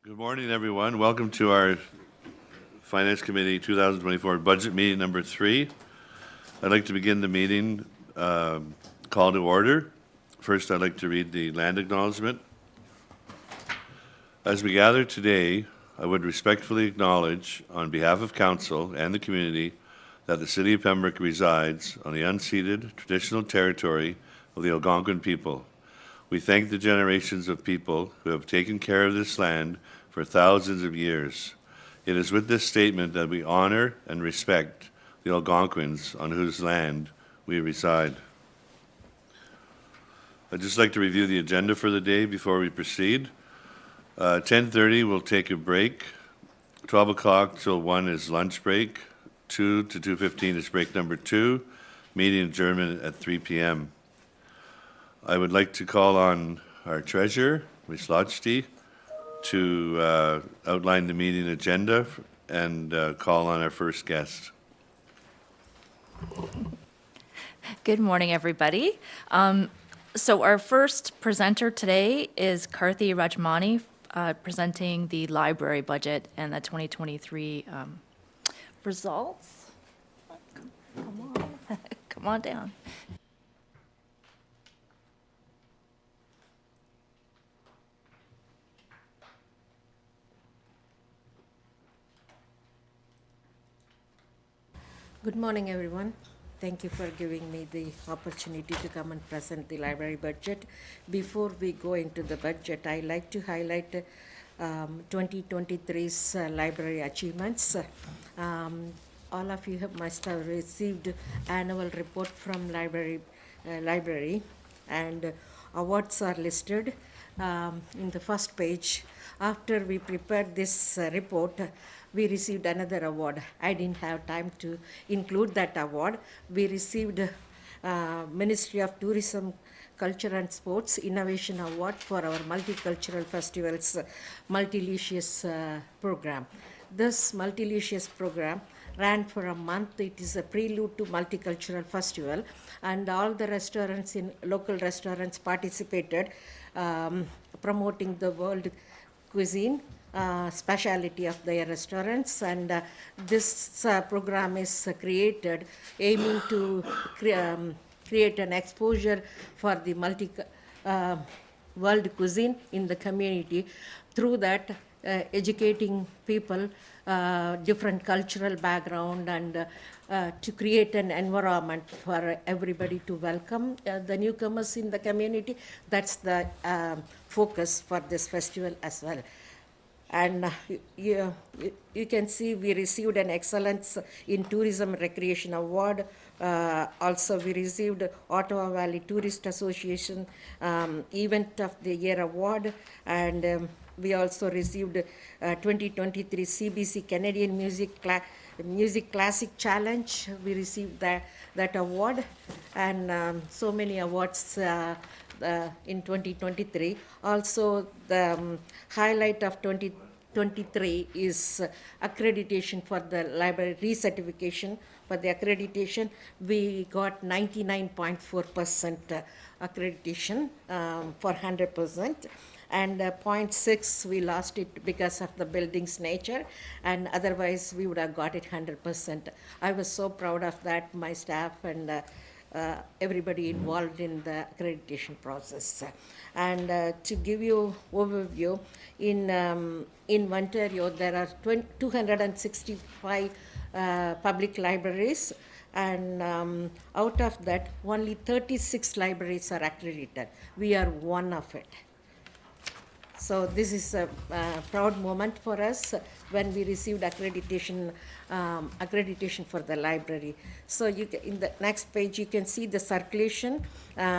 Good morning, everyone. Welcome to our Finance Committee 2024 Budget Meeting number 3. I'd like to begin the meeting call to order. First, I'd like to read the land acknowledgement. As we gather today, I would respectfully acknowledge, on behalf of Council and the community, that the City of Pembroke resides on the unceded traditional territory of the Algonquin people. We thank the generations of people who have taken care of this land for thousands of years. It is with this statement that we honor and respect the Algonquins on whose land we reside. I'd just like to review the agenda for the day before we proceed. 10:30, we'll take a break. 12 o'clock till 1 is lunch break. 2 to 2:15 is break number 2. Meeting adjournment at 3 p.m. I would like to call on our treasurer, Ms. Lodgety, to outline the meeting agenda and call on our first guest. Good morning, everybody. So our first presenter today is Karthi Rajmani, presenting the library budget and the 2023 results. Come on, come on down. Good morning, everyone. Thank you for giving me the opportunity to come and present the library budget. Before we go into the budget, I like to highlight 2023's library achievements. All of you must have received annual report from library, and awards are listed in the first page. After we prepared this report, we received another award. I didn't have time to include that award. We received Ministry of Tourism, Culture and Sports Innovation Award for our Multicultural Festivals Multilicious program. This Multilicious program ran for a month. It is a prelude to Multicultural Festival, and all the restaurants in local restaurants participated, promoting the world cuisine speciality of their restaurants, and this program is created aiming to create an exposure for the world cuisine in the community. Through that, educating people, different cultural background, and to create an environment for everybody to welcome the newcomers in the community. That's the focus for this festival as well. And you can see we received an Excellence in Tourism Recreation Award. Also, we received Ottawa Valley Tourist Association Event of the Year Award, and we also received 2023 CBC Canadian Music Classic Challenge. We received that award, and so many awards in 2023. Also, the highlight of 2023 is accreditation for the library recertification. For the accreditation, we got 99.4% accreditation for 100%. And 0.6 we lost it because of the building's nature, and otherwise we would have got it 100%. I was so proud of that, my staff and everybody involved in the accreditation process. And to give you overview, in Ontario there are 265 public libraries, and out of that only 36 libraries are accredited. We are one of it. So this is a proud moment for us when we received accreditation for the library. So in the next page, you can see the circulation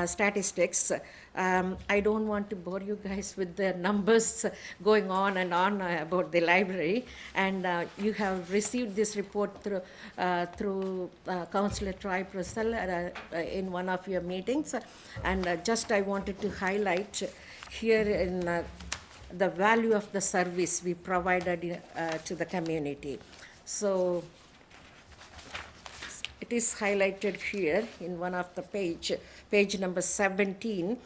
statistics. I don't want to bore you guys with the numbers going on and on about the library. And you have received this report through Councillor Troy Purcell in one of your meetings. And just I wanted to highlight here in the value of the service we provided to the community. So it is highlighted here in one of the page number 17.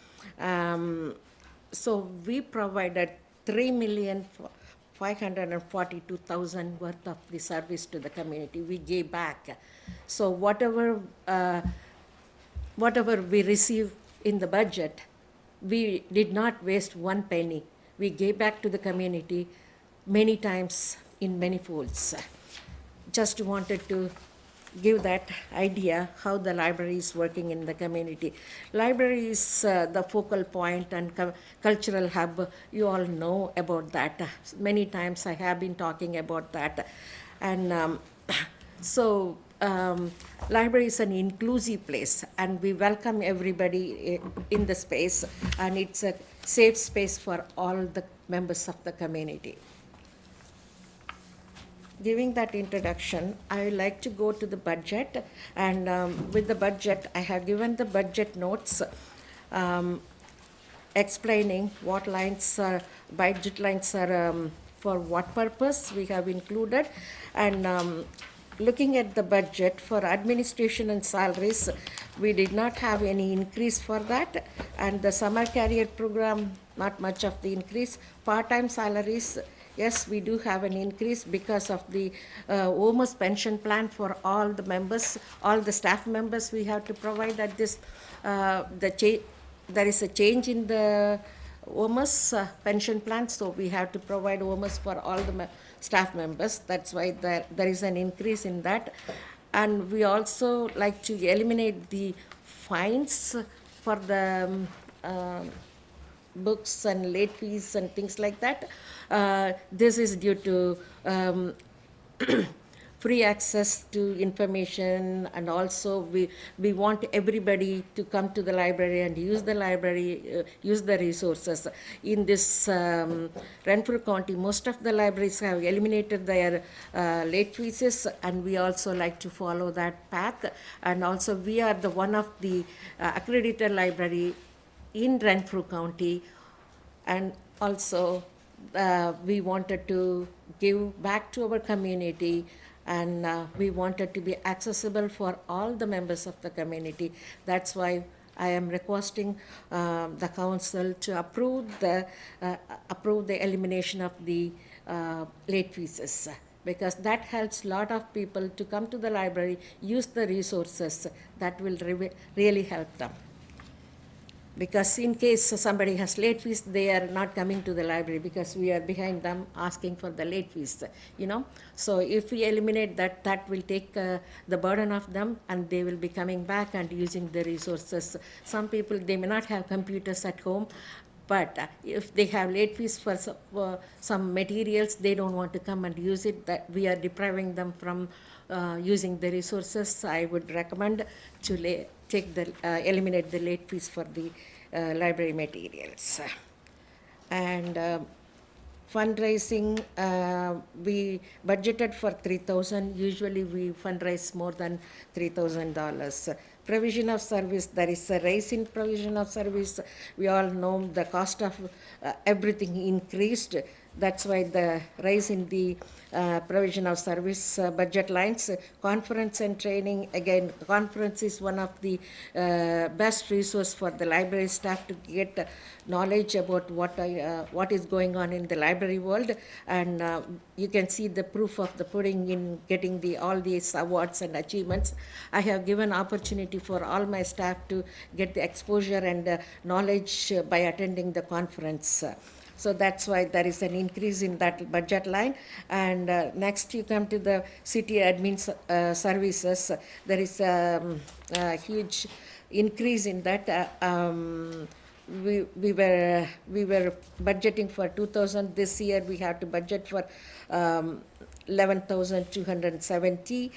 So we provided $3,542,000 worth of the service to the community. We gave back. So whatever we receive in the budget, we did not waste one penny. We gave back to the community many times in many folds. Just wanted to give that idea how the library is working in the community. Library is the focal point and cultural hub. You all know about that. Many times I have been talking about that. And so library is an inclusive place, and we welcome everybody in the space, and it's a safe space for all the members of the community. Giving that introduction, I would like to go to the budget, and with the budget, I have given the budget notes explaining what lines are, budget lines are for what purpose we have included, and looking at the budget for administration and salaries, we did not have any increase for that, and the summer career program, not much of the increase. Part-time salaries, yes, we do have an increase because of the OMS pension plan for all the members, all the staff members we have to provide at this. There is a change in the OMS pension plan, so we have to provide OMS for all the staff members. That's why there is an increase in that. And we also like to eliminate the fines for the books and late fees and things like that. This is due to free access to information, and also we want everybody to come to the library and use the library, use the resources. In this Renfrew County, most of the libraries have eliminated their late fees, and we also like to follow that path. And also we are the one of the accredited library in Renfrew County, and also we wanted to give back to our community, and we wanted to be accessible for all the members of the community. That's why I am requesting the council to approve the elimination of the late fees, because that helps a lot of people to come to the library, use the resources. That will really help them. Because in case somebody has late fees, they are not coming to the library because we are behind them asking for the late fees, So if we eliminate that, that will take the burden off them, and they will be coming back and using the resources. Some people, they may not have computers at home, but if they have late fees for some materials, they don't want to come and use it, that we are depriving them from using the resources. I would recommend to eliminate the late fees for the library materials. And fundraising, we budgeted for $3,000. Usually we fundraise more than $3,000. Provision of service, there is a rise in provision of service. We all know the cost of everything increased. That's why the rise in the provision of service budget lines. Conference and training, again, conference is one of the best resource for the library staff to get knowledge about what is going on in the library world, and you can see the proof of the pudding in getting all these awards and achievements. I have given opportunity for all my staff to get the exposure and knowledge by attending the conference. So that's why there is an increase in that budget line. And next you come to the city admin services. There is a huge increase in that. We were budgeting for 2,000. This year we have to budget for 11,270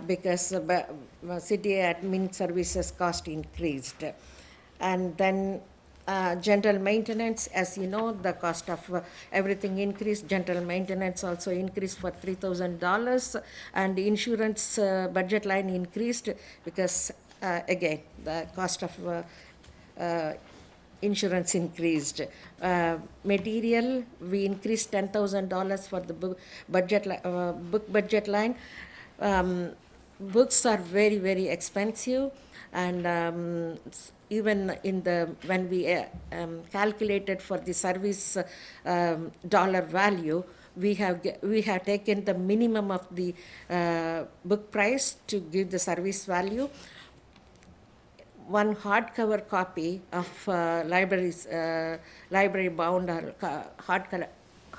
because city admin services cost increased. And then general maintenance, as you know, the cost of everything increased. General maintenance also increased for $3,000, and insurance budget line increased because again the cost of insurance increased. Material, we increased $10,000 for the book budget line. books are very, very expensive, and even when we calculated for the service dollar value, we have taken the minimum of the book price to give the service value. One hardcover copy of library bound or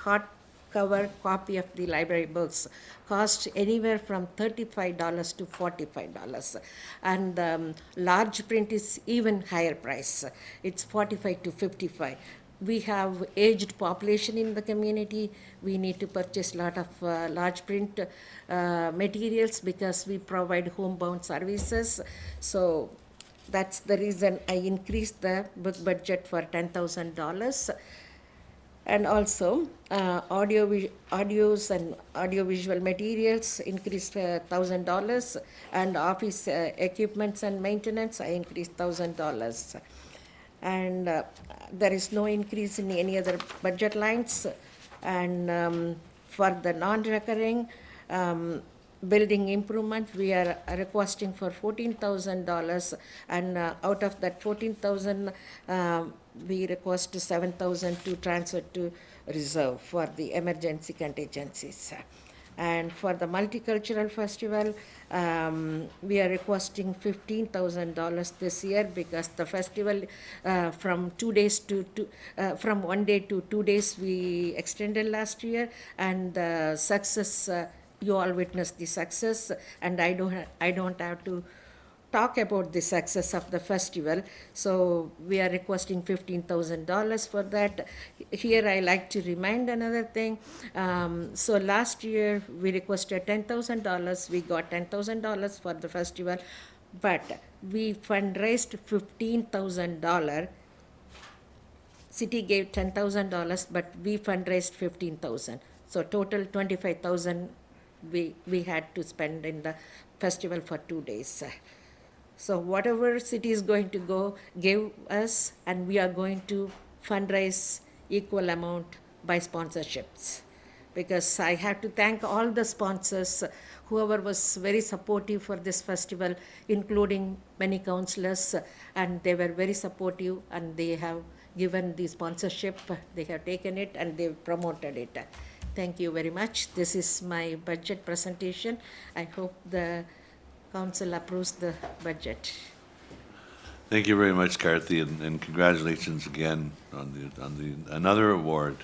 hardcover copy of the library books cost anywhere from $35 to $45, and large print is even higher price. It's $45 to $55. We have aged population in the community. We need to purchase a lot of large print materials because we provide homebound services. So that's the reason I increased the book budget for $10,000. And also, audios and audiovisual materials increased $1,000, and office equipments and maintenance, I increased $1,000. And there is no increase in any other budget lines. And for the non-recurring, building improvement, we are requesting for $14,000, and out of that $14,000, we request $7,000 to transfer to reserve for the emergency contingencies. And for the multicultural festival, we are requesting $15,000 this year because the festival from 2 days to from 1 day to 2 days we extended last year, and the success. You all witnessed the success, and I don't have to talk about the success of the festival. So we are requesting $15,000 for that. Here I like to remind another thing. So last year we requested $10,000. We got $10,000 for the festival, but we fundraised $15,000. City gave $10,000, but we fundraised $15,000. So total $25,000 we had to spend in the festival for 2 days. So whatever city is going to give us, and we are going to fundraise equal amount by sponsorships. Because I have to thank all the sponsors, whoever was very supportive for this festival, including many councillors, and they were very supportive, and they have given the sponsorship, they have taken it and they promoted it. Thank you very much. This is my budget presentation. I hope the council approves the budget. Thank you very much, Karthi, and congratulations again on the another award.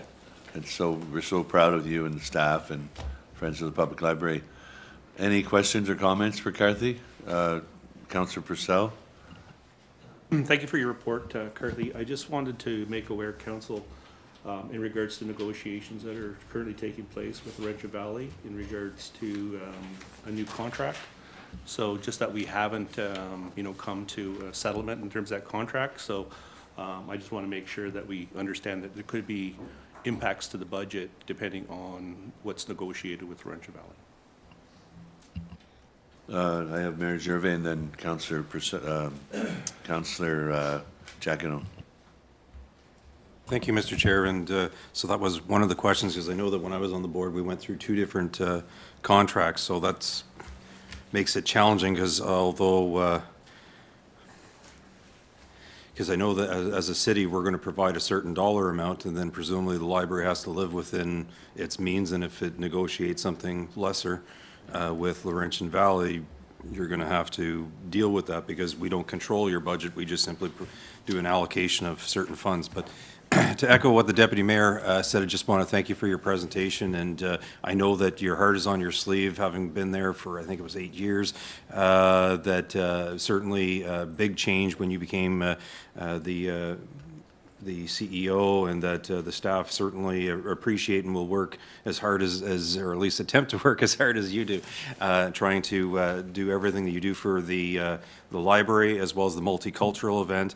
We're so proud of you and the staff and Friends of the Public Library. Any questions or comments for Karthi? Councillor Purcell? Thank you for your report, Karthi. I just wanted to make aware council in regards to negotiations that are currently taking place with Rancho Valley in regards to a new contract. So just that we haven't, come to a settlement in terms of that contract. So I just want to make sure that we understand that there could be impacts to the budget depending on what's negotiated with Rancho Valley. I have Mayor Gervais and then Councillor Giacono. Thank you, Mr. Chair. And so that was one of the questions, because I know that when I was on the board, we went through 2 different contracts. So that's makes it challenging, because although, because I know that as a city, we're going to provide a certain dollar amount, and then presumably the library has to live within its means. And if it negotiates something lesser with Laurentian Valley, you're going to have to deal with that, because we don't control your budget. We just simply do an allocation of certain funds. But to echo what the Deputy Mayor said, I just want to thank you for your presentation. And I know that your heart is on your sleeve, having been there for, I think it was 8 years. That certainly a big change when you became the CEO, and that the staff certainly appreciate and will work as hard as, or at least attempt to work as hard as you do, trying to do everything that you do for the library as well as the multicultural event.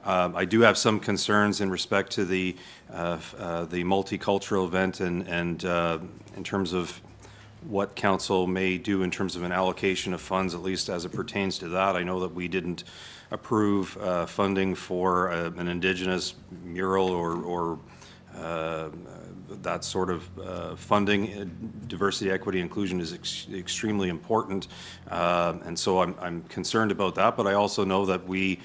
I do have some concerns in respect to the multicultural event and in terms of what council may do in terms of an allocation of funds, at least as it pertains to that. I know that we didn't approve funding for an Indigenous mural or that sort of funding. Diversity, equity, inclusion is extremely important, and so I'm concerned about that. But I also know that we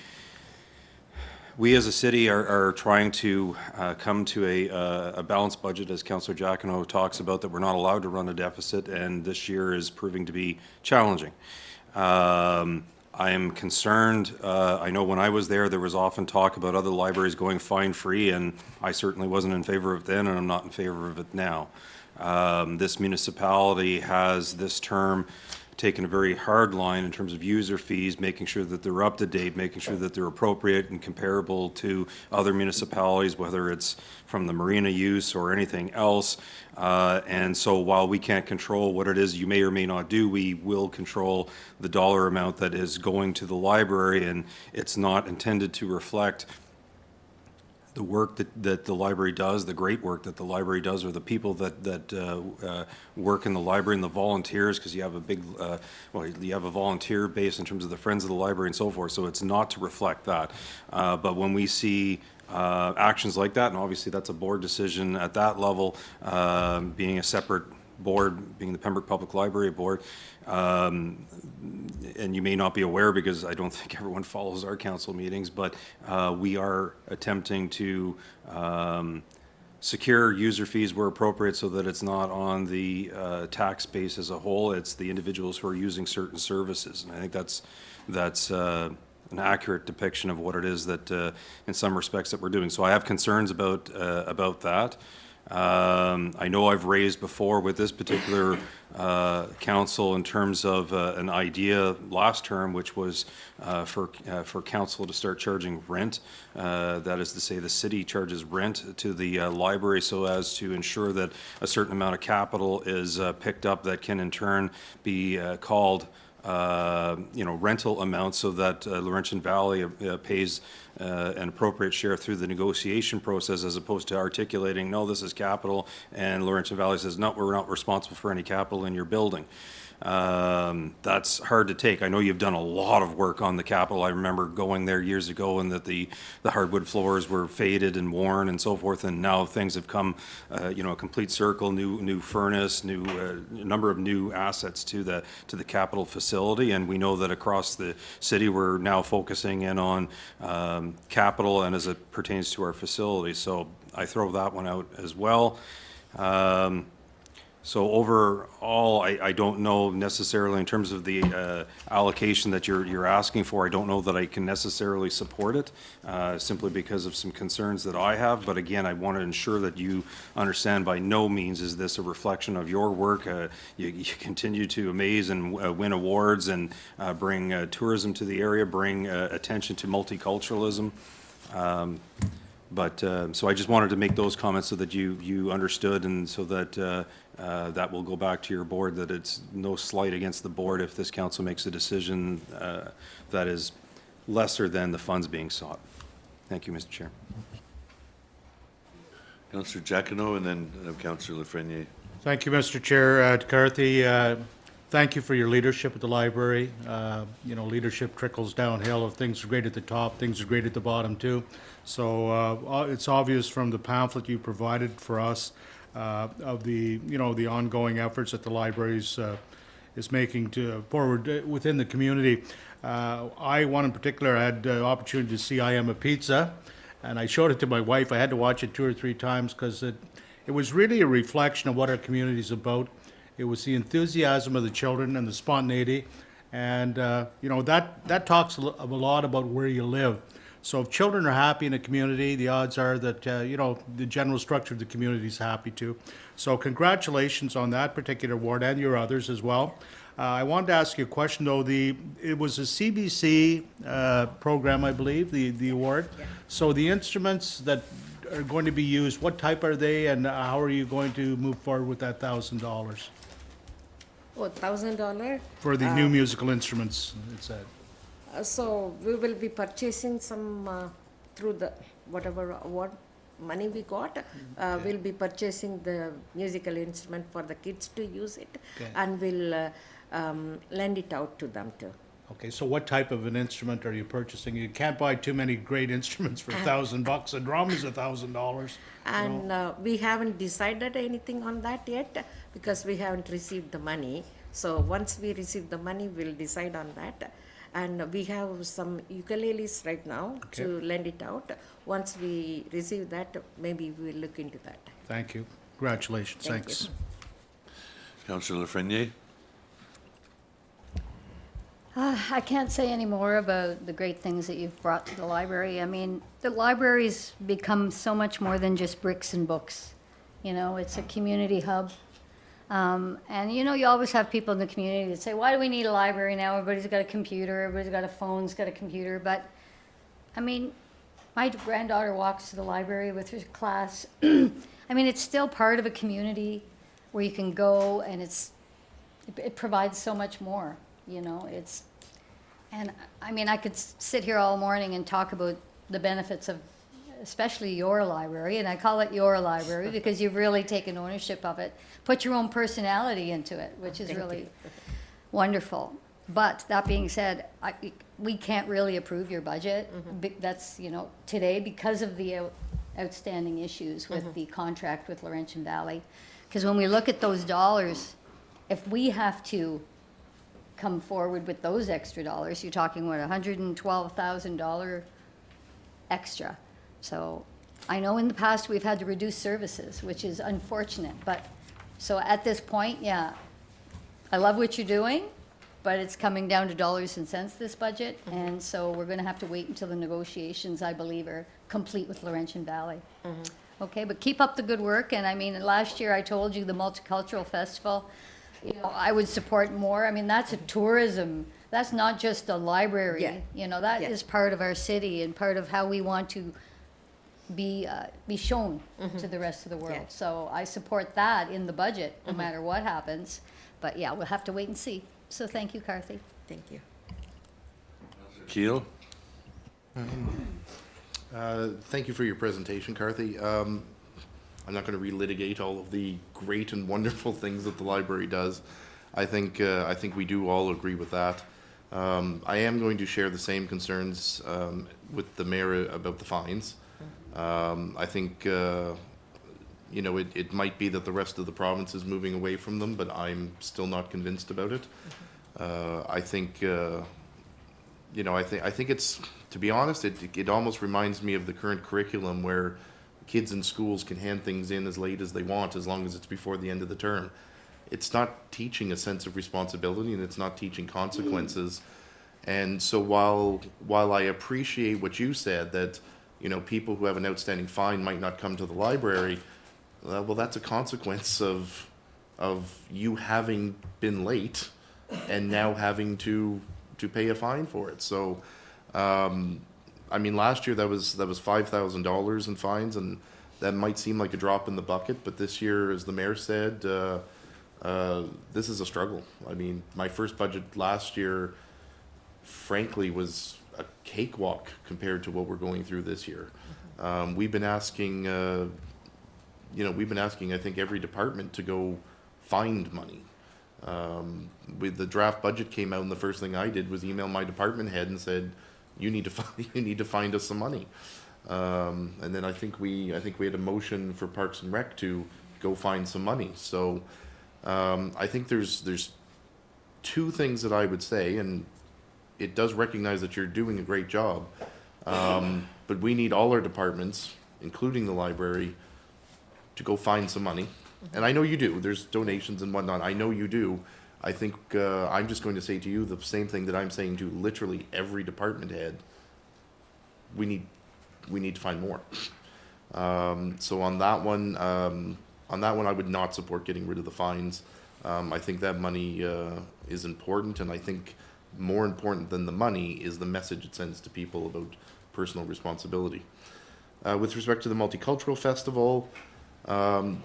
as a city are trying to come to a balanced budget, as Councillor Giacono talks about, that we're not allowed to run a deficit, and this year is proving to be challenging. I am concerned. I know when I was there was often talk about other libraries going fine-free, and I certainly wasn't in favor of it then, and I'm not in favor of it now. This municipality has this term taken a very hard line in terms of user fees, making sure that they're up to date, making sure that they're appropriate and comparable to other municipalities, whether it's from the marina use or anything else. And so while we can't control what it is you may or may not do, we will control the dollar amount that is going to the library, and it's not intended to reflect the work that the library does, the great work that the library does, or the people that work in the library and the volunteers, because you have a big, you have a volunteer base in terms of the Friends of the Library and so forth, so it's not to reflect that. But when we see actions like that, and obviously that's a board decision at that level, being a separate board, being the Pembroke Public Library Board, and you may not be aware because I don't think everyone follows our council meetings, but we are attempting to secure user fees where appropriate so that it's not on the tax base as a whole, it's the individuals who are using certain services. And I think that's an accurate depiction of what it is that in some respects that we're doing. So I have concerns about that. I know I've raised before with this particular council in terms of an idea last term, which was for council to start charging rent. That is to say, the city charges rent to the library so as to ensure that a certain amount of capital is picked up that can in turn be called rental amounts, so that Laurentian Valley pays an appropriate share through the negotiation process, as opposed to articulating, no, this is capital, and Laurentian Valley says, no, we're not responsible for any capital in your building. That's hard to take. I know you've done a lot of work on the Capitol. I remember going there years ago and that the hardwood floors were faded and worn and so forth, and now things have come, a complete circle, new furnace, number of new assets to the Capitol facility, and we know that across the city we're now focusing in on Capitol and as it pertains to our facilities. So I throw that one out as well. So overall, I don't know necessarily in terms of the allocation that you're asking for. I don't know that I can necessarily support it, simply because of some concerns that I have. But again, I want to ensure that you understand by no means is this a reflection of your work. You continue to amaze and win awards and bring tourism to the area, bring attention to multiculturalism. So I just wanted to make those comments so that you understood, and so that that will go back to your board, that it's no slight against the board if this council makes a decision that is lesser than the funds being sought. Thank you, Mr. Chair. Councillor Giacono, and then Councillor Lafreniere. Thank you, Mr. Chair. Carthy, thank you for your leadership at the library. Leadership trickles downhill. If things are great at the top, things are great at the bottom too. So it's obvious from the pamphlet you provided for us of the ongoing efforts that the library is making to forward within the community. One in particular had the opportunity to see I Am a Pizza, and I showed it to my wife. I had to watch it 2 or 3 times because it was really a reflection of what our community is about. It was the enthusiasm of the children and the spontaneity, and that talks a lot about where you live. So if children are happy in a community, the odds are that the general structure of the community is happy too. So congratulations on that particular award and your others as well. I wanted to ask you a question though. It was a CBC program, I believe, the award. Yeah. So the instruments that are going to be used, what type are they, and how are you going to move forward with that $1,000? Oh, $1,000? For the new musical instruments, it said. So we will be purchasing some through the whatever award money we got. We'll be purchasing the musical instrument for the kids to use it, Okay. and we'll lend it out to them too. Okay, so what type of an instrument are you purchasing? You can't buy too many great instruments for $1,000. A drum is $1,000. And we haven't decided anything on that yet because we haven't received the money. So once we receive the money, we'll decide on that. And we have some ukuleles right now to lend it out. Once we receive that, maybe we'll look into that. Thank you. Congratulations. Thank you. Thanks. Councillor Lafreniere? I can't say any more about the great things that you've brought to the library. I mean, the library's become so much more than just bricks and books. You know, it's a community hub. And you know, you always have people in the community that say, why do we need a library now? Everybody's got a computer, everybody's got a phone's got a computer. But, I mean, my granddaughter walks to the library with her class. I mean, it's still part of a community where you can go and it provides so much more, you know, and I mean, I could sit here all morning and talk about the benefits of especially your library, and I call it your library because you've really taken ownership of it, put your own personality into it, which is really wonderful. But that being said, we can't really approve your budget. That's, you know, today because of the outstanding issues with the contract with Laurentian Valley. Because when we look at those dollars, if we have to come forward with those extra dollars, you're talking, what, $112,000 extra. So I know in the past we've had to reduce services, which is unfortunate, but so at this point, yeah, I love what you're doing, but it's coming down to dollars and cents this budget, and so we're gonna have to wait until the negotiations, I believe, are complete with Laurentian Valley. Okay, but keep up the good work, and I mean, last year I told you the Multicultural Festival, you know, I would support more. I mean, that's a tourism, that's not just a library. Yeah. You know, that is part of our city and part of how we want to be shown to the rest of the world. Yeah. So I support that in the budget, no matter what happens. But yeah, we'll have to wait and see. So thank you, Karthi. Thank you. Keel? Thank you for your presentation, Karthi. I'm not going to relitigate all of the great and wonderful things that the library does. I think we do all agree with that. I am going to share the same concerns with the mayor about the fines. I think you know, it might be that the rest of the province is moving away from them, but I'm still not convinced about it. I think you know, I think it's, to be honest, it almost reminds me of the current curriculum where kids in schools can hand things in as late as they want, as long as it's before the end of the term. It's not teaching a sense of responsibility, and it's not teaching consequences. And so while I appreciate what you said, that, you know, people who have an outstanding fine might not come to the library, well, that's a consequence of you having been late and now having to pay a fine for it. So, I mean, last year that was $5,000 in fines, and that might seem like a drop in the bucket, but this year, as the mayor said, this is a struggle. I mean, my first budget last year, frankly, was a cakewalk compared to what we're going through this year. We've been asking, you know, I think every department to go find money. With the draft budget came out, and the first thing I did was email my department head and said, you need to find us some money. And then I think we had a motion for Parks and Rec to go find some money. So I think there's two things that I would say, and it does recognize that you're doing a great job, but we need all our departments, including the library, to go find some money. And I know you do. There's donations and whatnot. I know you do. I think I'm just going to say to you the same thing that I'm saying to literally every department head. We need to find more. So on that one, I would not support getting rid of the fines. I think that money is important, and I think more important than the money is the message it sends to people about personal responsibility. With respect to the Multicultural Festival,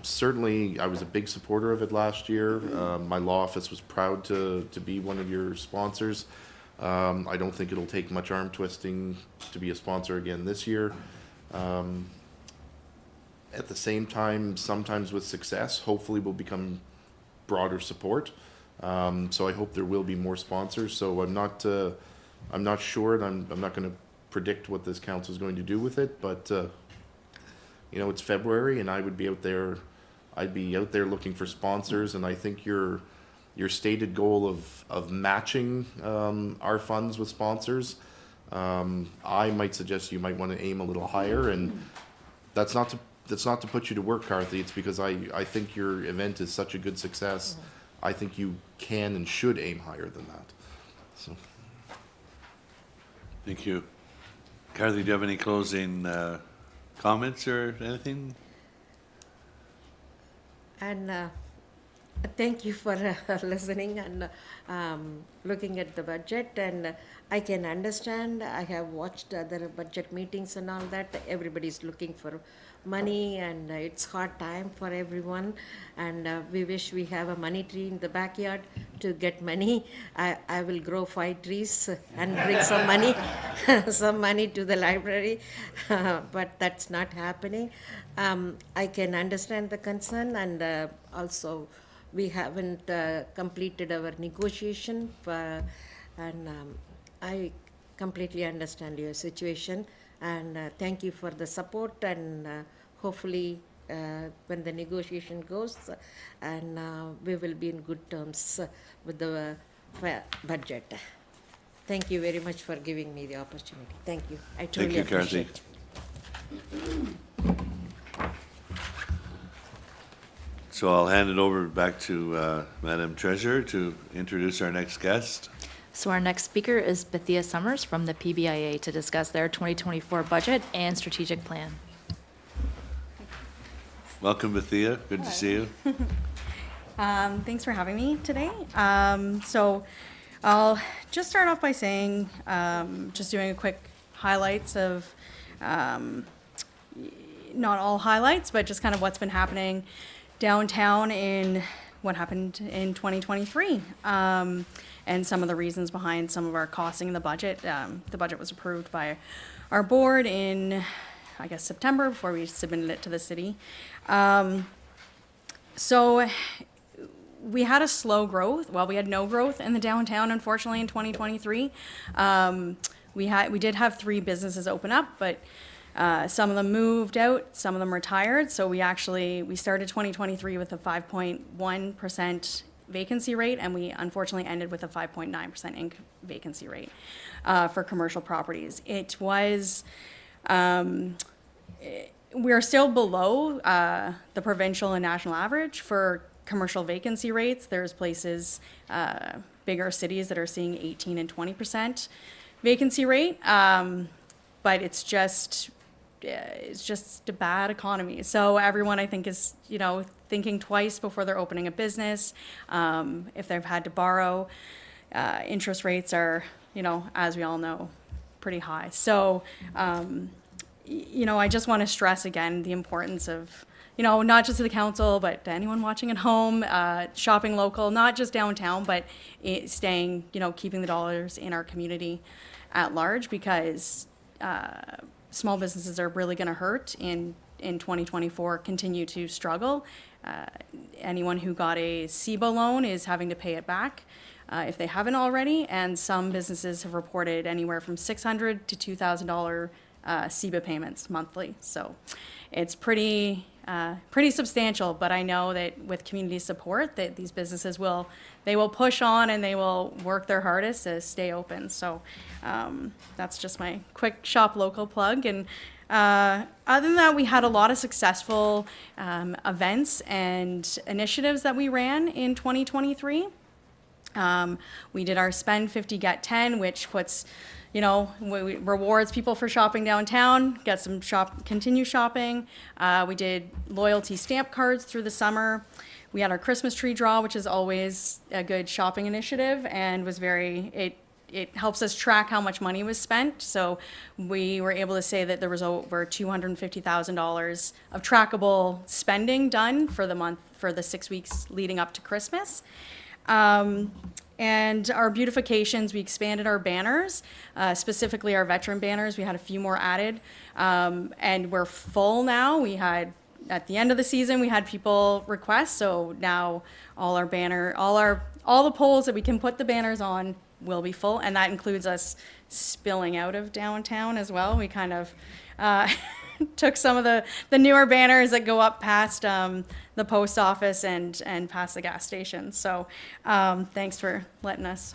certainly I was a big supporter of it last year. My law office was proud to be one of your sponsors. I don't think it'll take much arm twisting to be a sponsor again this year. At the same time, sometimes with success, hopefully will become broader support. So I hope there will be more sponsors. So I'm not sure, and I'm not going to predict what this council is going to do with it, but you know, it's February, and I'd be out there looking for sponsors, and I think your stated goal of matching our funds with sponsors, I might suggest you might want to aim a little higher, and that's not to put you to work, Carthy. It's because I think your event is such a good success. I think you can and should aim higher than that. So. Thank you. Carthy, do you have any closing comments or anything? And thank you for listening and looking at the budget. And I can understand, I have watched other budget meetings and all that. Everybody's looking for money, and it's hard time for everyone. And we wish we have a money tree in the backyard to get money. I will grow 5 trees and bring some money, some money to the library, but that's not happening. I can understand the concern, and also we haven't completed our negotiation, and I completely understand your situation, and thank you for the support, and hopefully when the negotiation goes, and we will be in good terms with the budget. Thank you very much for giving me the opportunity. Thank you. I truly you, Carthy. appreciate it. So I'll hand it over back to Madam Treasurer to introduce our next guest. So our next speaker is Bethia Summers from the PBIA to discuss their 2024 budget and strategic plan. Welcome, Bethia. Good to see you. Thanks for having me today. So I'll just start off by saying, just doing a quick highlights of, not all highlights, but just kind of what's been happening downtown in what happened in 2023, and some of the reasons behind some of our costing in the budget. The budget was approved by our board in, I guess, September, before we submitted it to the city. So we had a slow growth. Well, we had no growth in the downtown, unfortunately, in 2023. We did have 3 businesses open up, but some of them moved out, some of them retired. So we started 2023 with a 5.1% vacancy rate, and we unfortunately ended with a 5.9% vacancy rate for commercial properties. It was, we are still below the provincial and national average for commercial vacancy rates. There's places, bigger cities that are seeing 18 and 20% vacancy rate, but it's just a bad economy. So everyone, I think, is, thinking twice before they're opening a business. If they've had to borrow, interest rates are, as we all know, pretty high. So, I just want to stress again the importance of, not just to the council, but to anyone watching at home, shopping local, not just downtown, but staying, keeping the dollars in our community at large, because small businesses are really going to hurt in 2024, continue to struggle. Anyone who got a CEBA loan is having to pay it back if they haven't already, and some businesses have reported anywhere from $600 to $2,000 CEBA payments monthly. So it's pretty substantial, but I know that with community support that these businesses will push on, and they will work their hardest to stay open. So that's just my quick shop local plug. And other than that, we had a lot of successful events and initiatives that we ran in 2023. We did our Spend 50, Get 10, which puts, rewards people for shopping downtown, continue shopping. We did loyalty stamp cards through the summer. We had our Christmas tree draw, which is always a good shopping initiative, and was it helps us track how much money was spent. So we were able to say that there was over $250,000 of trackable spending done for the month, for the 6 weeks leading up to Christmas. And our beautifications, we expanded our banners, specifically our veteran banners. We had a few more added, and we're full now. We had at the end of the season, we had people request, so now all the poles that we can put the banners on will be full, and that includes us spilling out of downtown as well. We kind of took some of the newer banners that go up past the post office and past the gas station. So thanks for letting us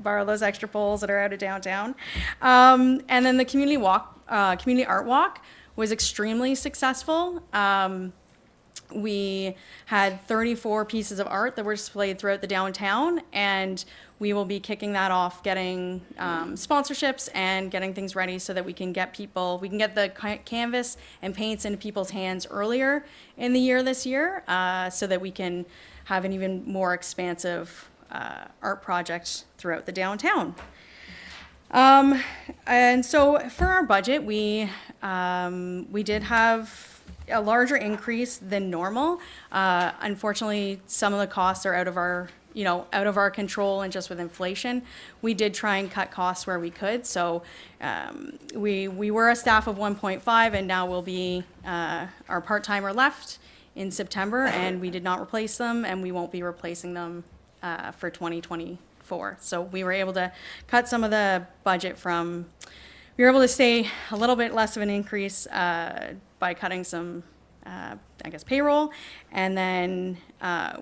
borrow those extra poles that are out of downtown. And then the community art walk was extremely successful. We had 34 pieces of art that were displayed throughout the downtown, and we will be kicking that off, getting sponsorships and getting things ready so that we can get the canvas and paints into people's hands earlier in the year this year, so that we can have an even more expansive art project throughout the downtown. And so for our budget, we did have a larger increase than normal. Unfortunately, some of the costs are out of our control, and just with inflation, we did try and cut costs where we could. So we were a staff of 1.5, and now we'll be our part-timer left in September, and we did not replace them, and we won't be replacing them for 2024. So we were able to cut some of the budget we were able to stay a little bit less of an increase by cutting some, payroll. And then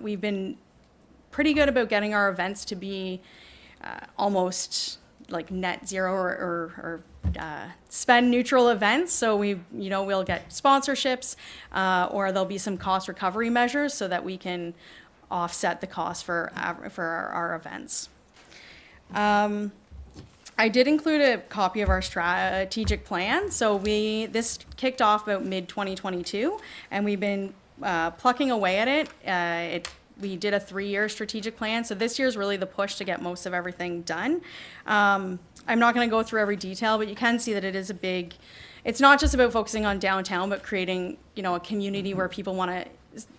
we've been pretty good about getting our events to be almost like net zero or spend neutral events. So we'll get sponsorships, or there'll be some cost recovery measures so that we can offset the cost for our events. I did include a copy of our strategic plan. So this kicked off about mid-2022, and we've been plucking away at it. We did a 3-year strategic plan, so this year's really the push to get most of everything done. I'm not going to go through every detail, but you can see that it is it's not just about focusing on downtown, but creating, a community where people want to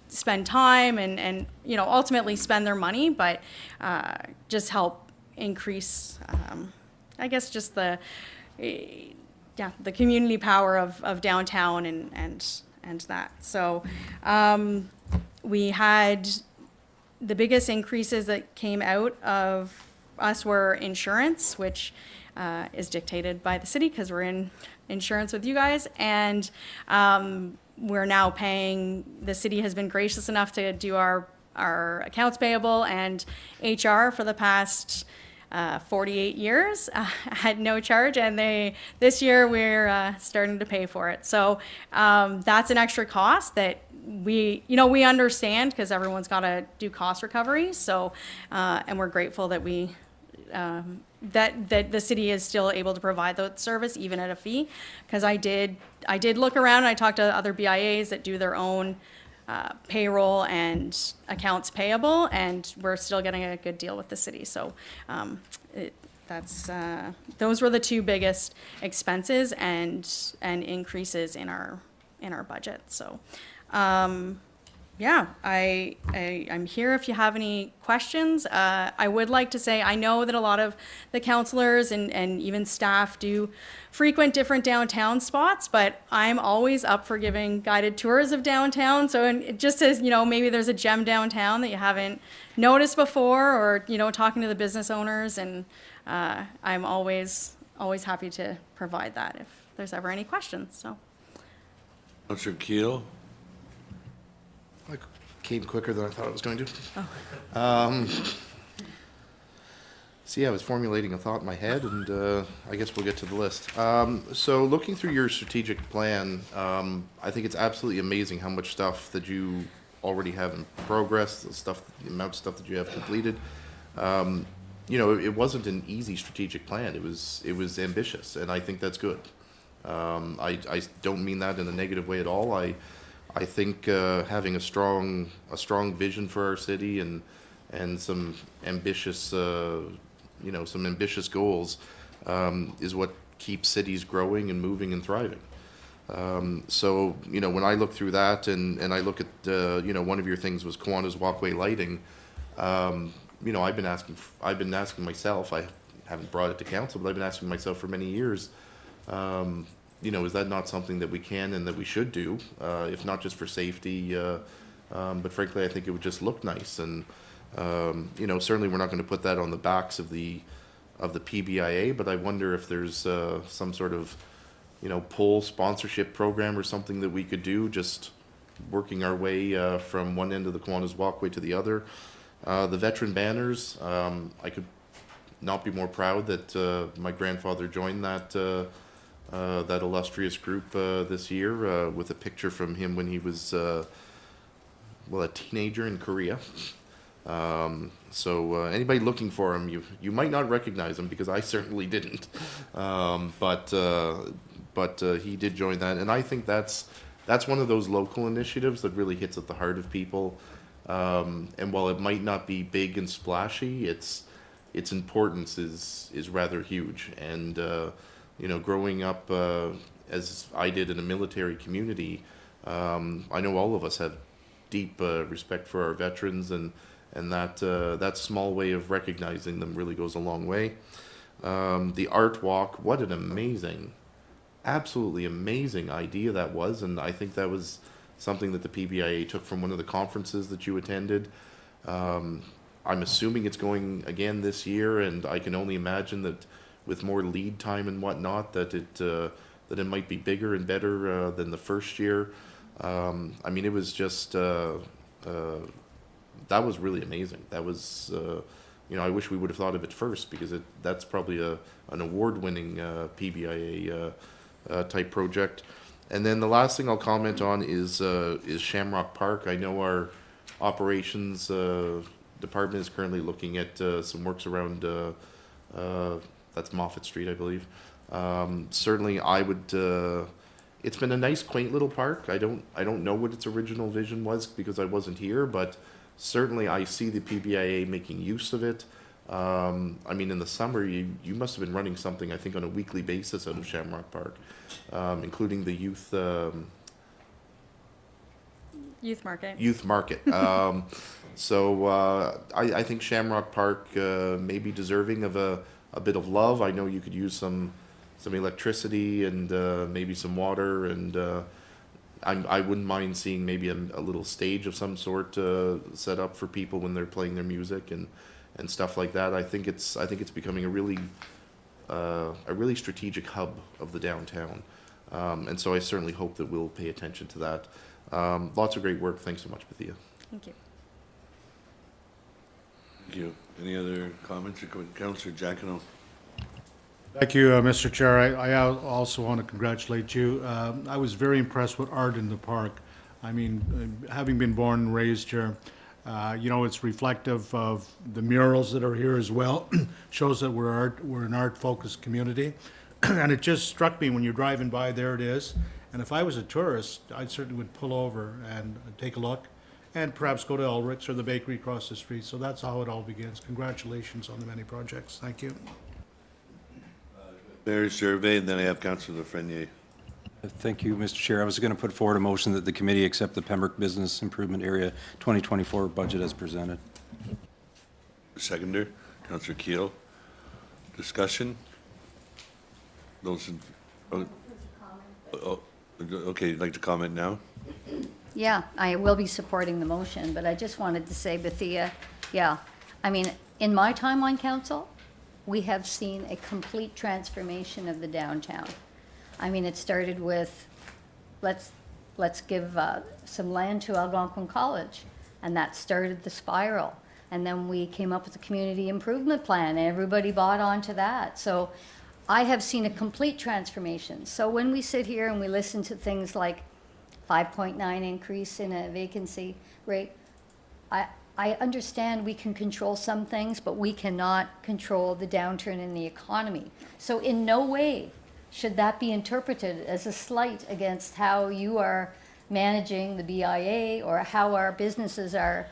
spend time and ultimately spend their money, but just help increase, just the community power of downtown and that. So we had the biggest increases that came out of us were insurance, which is dictated by the city because we're in insurance with you guys, and we're now paying. The city has been gracious enough to do our accounts payable and HR for the past 48 years at no charge, and this year we're starting to pay for it. So that's an extra cost that we understand because everyone's got to do cost recovery. So and we're grateful that that the city is still able to provide that service even at a fee. Because I did look around and I talked to other BIAs that do their own payroll and accounts payable, and we're still getting a good deal with the city. So those were the two biggest expenses and increases in our budget. So I'm here if you have any questions. I would like to say, I know that a lot of the councillors and even staff do frequent different downtown spots, but I'm always up for giving guided tours of downtown. So and just as, maybe there's a gem downtown that you haven't noticed before, or, talking to the business owners, and I'm always happy to provide that if there's ever any questions, so. Councillor Keel? I came quicker than I thought it was going to. I was formulating a thought in my head, and I guess we'll get to the list. So looking through your strategic plan, I think it's absolutely amazing how much stuff that you already have in progress, the amount of stuff that you have completed. It wasn't an easy strategic plan. It was ambitious, and I think that's good. I don't mean that in a negative way at all. I think having a strong vision for our city and some ambitious goals is what keeps cities growing and moving and thriving. So when I look through that and I look at one of your things was Kiwanis walkway lighting. I've been asking myself. I haven't brought it to council, but I've been asking myself for many years. you know, is that not something that we can and that we should do, if not just for safety, but frankly, I think it would just look nice. And, you know, certainly we're not going to put that on the backs of the PBIA, but I wonder if there's some sort of, you know, poll sponsorship program or something that we could do, just working our way from one end of the Kiwanis Walkway to the other. The veteran banners, I could not be more proud that my grandfather joined that illustrious group this year with a picture from him when he was well, a teenager in Korea. So anybody looking for him, you might not recognize him, because I certainly didn't. But he did join that, and I think that's one of those local initiatives that really hits at the heart of people. And while it might not be big and splashy, its importance is rather huge. And you know, growing up as I did in a military community, I know all of us have deep respect for our veterans, and that small way of recognizing them really goes a long way. The art walk, what an amazing, absolutely amazing idea that was, and I think that was something that the PBIA took from one of the conferences that you attended. I'm assuming it's going again this year, and I can only imagine that with more lead time and whatnot, that it might be bigger and better than the first year. I mean, it was just that was really amazing. That was, you know, I wish we would have thought of it first, because that's probably an award-winning PBIA type project. And then the last thing I'll comment on is Shamrock Park. I know our operations department is currently looking at some works around that's Moffat Street, I believe. Certainly, I would. It's been a nice, quaint little park. I don't know what its original vision was, because I wasn't here, but certainly I see the PBIA making use of it. I mean, in the summer, you must have been running something, I think, on a weekly basis out of Shamrock Park, including the youth Market. youth market. So I think Shamrock Park may be deserving of a bit of love. I know you could use some electricity and maybe some water, and I wouldn't mind seeing maybe a little stage of some sort set up for people when they're playing their music and stuff like that. I think it's becoming a really strategic hub of the downtown, and so I certainly hope that we'll pay attention to that. Lots of great work. Thanks so much, Bethia. Thank you. Thank you. Any other comments? Councillor Giacono. Thank you, Mr. Chair. I also want to congratulate you. I was very impressed with art in the park. I mean, having been born and raised here, you know, it's reflective of the murals that are here as well. Shows that we're an art-focused community. And it just struck me when you're driving by, there it is. And if I was a tourist, I certainly would pull over and take a look, and perhaps go to Elrick's or the bakery across the street. So that's how it all begins. Congratulations on the many projects. Thank you. Mayor Survey, and then I have Councillor Lafreniere. Thank you, Mr. Chair. I was going to put forward a motion that the committee accept the Pembroke Business Improvement Area 2024 budget as presented. Seconder, Councillor Keel. Discussion? Those, okay, you'd like to comment now? Yeah, I will be supporting the motion, but I just wanted to say, Bethia, yeah, I mean, in my time on council, we have seen a complete transformation of the downtown. I mean, it started with, let's give some land to Algonquin College, and that started the spiral. And then we came up with a community improvement plan, and everybody bought onto that. So I have seen a complete transformation. So when we sit here and we listen to things like 5.9 increase in a vacancy rate, I understand we can control some things, but we cannot control the downturn in the economy. So in no way should that be interpreted as a slight against how you are managing the BIA or how our businesses are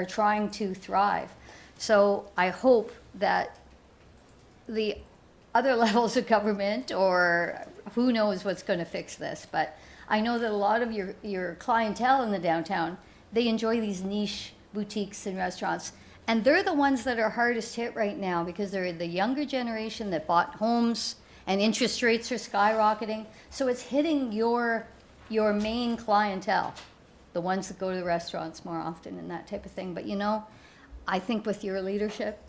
trying to thrive. So I hope that the other levels of government, or who knows what's going to fix this, but I know that a lot of your clientele in the downtown, they enjoy these niche boutiques and restaurants, and they're the ones that are hardest hit right now, because they're the younger generation that bought homes and interest rates are skyrocketing. So it's hitting your main clientele, the ones that go to the restaurants more often and that type of thing. But you know, I think with your leadership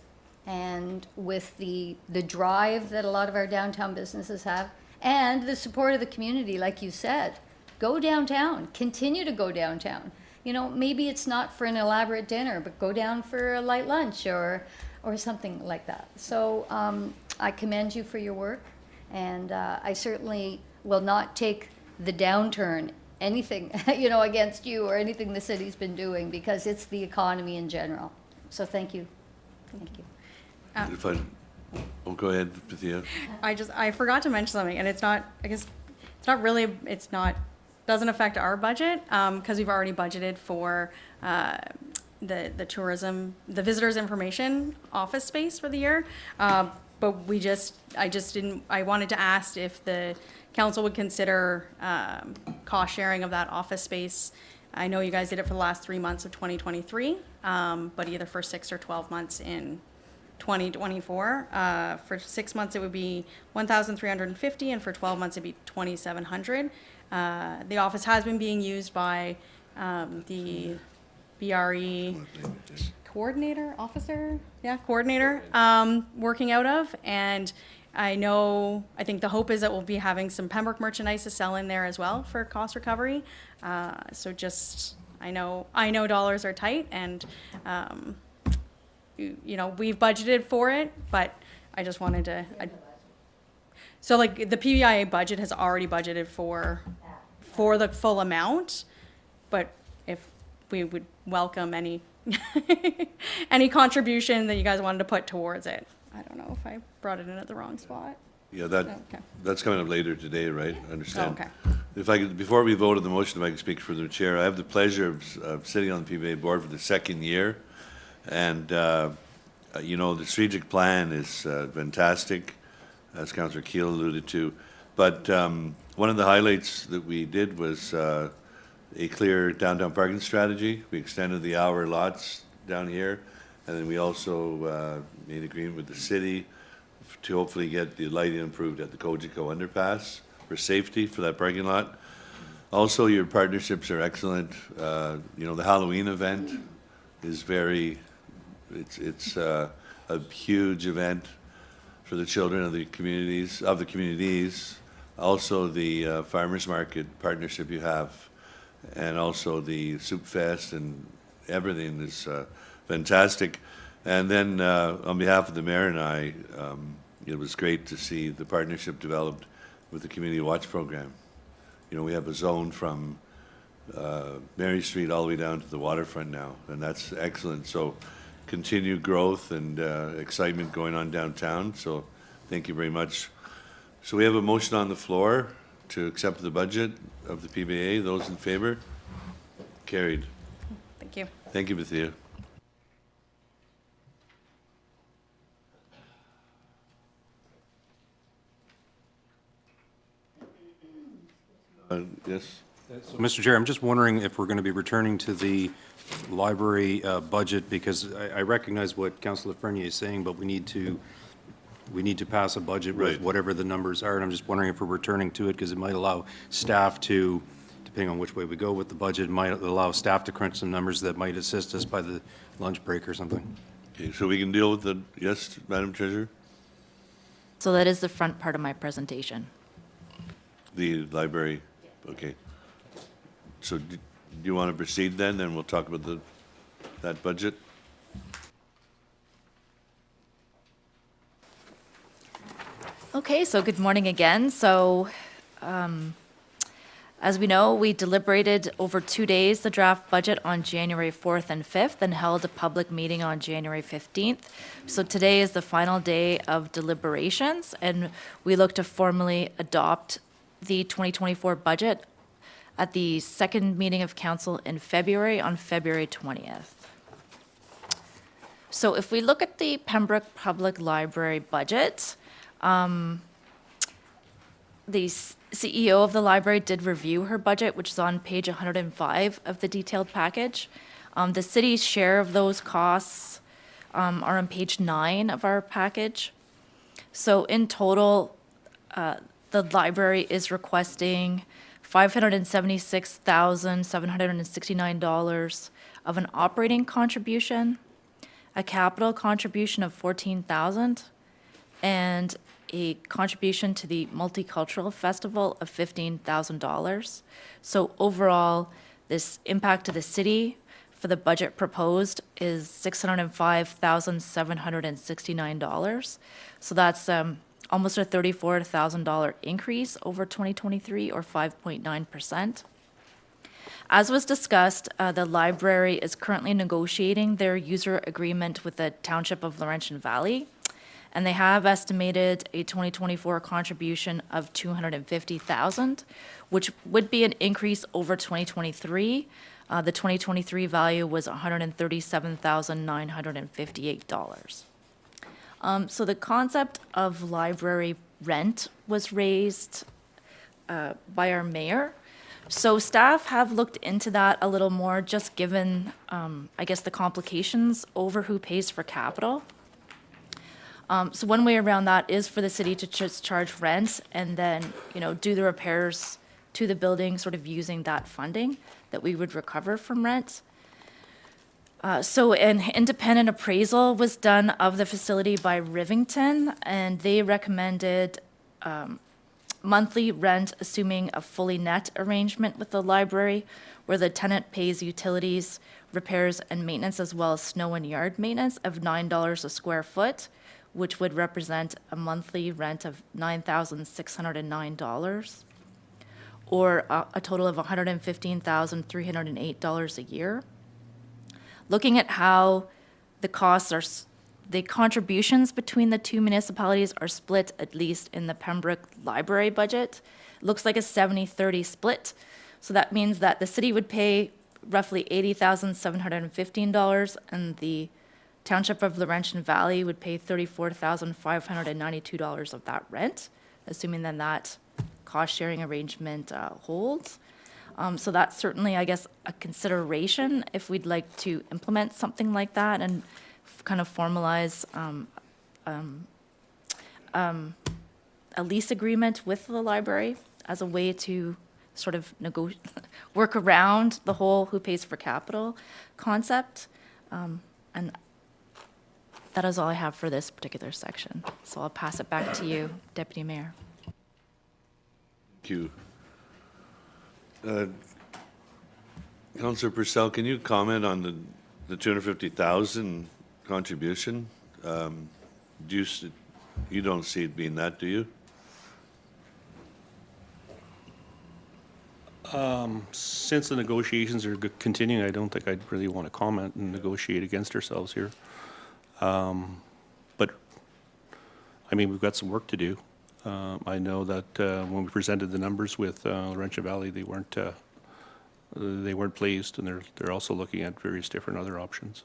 and with the drive that a lot of our downtown businesses have, and the support of the community, like you said, go downtown, continue to go downtown. You know, maybe it's not for an elaborate dinner, but go down for a light lunch or something like that. So I commend you for your work, and I certainly will not take the downturn, anything, you know, against you or anything the city's been doing, because it's the economy in general. So thank you. Thank you. If I, oh, go ahead, Bethia. I forgot to mention something, and it's not, I guess, it's not really, it's not, doesn't affect our budget, because we've already budgeted for the tourism, the visitors information office space for the year. But I wanted to ask if the council would consider cost sharing of that office space. I know you guys did it for the last 3 months of 2023, but either for 6 or 12 months in 2024. For 6 months, it would be 1,350, and for 12 months, it'd be 2,700. The office has been being used by the BRE coordinator, working out of, and I think the hope is that we'll be having some Pembroke merchandise to sell in there as well for cost recovery. So just, I know dollars are tight, and you know, we've budgeted for it, but I just wanted to, so like the PBIA budget has already budgeted for the full amount, but if we would welcome any any contribution that you guys wanted to put towards it. I don't know if I brought it in at the wrong spot. Yeah, Okay. that's coming up later today, right? I understand. Okay. If I could, before we vote on the motion, if I could speak for the chair, I have the pleasure of sitting on the PBA board for the second year. And, you know, the strategic plan is fantastic, as Councillor Keel alluded to. But one of the highlights that we did was a clear downtown parking strategy. We extended the hour lots down here. And then we also made agreement with the city to hopefully get the lighting improved at the Cogeco underpass for safety for that parking lot. Also, your partnerships are excellent. You know, the Halloween event is it's a huge event for the children of the communities. Also, the farmers market partnership you have, and also the Soup Fest, and everything is fantastic. And then on behalf of the mayor and I, it was great to see the partnership developed with the Community Watch Program. You know, we have a zone from Mary Street all the way down to the waterfront now, and that's excellent. So continued growth and excitement going on downtown, so thank you very much. So we have a motion on the floor to accept the budget of the PBA. Those in favor? Carried. Thank you. Thank you, Bethia. Yes? Mr. Chair, I'm just wondering if we're going to be returning to the library budget, because I recognize what Councillor Fernier is saying, but we need to pass a budget with Right. whatever the numbers are, and I'm just wondering if we're returning to it, because it might allow staff to, depending on which way we go with the budget, might allow staff to crunch some numbers that might assist us by the lunch break or something. Okay, so we can deal with the, yes, Madam Treasurer? So that is the front part of my presentation. The library, okay. So do you want to proceed then? Then we'll talk about that budget? Okay, so good morning again. So, as we know, we deliberated over 2 days the draft budget on January 4th and 5th and held a public meeting on January 15th. So today is the final day of deliberations, and we look to formally adopt the 2024 budget at the second meeting of council in February, on February 20th. So if we look at the Pembroke Public Library budget, the CEO of the library did review her budget, which is on page 105 of the detailed package. The city's share of those costs are on page 9 of our package. So in total, the library is requesting $576,769 of an operating contribution, a capital contribution of $14,000, and a contribution to the Multicultural Festival of $15,000. So overall, this impact to the city for the budget proposed is $605,769. So that's almost a $34,000 increase over 2023, or 5.9%. As was discussed, the library is currently negotiating their user agreement with the Township of Laurentian Valley, and they have estimated a 2024 contribution of $250,000, which would be an increase over 2023. The 2023 value was $137,958. So the concept of library rent was raised by our mayor. So staff have looked into that a little more, just given, I guess, the complications over who pays for capital. So one way around that is for the city to just charge rent and then, do the repairs to the building, sort of using that funding that we would recover from rent. So an independent appraisal was done of the facility by Rivington, and they recommended monthly rent, assuming a fully net arrangement with the library, where the tenant pays utilities, repairs, and maintenance, as well as snow and yard maintenance, of $9 a square foot, which would represent a monthly rent of $9,609, or a total of $115,308 a year. Looking at how the costs are, the contributions between the two municipalities are split, at least in the Pembroke library budget, it looks like a 70-30 split. So that means that the city would pay roughly $80,715, and the Township of Laurentian Valley would pay $34,592 of that rent, assuming then that cost-sharing arrangement holds. So that's certainly, I guess, a consideration if we'd like to implement something like that and kind of formalize a lease agreement with the library as a way to sort of work around the whole who pays for capital concept. And that is all I have for this particular section. So I'll pass it back to you, Deputy Mayor. Thank you. Councillor Purcell, can you comment on the 250,000 contribution? You don't see it being that, do you? Since the negotiations are continuing, I don't think I'd really want to comment and negotiate against ourselves here. But, I mean, we've got some work to do. I know that when we presented the numbers with Laurentian Valley, they weren't pleased, and they're also looking at various different other options.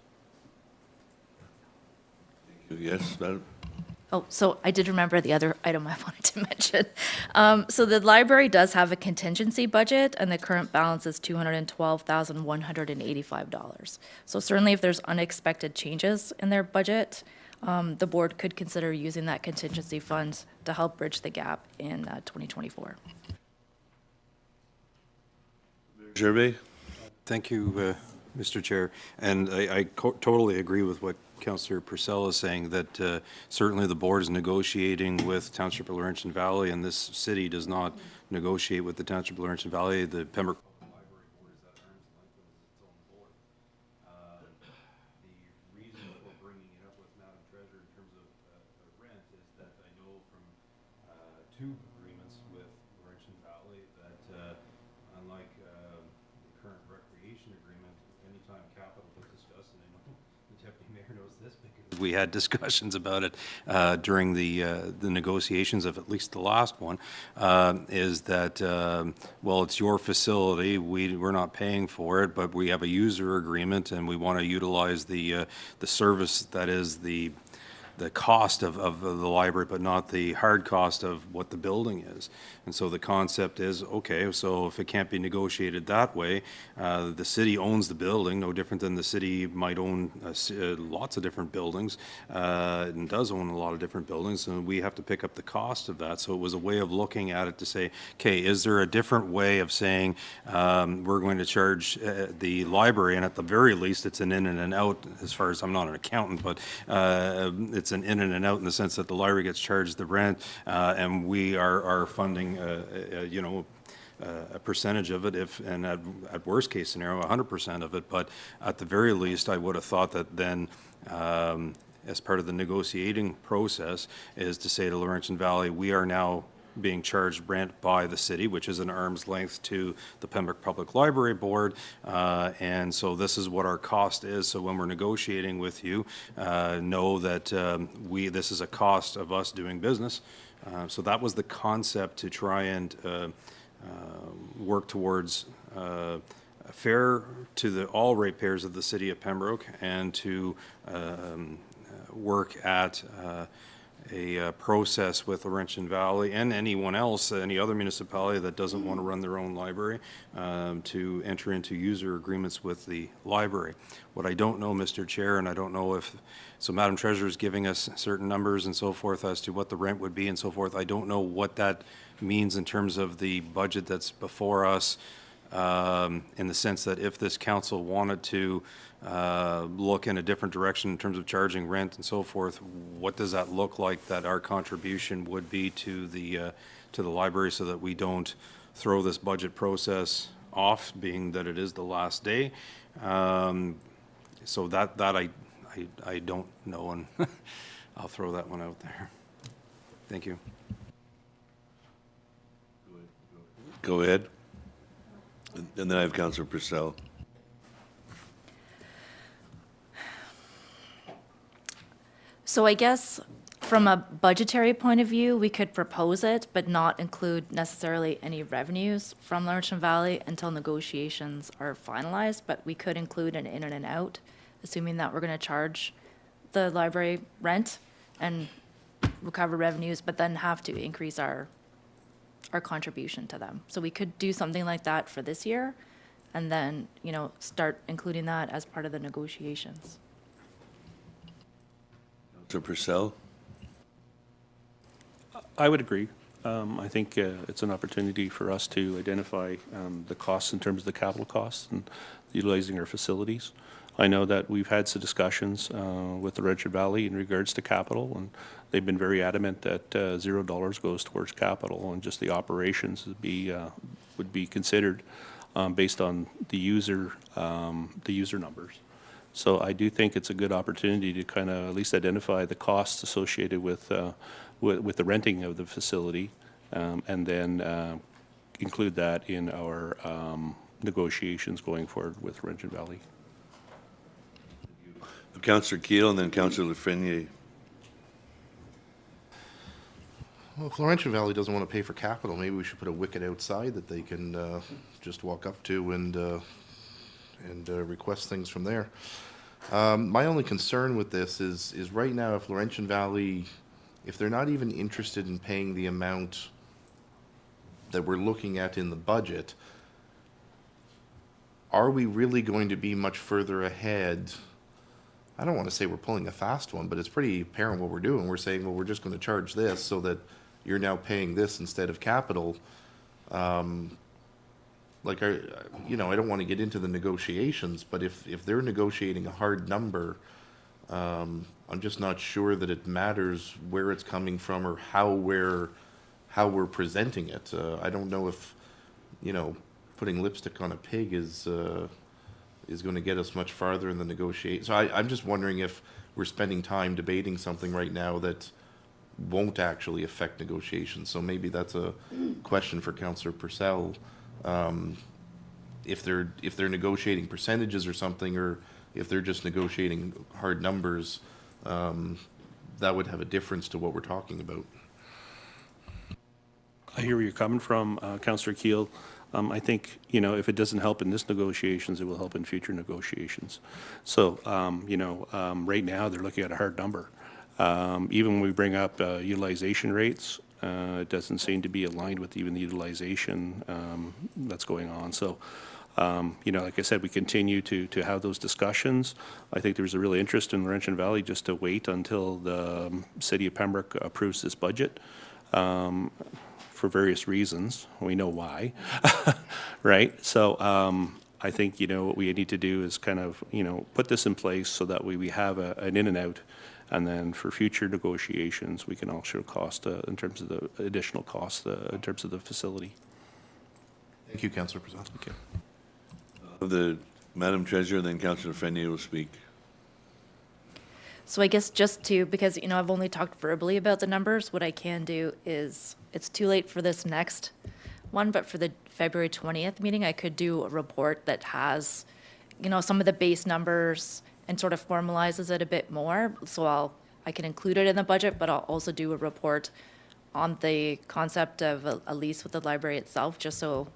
Yes, Madam? Oh, so I did remember the other item I wanted to mention. So the library does have a contingency budget, and the current balance is $212,185. So certainly if there's unexpected changes in their budget, the board could consider using that contingency fund to help bridge the gap in 2024. Gervais? Thank you, Mr. Chair. And I totally agree with what Councillor Purcell is saying, that certainly the board is negotiating with Township of Laurentian Valley, and this city does not negotiate with the Township of Laurentian Valley. The Pembroke Library Board is at arm's length and is its own board. The reason for bringing it up with Madam Treasurer in terms of rent is that I know from two agreements with Laurentian Valley that unlike the current recreation agreement, anytime capital was discussed, and I know the Deputy Mayor knows this because we had discussions about it during the negotiations of at least the last one, is that, well, it's your facility, we're not paying for it, but we have a user agreement and we want to utilize the service that is the the cost of the library, but not the hard cost of what the building is. And so the concept is, okay, so if it can't be negotiated that way, the city owns the building, no different than the city might own lots of different buildings, and does own a lot of different buildings, and we have to pick up the cost of that. So it was a way of looking at it to say, okay, is there a different way of saying we're going to charge the library, and at the very least, it's an in and an out, as far as, I'm not an accountant, but it's an in and an out in the sense that the library gets charged the rent, and we are funding, you know, a percentage of it, if, and at worst case scenario, 100% of it. But at the very least, I would have thought that then, as part of the negotiating process, is to say to Laurentian Valley, we are now being charged rent by the city, which is an arm's length to the Pembroke Public Library Board, and so this is what our cost is. So when we're negotiating with you, know that this is a cost of us doing business. So that was the concept, to try and work towards fair to all ratepayers of the city of Pembroke, and to work at a process with Laurentian Valley and anyone else, any other municipality that doesn't want to run their own library, to enter into user agreements with the library. What I don't know, Mr. Chair, and I don't know if, so Madam Treasurer is giving us certain numbers and so forth as to what the rent would be and so forth. I don't know what that means in terms of the budget that's before us, in the sense that if this council wanted to look in a different direction in terms of charging rent and so forth, what does that look like that our contribution would be to the library, so that we don't throw this budget process off, being that it is the last day. So that I don't know, and I'll throw that one out there. Thank you. Go ahead. And then I have Councillor Purcell. So I guess from a budgetary point of view, we could propose it, but not include necessarily any revenues from Laurentian Valley until negotiations are finalized, but we could include an in and an out, assuming that we're going to charge the library rent and recover revenues, but then have to increase our contribution to them. So we could do something like that for this year, and then, you know, start including that as part of the negotiations. Councillor Purcell? I would agree. I think it's an opportunity for us to identify the costs in terms of the capital costs and utilizing our facilities. I know that we've had some discussions with the Laurentian Valley in regards to capital, and they've been very adamant that $0 goes towards capital, and just the operations would be considered based on the user numbers. So I do think it's a good opportunity to kind of at least identify the costs associated with the renting of the facility, and then include that in our negotiations going forward with Laurentian Valley. Councillor Keel and then Councillor Lafreniere. Well, if Laurentian Valley doesn't want to pay for capital, maybe we should put a wicket outside that they can just walk up to and request things from there. My only concern with this is right now, if Laurentian Valley, if they're not even interested in paying the amount that we're looking at in the budget, are we really going to be much further ahead? I don't want to say we're pulling a fast one, but it's pretty apparent what we're doing. We're saying, well, we're just going to charge this so that you're now paying this instead of capital. Like, you know, I don't want to get into the negotiations, but if they're negotiating a hard number, I'm just not sure that it matters where it's coming from or how we're presenting it. I don't know if, you know, putting lipstick on a pig is going to get us much farther in the negotiation. So I'm just wondering if we're spending time debating something right now that won't actually affect negotiations. So maybe that's a question for Councillor Purcell. If they're negotiating percentages or something, or if they're just negotiating hard numbers, that would have a difference to what we're talking about. I hear where you're coming from, Councillor Keel. I think, you know, if it doesn't help in this negotiations, it will help in future negotiations. So, you know, right now they're looking at a hard number. Even when we bring up utilization rates, it doesn't seem to be aligned with even the utilization that's going on. So, like I said, we continue to have those discussions. I think there's a real interest in Laurentian Valley just to wait until the city of Pembroke approves this budget for various reasons. We know why, right? So I think, what we need to do is kind of, put this in place so that we have an in and out. And then for future negotiations, we can also cost in terms of the additional cost in terms of the facility. Thank you, Councillor Present. Okay. The Madam Treasurer, then Councillor Frenier will speak. So I guess just to, because, I've only talked verbally about the numbers, what I can do is, it's too late for this next one, but for the February 20th meeting, I could do a report that has, some of the base numbers and sort of formalizes it a bit more. So I can include it in the budget, but I'll also do a report on the concept of a lease with the library itself, just so,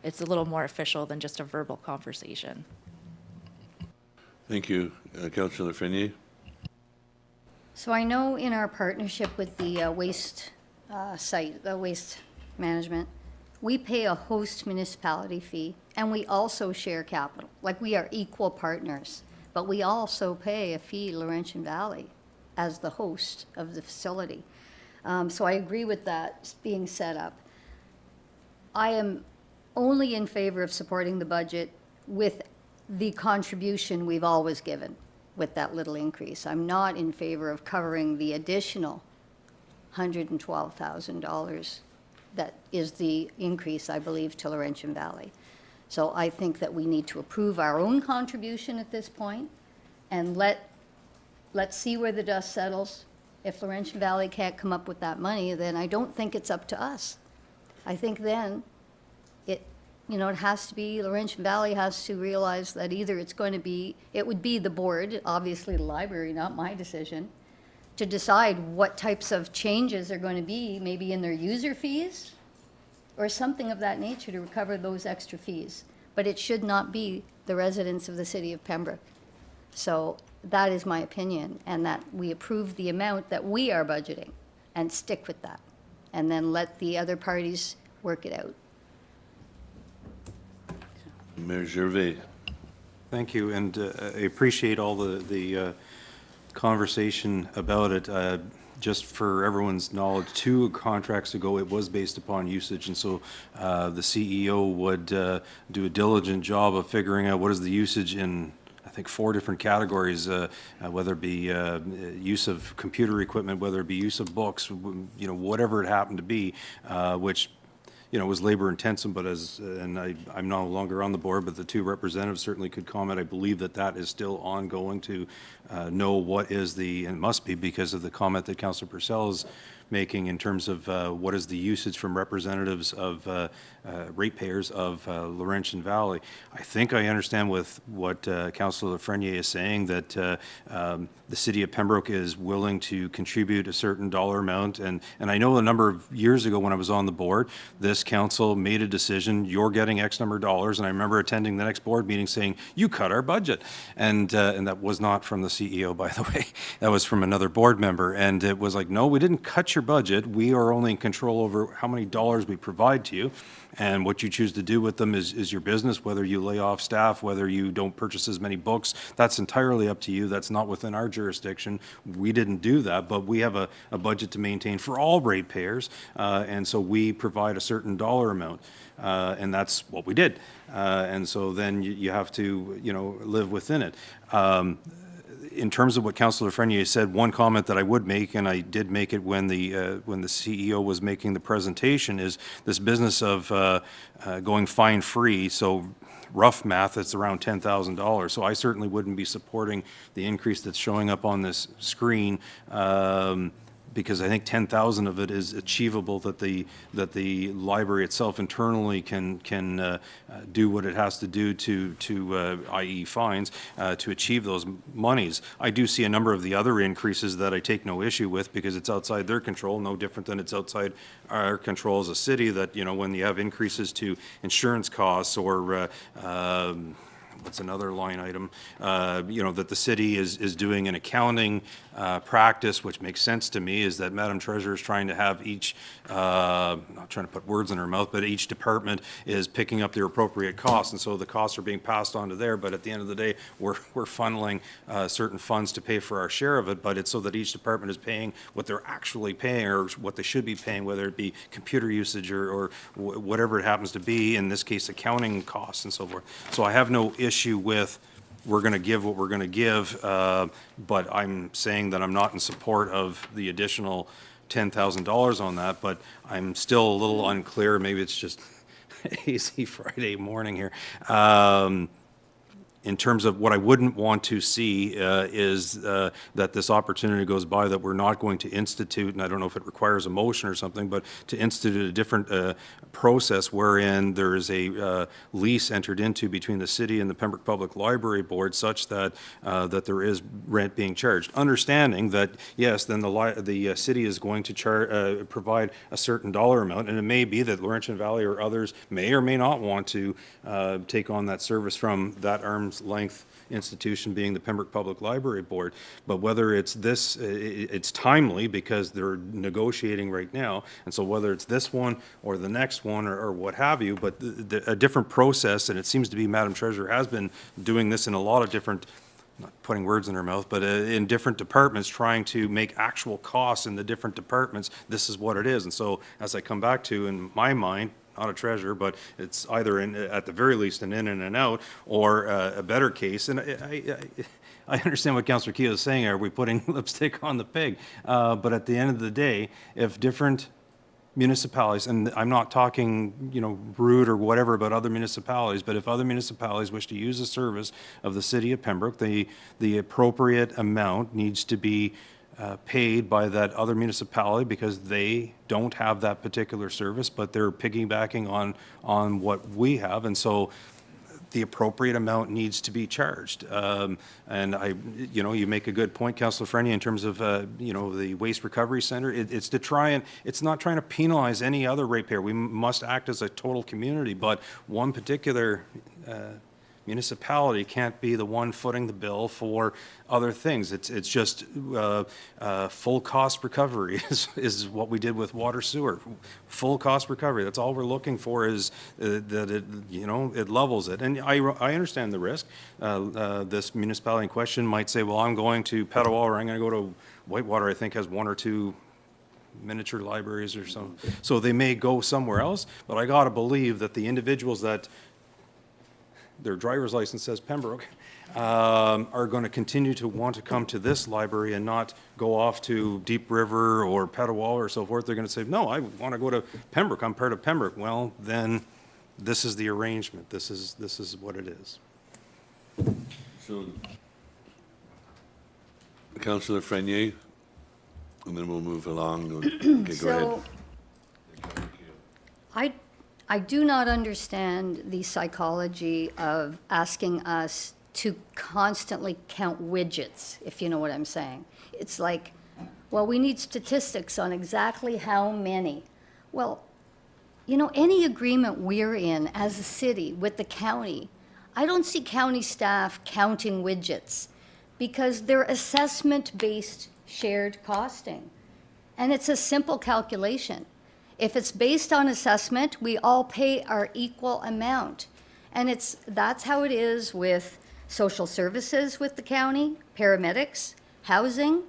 it's a little more official than just a verbal conversation. Thank you. Councillor Frenier? So I know in our partnership with the waste site, the waste management, we pay a host municipality fee, and we also share capital. Like, we are equal partners, but we also pay a fee, Laurentian Valley, as the host of the facility. So I agree with that being set up. I am only in favor of supporting the budget with the contribution we've always given with that little increase. I'm not in favor of covering the additional $112,000 that is the increase, I believe, to Laurentian Valley. So I think that we need to approve our own contribution at this point and let's see where the dust settles. If Laurentian Valley can't come up with that money, then I don't think it's up to us. I think then it has to be, Laurentian Valley has to realize that either it would be the board, obviously the library, not my decision, to decide what types of changes are going to be, maybe in their user fees or something of that nature to recover those extra fees. But it should not be the residents of the city of Pembroke. So that is my opinion, and that we approve the amount that we are budgeting and stick with that, and then let the other parties work it out. Mayor Gervais? Thank you, and I appreciate all the conversation about it. Just for everyone's knowledge, 2 contracts ago, it was based upon usage, and so the CEO would do a diligent job of figuring out what is the usage in, I think, 4 different categories, whether it be use of computer equipment, whether it be use of books, whatever it happened to be, which was labor intensive, but I'm no longer on the board, but the 2 representatives certainly could comment. I believe that is still ongoing to know what is and it must be because of the comment that Councillor Purcell is making in terms of what is the usage from representatives of ratepayers of Laurentian Valley. I think I understand with what Councillor Frenier is saying, that the city of Pembroke is willing to contribute a certain dollar amount. And I know a number of years ago when I was on the board, this council made a decision, you're getting X number of dollars. And I remember attending the next board meeting saying, you cut our budget. And that was not from the CEO, by the way. That was from another board member. And it was like, no, we didn't cut your budget. We are only in control over how many dollars we provide to you. And what you choose to do with them is your business, whether you lay off staff, whether you don't purchase as many books, that's entirely up to you. That's not within our jurisdiction. We didn't do that, but we have a budget to maintain for all ratepayers, and so we provide a certain dollar amount, and that's what we did. And so then you have to, live within it. In terms of what Councillor Frenier said, one comment that I would make, and I did make it when the CEO was making the presentation, is this business of going fine-free. So rough math, it's around $10,000. So I certainly wouldn't be supporting the increase that's showing up on this screen, because I think 10,000 of it is achievable, that the library itself internally can do what it has to do to i.e. fines, to achieve those monies. I do see a number of the other increases that I take no issue with, because it's outside their control, no different than it's outside our control as a city, that, when you have increases to insurance costs or what's another line item? You know, that the city is doing an accounting practice, which makes sense to me, is that Madam Treasurer is trying to have each, not trying to put words in her mouth, but each department is picking up their appropriate costs, and so the costs are being passed on to there, but at the end of the day, we're funneling certain funds to pay for our share of it, but it's so that each department is paying what they're actually paying, or what they should be paying, whether it be computer usage or whatever it happens to be, in this case, accounting costs and so forth. So I have no issue with, we're going to give what we're going to give, but I'm saying that I'm not in support of the additional $10,000 on that, but I'm still a little unclear, maybe it's just hazy Friday morning here. In terms of what I wouldn't want to see is that this opportunity goes by, that we're not going to institute, and I don't know if it requires a motion or something, but to institute a different process wherein there is a lease entered into between the city and the Pembroke Public Library Board, such that that there is rent being charged. Understanding that, yes, then the city is going to provide a certain dollar amount, and it may be that Laurentian Valley or others may or may not want to take on that service from that arm's length institution being the Pembroke Public Library Board. But whether it's this, it's timely because they're negotiating right now, and so whether it's this one or the next one or what have you, but a different process, and it seems to be Madam Treasurer has been doing this in a lot of different, not putting words in her mouth, but in different departments, trying to make actual costs in the different departments, this is what it is. And so as I come back to, in my mind, not a treasure, but it's either at the very least an in and an out, or a better case. And I understand what Councillor Keogh is saying. Are we putting lipstick on the pig? But at the end of the day, if different municipalities, and I'm not talking, you know, rude or whatever about other municipalities, but if other municipalities wish to use a service of the city of Pembroke, the appropriate amount needs to be paid by that other municipality, because they don't have that particular service, but they're piggybacking on what we have, and so the appropriate amount needs to be charged. And you know, you make a good point, Councillor Frenier, in terms of you know, the Waste Recovery Centre. It's to try and, it's not trying to penalize any other ratepayer. We must act as a total community, but one particular municipality can't be the one footing the bill for other things. It's just full cost recovery is what we did with water sewer. Full cost recovery. That's all we're looking for, is that it, you know, it levels it. And I understand the risk. This municipality in question might say, well, I'm going to Ottawa, or I'm going to go to Whitewater. I think has one or two miniature libraries or so. So they may go somewhere else, but I got to believe that the individuals that their driver's license says Pembroke, are going to continue to want to come to this library and not go off to Deep River or Petawawa or so forth. They're going to say, no, I want to go to Pembroke. I'm part of Pembroke. Well, then this is the arrangement. This is what it is. So, Councillor Frenier, and then we'll move along. Okay, go ahead. I do not understand the psychology of asking us to constantly count widgets, if you know what I'm saying. It's like, well, we need statistics on exactly how many. Well, you know, any agreement we're in as a city with the county, I don't see county staff counting widgets, because they're assessment-based shared costing. And it's a simple calculation. If it's based on assessment, we all pay our equal amount. And that's how it is with social services with the county, paramedics, housing.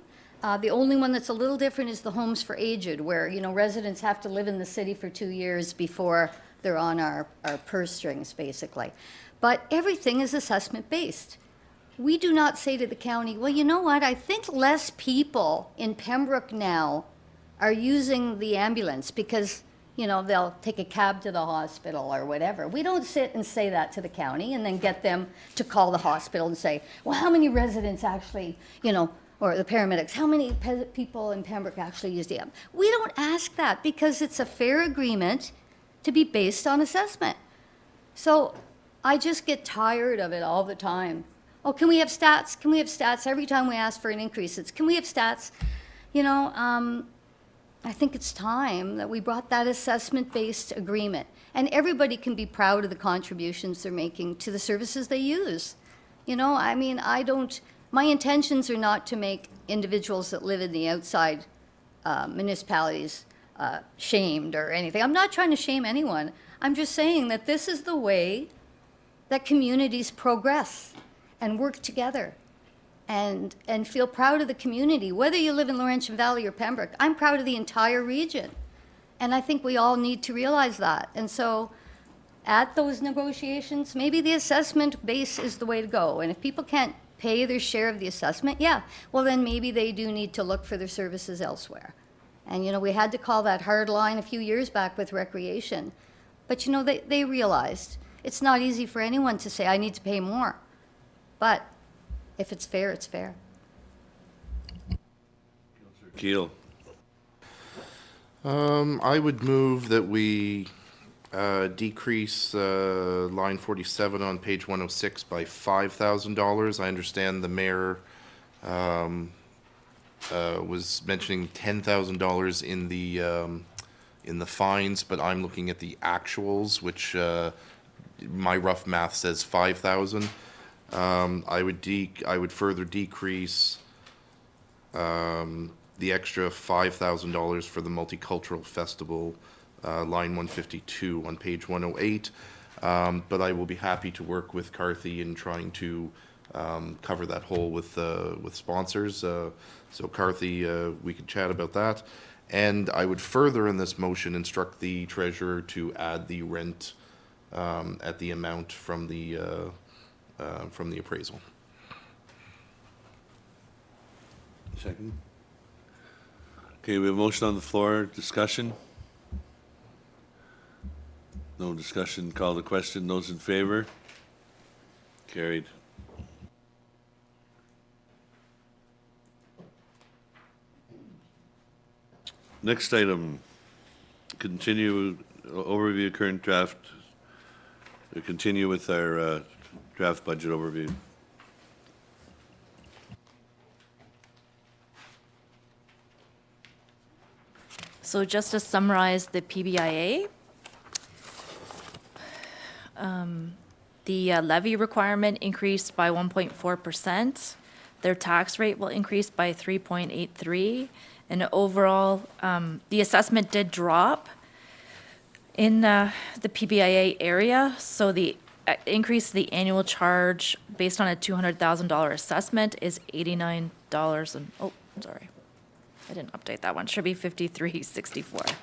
The only one that's a little different is the homes for aged, where, you know, residents have to live in the city for 2 years before they're on our purse strings, basically. But everything is assessment-based. We do not say to the county, well, you know what, I think less people in Pembroke now are using the ambulance because, you know, they'll take a cab to the hospital or whatever. We don't sit and say that to the county and then get them to call the hospital and say, well, how many residents actually, you know, or the paramedics, how many people in Pembroke actually use the ambulance? We don't ask that, because it's a fair agreement to be based on assessment. So I just get tired of it all the time. Oh, can we have stats? Can we have stats? Every time we ask for an increase, it's, can we have stats? You know, I think it's time that we brought that assessment-based agreement. And everybody can be proud of the contributions they're making to the services they use. You know, I mean, my intentions are not to make individuals that live in the outside municipalities shamed or anything. I'm not trying to shame anyone. I'm just saying that this is the way that communities progress and work together and feel proud of the community. Whether you live in Laurentian Valley or Pembroke, I'm proud of the entire region. And I think we all need to realize that. And so at those negotiations, maybe the assessment base is the way to go. And if people can't pay their share of the assessment, yeah, well then maybe they do need to look for their services elsewhere. And, you know, we had to call that hard line a few years back with recreation. But, you know, they realized it's not easy for anyone to say, I need to pay more. But if it's fair, it's fair. Keel. I would move that we decrease line 47 on page 106 by $5,000. I understand the mayor was mentioning $10,000 in the fines, but I'm looking at the actuals, which my rough math says 5,000. I would further decrease the extra $5,000 for the multicultural festival, line 152 on page 108. But I will be happy to work with Carthy in trying to cover that hole with sponsors. So Carthy, we could chat about that. And I would further in this motion instruct the treasurer to add the rent at the amount from the appraisal. Second. Okay, we have a motion on the floor. Discussion? No discussion. Call the question. Those in favor? Carried. Next item, continue overview of current draft. We continue with our draft budget overview. So just to summarize the PBIA, the levy requirement increased by 1.4%. Their tax rate will increase by 3.83%. And overall, the assessment did drop in the PBIA area. So the increase of the annual charge based on a $200,000 assessment is $89 and, oh, sorry. I didn't update that one. Should be $53.64.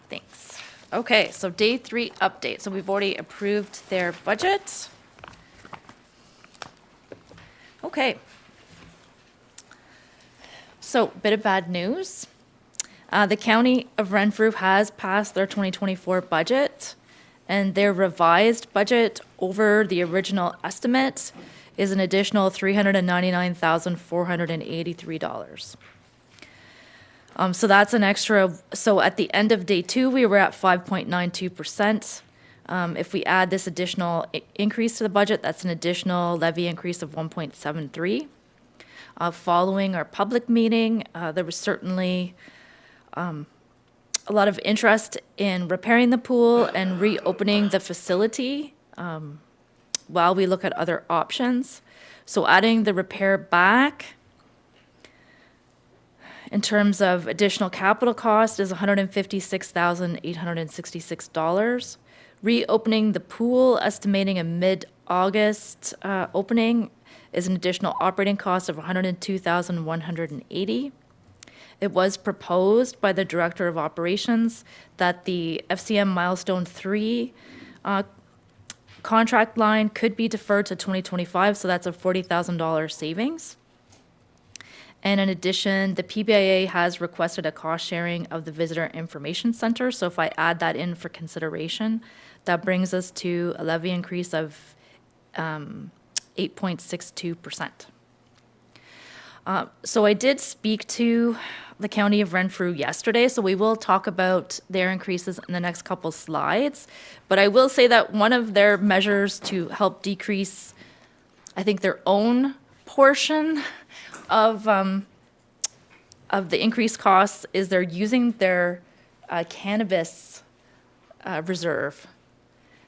Thanks. Okay, so day 3 update. So we've already approved their budget. Okay. So, bit of bad news. The County of Renfrew has passed their 2024 budget, and their revised budget over the original estimate is an additional $399,483. So that's an extra, so at the end of day 2, we were at 5.92%. If we add this additional increase to the budget, that's an additional levy increase of 1.73. Following our public meeting, there was certainly a lot of interest in repairing the pool and reopening the facility while we look at other options. So adding the repair back in terms of additional capital cost is $156,866. Reopening the pool, estimating a mid-August opening, is an additional operating cost of $102,180. It was proposed by the Director of Operations that the FCM Milestone 3 contract line could be deferred to 2025, so that's a $40,000 savings. And in addition, the PBIA has requested a cost sharing of the Visitor Information Center, so if I add that in for consideration, that brings us to a levy increase of 8.62%. So I did speak to the County of Renfrew yesterday, so we will talk about their increases in the next couple slides. But I will say that one of their measures to help decrease, I think, their own portion of of the increased costs is they're using their cannabis reserve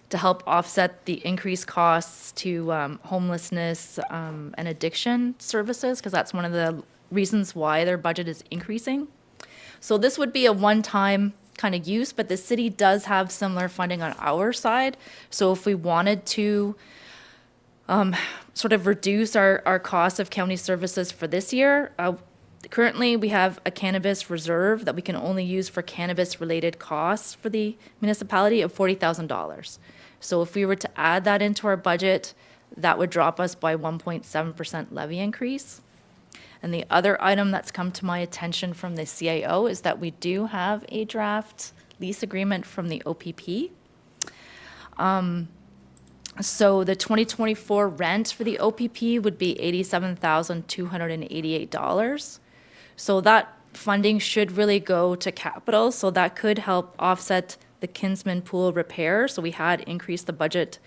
to help offset the increased costs to homelessness and addiction services, because that's one of the reasons why their budget is increasing. So this would be a one-time kind of use, but the city does have similar funding on our side. So if we wanted to sort of reduce our cost of county services for this year, currently we have a cannabis reserve that we can only use for cannabis-related costs for the municipality of $40,000. So if we were to add that into our budget, that would drop us by 1.7% levy increase. And the other item that's come to my attention from the CAO is that we do have a draft lease agreement from the OPP. So the 2024 rent for the OPP would be $87,288. So that funding should really go to capital, so that could help offset the Kinsman Pool repair. So we had increased the budget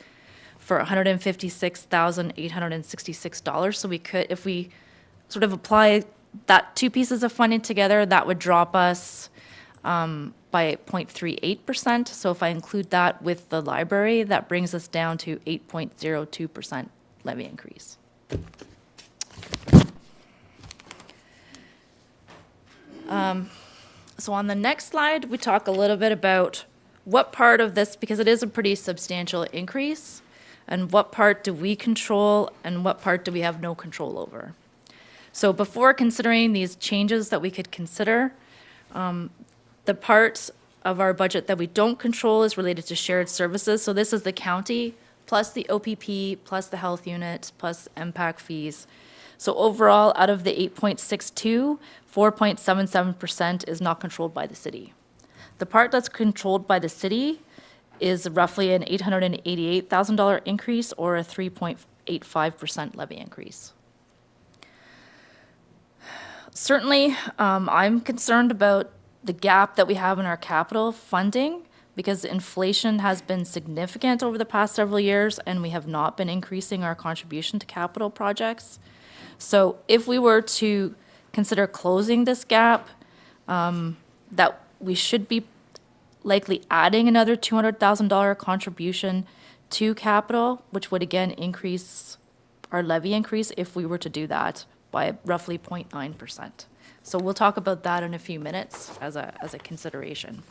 for $156,866. So we could, if we sort of apply that two pieces of funding together, that would drop us by 0.38%. So if I include that with the library, that brings us down to 8.02% levy increase. So on the next slide, we talk a little bit about what part of this, because it is a pretty substantial increase, and what part do we control and what part do we have no control over. So before considering these changes that we could consider, the part of our budget that we don't control is related to shared services. So this is the county, plus the OPP, plus the health unit, plus MPAC fees. So overall, out of the 8.62, 4.77% is not controlled by the city. The part that's controlled by the city is roughly an $888,000 increase or a 3.85% levy increase. Certainly, I'm concerned about the gap that we have in our capital funding because inflation has been significant over the past several years and we have not been increasing our contribution to capital projects. So if we were to consider closing this gap, that we should be likely adding another $200,000 contribution to capital, which would again increase our levy increase if we were to do that by roughly 0.9%. So we'll talk about that in a few minutes as a consideration.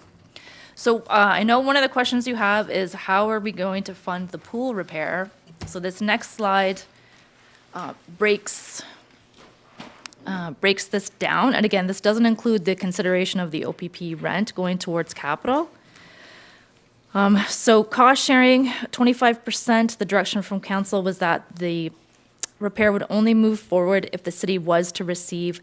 So I know one of the questions you have is how are we going to fund the pool repair? So this next slide breaks this down. And again, this doesn't include the consideration of the OPP rent going towards capital. So cost sharing, 25%, the direction from council was that the repair would only move forward if the city was to receive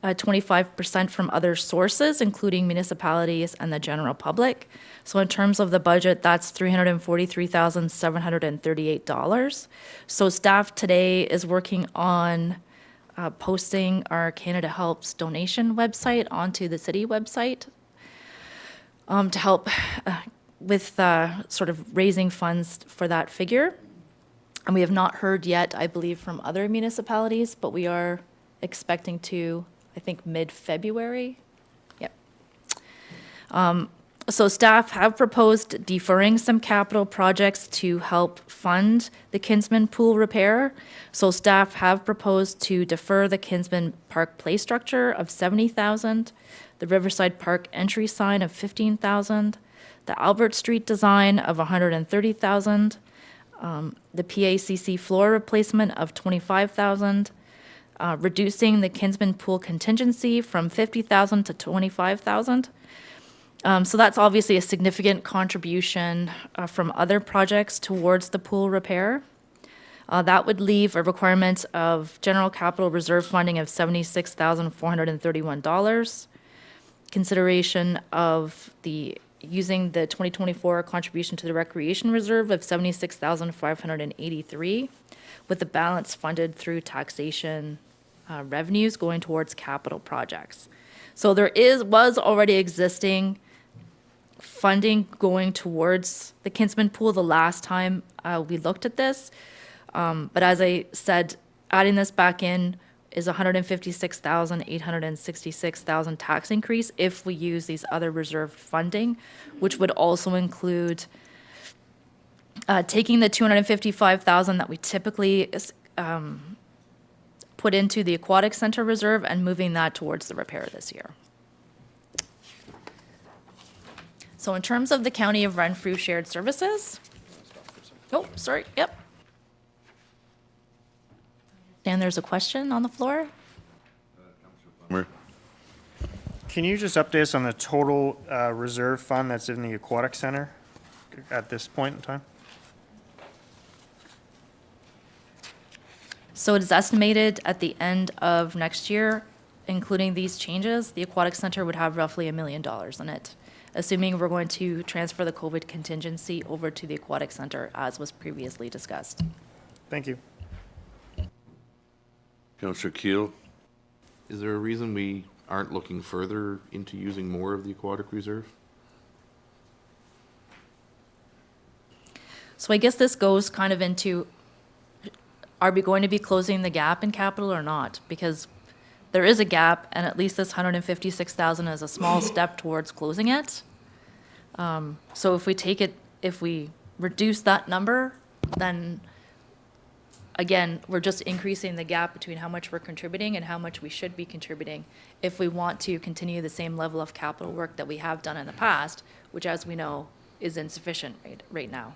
25% from other sources, including municipalities and the general public. So in terms of the budget, that's $343,738. So staff today is working on posting our Canada Helps donation website onto the city website to help with sort of raising funds for that figure. And we have not heard yet, I believe, from other municipalities, but we are expecting to, I think, mid-February. Yep. So staff have proposed deferring some capital projects to help fund the Kinsman Pool repair. So staff have proposed to defer the Kinsman Park play structure of $70,000, the Riverside Park entry sign of $15,000, the Albert Street design of $130,000, the PACC floor replacement of $25,000, reducing the Kinsman Pool contingency from $50,000 to $25,000. So that's obviously a significant contribution from other projects towards the pool repair. That would leave a requirement of general capital reserve funding of $76,431, consideration of using the 2024 contribution to the recreation reserve of $76,583, with the balance funded through taxation revenues going towards capital projects. So there was already existing funding going towards the Kinsman Pool the last time we looked at this. But as I said, adding this back in, is 156,866,000 tax increase if we use these other reserved funding, which would also include taking the 255,000 that we typically put into the aquatic center reserve and moving that towards the repair this year. So in terms of the County of Renfrew shared services, oh, sorry, yep. And there's a question on the floor? Plummer. Can you just update us on the total reserve fund that's in the aquatic center at this point in time? So it is estimated at the end of next year, including these changes, the aquatic center would have roughly $1 million in it, assuming we're going to transfer the COVID contingency over to the aquatic center as was previously discussed. Thank you. Councillor Keel. Is there a reason we aren't looking further into using more of the aquatic reserve? So I guess this goes kind of into, are we going to be closing the gap in capital or not? Because there is a gap, and at least this 156,000 is a small step towards closing it. So if we reduce that number, then again, we're just increasing the gap between how much we're contributing and how much we should be contributing if we want to continue the same level of capital work that we have done in the past, which, as we know, is insufficient right now.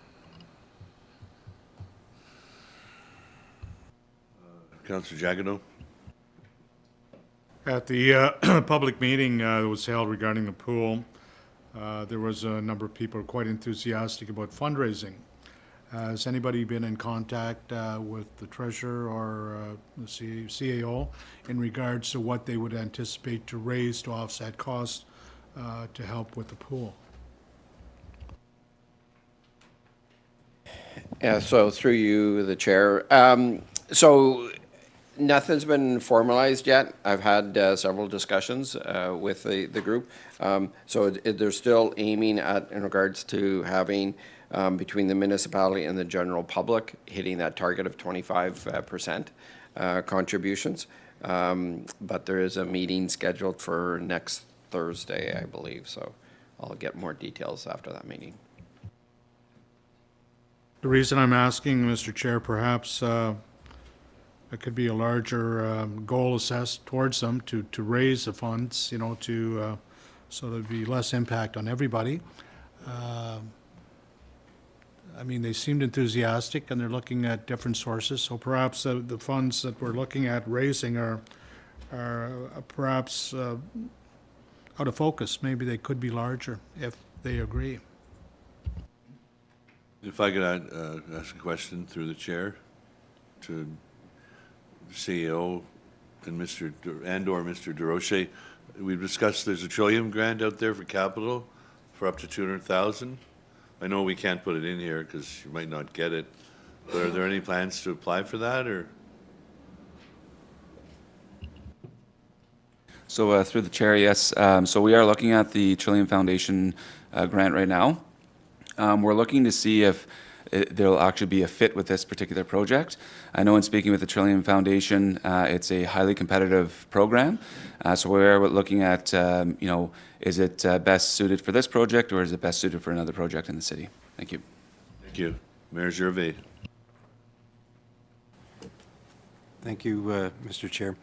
Councillor Jagado. At the public meeting that was held regarding the pool, there was a number of people quite enthusiastic about fundraising. Has anybody been in contact with the treasurer or the CAO in regards to what they would anticipate to raise to offset costs to help with the pool? Yeah, so through you, the chair. So nothing's been formalized yet. I've had several discussions with the group. So they're still aiming at, in regards to having between the municipality and the general public, hitting that target of 25% contributions. But there is a meeting scheduled for next Thursday, I believe, so I'll get more details after that meeting. The reason I'm asking, Mr. Chair, perhaps there could be a larger goal assessed towards them to raise the funds, you know, to so there'd be less impact on everybody. I mean, they seemed enthusiastic, and they're looking at different sources. So perhaps the funds that we're looking at raising are perhaps out of focus. Maybe they could be larger if they agree. If I could ask a question through the chair to the CEO and Mr. or Mr. DeRoche. We've discussed there's a Trillium grant out there for capital for up to 200,000. I know we can't put it in here because you might not get it, but are there any plans to apply for that, or? So through the chair, yes. So we are looking at the Trillium Foundation grant right now. We're looking to see if there'll actually be a fit with this particular project. I know in speaking with the Trillium Foundation, it's a highly competitive program. So we're looking at, you know, is it best suited for this project, or is it best suited for another project in the city? Thank you. Thank you. Mayor Gervais. Thank you, Mr. Chair.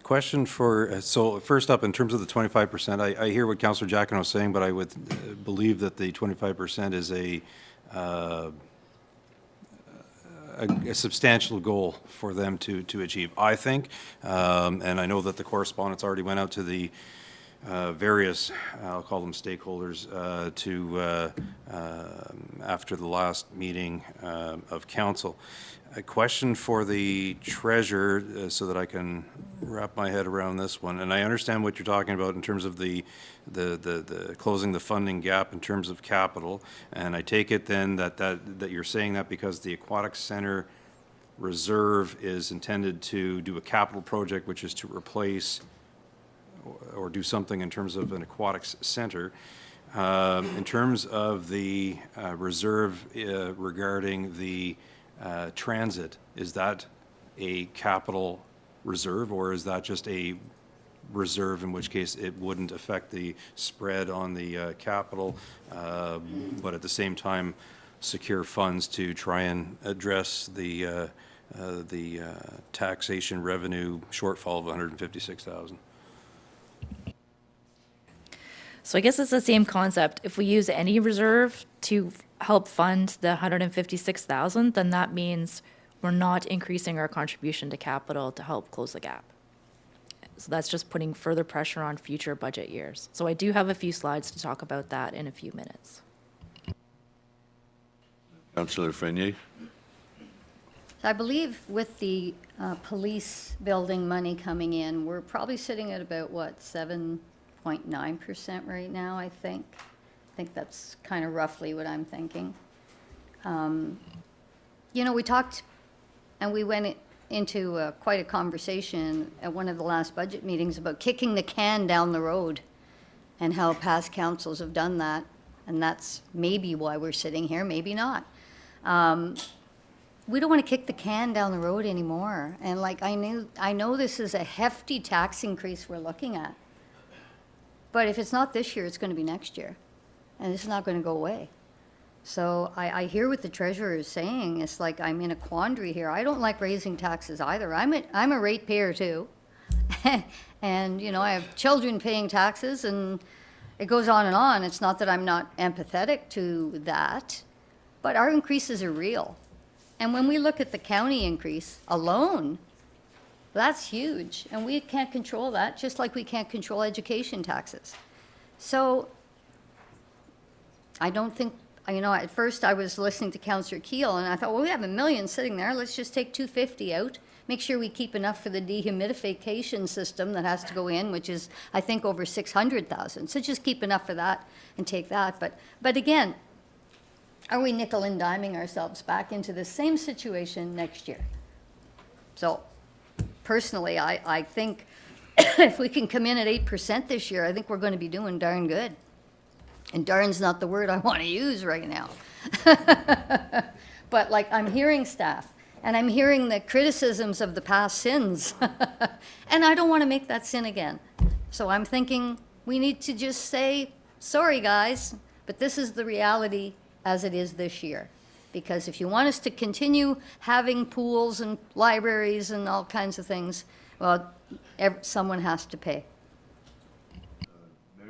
Question for, so first up, in terms of the 25%, I hear what Councillor Jacquino is saying, but I would believe that the 25% is a substantial goal for them to achieve, I think. And I know that the correspondence already went out to the various, I'll call them stakeholders, after the last meeting of council. A question for the treasurer, so that I can wrap my head around this one. And I understand what you're talking about in terms of the closing the funding gap in terms of capital. And I take it then that you're saying that because the aquatic center reserve is intended to do a capital project, which is to replace or do something in terms of an aquatics center. In terms of the reserve regarding the transit, is that a capital reserve, or is that just a reserve, in which case it wouldn't affect the spread on the capital, but at the same time secure funds to try and address the taxation revenue shortfall of 156,000? So I guess it's the same concept. If we use any reserve to help fund the 156,000, then that means we're not increasing our contribution to capital to help close the gap. So that's just putting further pressure on future budget years. So I do have a few slides to talk about that in a few minutes. Councillor Frenier? I believe with the police building money coming in, we're probably sitting at about, what, 7.9% right now, I think. I think that's kind of roughly what I'm thinking. You know, we talked, and we went into quite a conversation at one of the last budget meetings about kicking the can down the road and how past councils have done that. And that's maybe why we're sitting here, maybe not. We don't want to kick the can down the road anymore. And like, I know this is a hefty tax increase we're looking at. But if it's not this year, it's going to be next year. And it's not going to go away. So I hear what the treasurer is saying. It's like I'm in a quandary here. I don't like raising taxes either. I'm a ratepayer too. And, you know, I have children paying taxes, and it goes on and on. It's not that I'm not empathetic to that, but our increases are real. And when we look at the county increase alone, that's huge. And we can't control that, just like we can't control education taxes. So I don't think, you know, at first I was listening to Councillor Keel, and I thought, well, we have $1 million sitting there. Let's just take 250 out. Make sure we keep enough for the dehumidification system that has to go in, which is, I think, over 600,000. So just keep enough for that and take that. But again, are we nickel and diming ourselves back into the same situation next year? So personally, I think if we can come in at 8% this year, I think we're going to be doing darn good. And darn's not the word I want to use right now. But like, I'm hearing staff, and I'm hearing the criticisms of the past sins. And I don't want to make that sin again. So I'm thinking we need to just say, sorry guys, but this is the reality as it is this year. Because if you want us to continue having pools and libraries and all kinds of things, well, someone has to pay.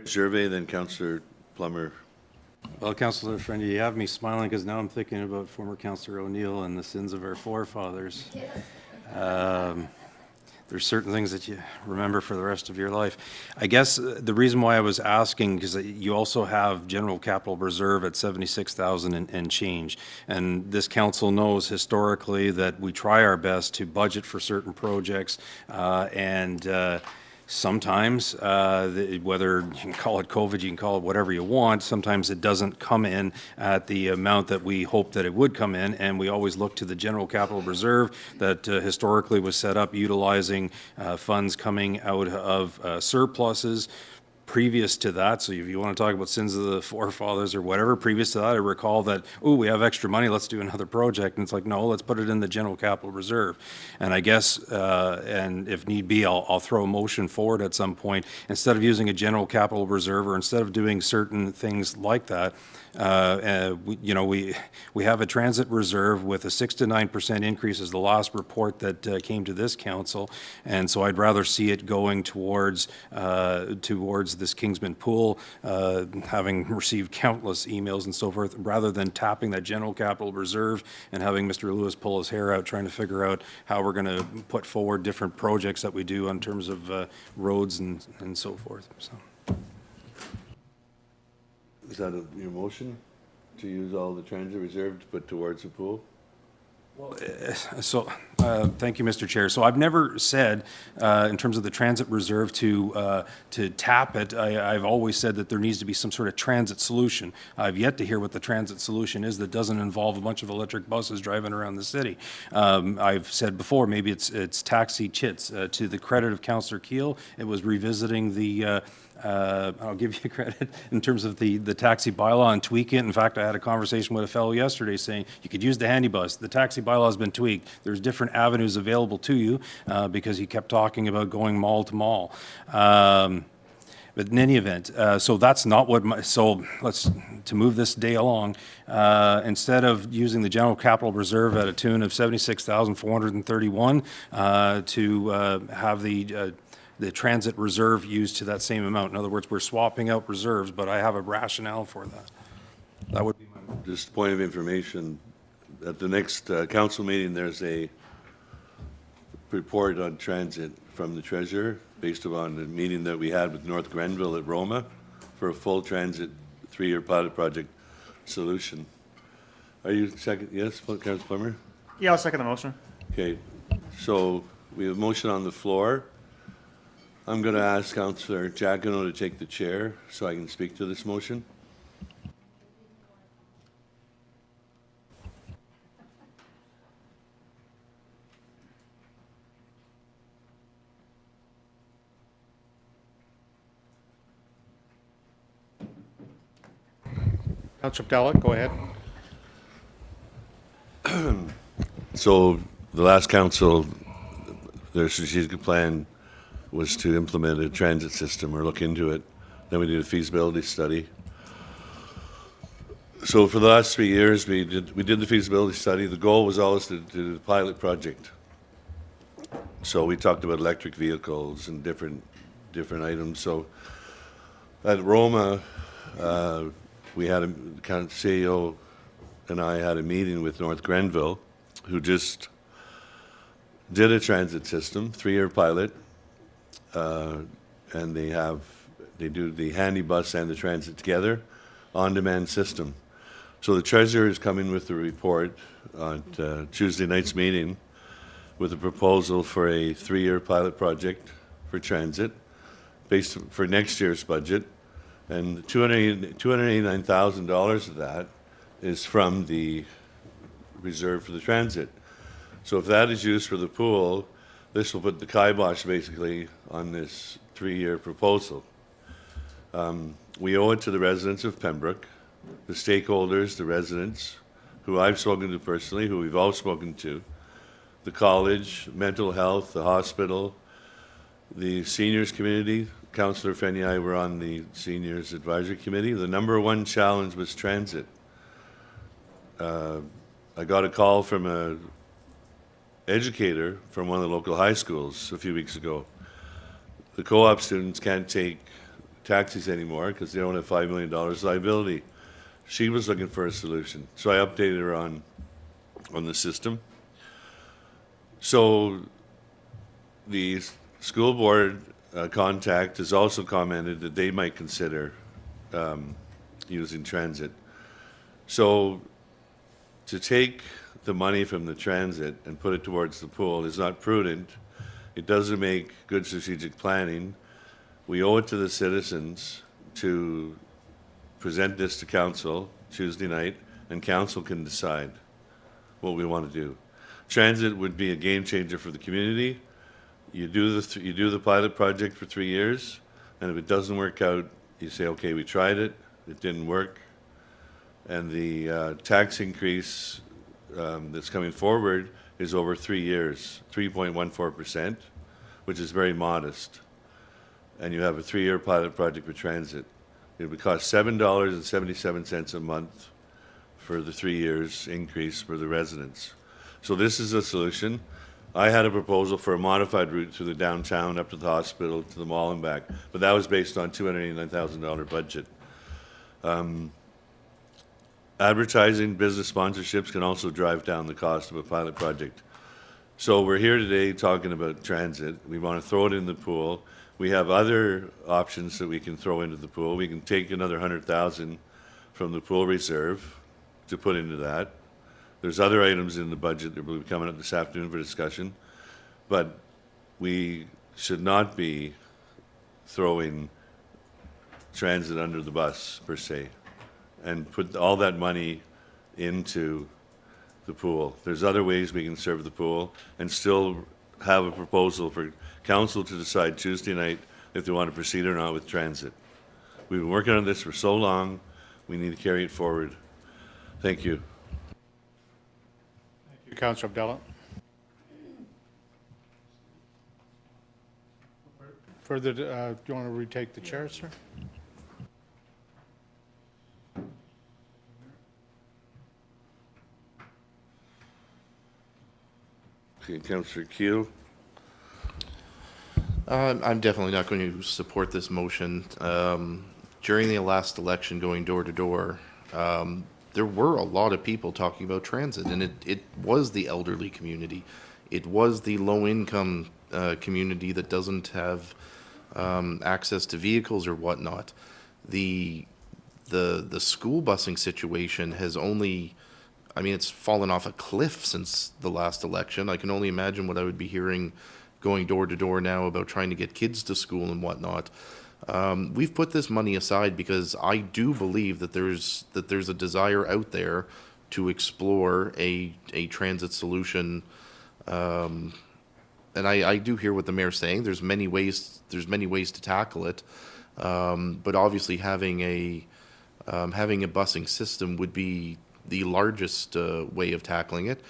Gervais, then Councillor Plummer. Well, Councillor Friend, you have me smiling because now I'm thinking about former Councillor O'Neill and the sins of our forefathers. There's certain things that you remember for the rest of your life. I guess the reason why I was asking, because you also have general capital reserve at 76,000 and change. And this council knows historically that we try our best to budget for certain projects, sometimes, whether you can call it COVID, you can call it whatever you want, sometimes it doesn't come in at the amount that we hope that it would come in, and we always look to the general capital reserve that historically was set up utilizing funds coming out of surpluses. Previous to that, so if you want to talk about sins of the forefathers or whatever, previous to that, I recall that, oh, we have extra money, let's do another project. And it's like, no, let's put it in the general capital reserve. And I guess, and if need be, I'll throw a motion forward at some point. Instead of using a general capital reserve, or instead of doing certain things like that, we have a transit reserve with a 6 to 9% increase is the last report that came to this council. And so I'd rather see it going towards this Kingsman pool, having received countless emails and so forth, rather than tapping that general capital reserve and having Mr. Lewis pull his hair out trying to figure out how we're going to put forward different projects that we do in terms of roads and so forth. So. Is that your motion, to use all the transit reserve to put towards the pool? Thank you, Mr. Chair. So I've never said, in terms of the transit reserve, to tap it. I've always said that there needs to be some sort of transit solution. I've yet to hear what the transit solution is that doesn't involve a bunch of electric buses driving around the city. I've said before, maybe it's taxi chits. To the credit of Councillor Keel, it was revisiting the I'll give you credit in terms of the taxi bylaw and tweak it. In fact, I had a conversation with a fellow yesterday saying you could use the handy bus. The taxi bylaw's been tweaked. There's different avenues available to you, because he kept talking about going mall to mall. But in any event, so that's not what so to move this day along, instead of using the general capital reserve at a tune of 76,431, to have the transit reserve used to that same amount. In other words, we're swapping out reserves, but I have a rationale for that. That would be my. Just point of information, at the next council meeting, there's a report on transit from the treasurer based upon the meeting that we had with North Grenville at Roma for a full transit 3-year pilot project solution. Are you second? Yes, Councilor Plummer? Yeah, I'll second the motion. Okay, so we have a motion on the floor. I'm going to ask Councillor Giacono to take the chair so I can speak to this motion. Councillor Abdallah, go ahead. So the last council, their strategic plan was to implement a transit system or look into it. Then we did a feasibility study. So for the last 3 years, we did the feasibility study. The goal was always to do the pilot project. So we talked about electric vehicles and different items. So at Roma, we had a kind of CEO and I had a meeting with North Grenville, who just did a transit system, 3-year pilot, and they do the handy bus and the transit together, on-demand system. So the treasurer is coming with the report on Tuesday night's meeting with a proposal for a 3-year pilot project for transit, based for next year's budget, and $289,000 of that is from the reserve for the transit. So if that is used for the pool, this will put the kibosh basically on this 3-year proposal. We owe it to the residents of Pembroke, the stakeholders, the residents, who I've spoken to personally, who we've all spoken to, the college, mental health, the hospital, the seniors community. Councillor Fenny and I were on the Seniors Advisory Committee. The number one challenge was transit. I got a call from an educator from one of the local high schools a few weeks ago. The co-op students can't take taxis anymore because they don't have $5 million liability. She was looking for a solution, so I updated her on the system. So the school board contact has also commented that they might consider using transit. So to take the money from the transit and put it towards the pool is not prudent. It doesn't make good strategic planning. We owe it to the citizens to present this to council Tuesday night, and council can decide what we want to do. Transit would be a game changer for the community. You do the pilot project for 3 years, and if it doesn't work out, you say, okay, we tried it, it didn't work, and the tax increase that's coming forward is over 3 years, 3.14%, which is very modest. And you have a 3-year pilot project for transit. It would cost $7.77 a month for the 3 years increase for the residents. So this is a solution. I had a proposal for a modified route through the downtown up to the hospital to the mall and back, but that was based on $289,000 budget. Advertising, business sponsorships can also drive down the cost of a pilot project. So we're here today talking about transit. We want to throw it in the pool. We have other options that we can throw into the pool. We can take another $100,000 from the pool reserve to put into that. There's other items in the budget that will be coming up this afternoon for discussion, but we should not be throwing transit under the bus, per se, and put all that money into the pool. There's other ways we can serve the pool and still have a proposal for council to decide Tuesday night if they want to proceed or not with transit. We've been working on this for so long, we need to carry it forward. Thank you. Thank Councillor Abdallah. Further, do you want to retake the chair, sir? Okay, Councillor Keel. I'm definitely not going to support this motion. During the last election, going door to door, there were a lot of people talking about transit, and it was the elderly community. It was the low-income community that doesn't have access to vehicles or whatnot. The school busing situation has only, I mean, it's fallen off a cliff since the last election. I can only imagine what I would be hearing going door to door now about trying to get kids to school and whatnot. We've put this money aside because I do believe that there's a desire out there to explore a transit solution. And I do hear what the mayor's saying. There's many ways to tackle it. But obviously having a busing system would be the largest way of tackling it.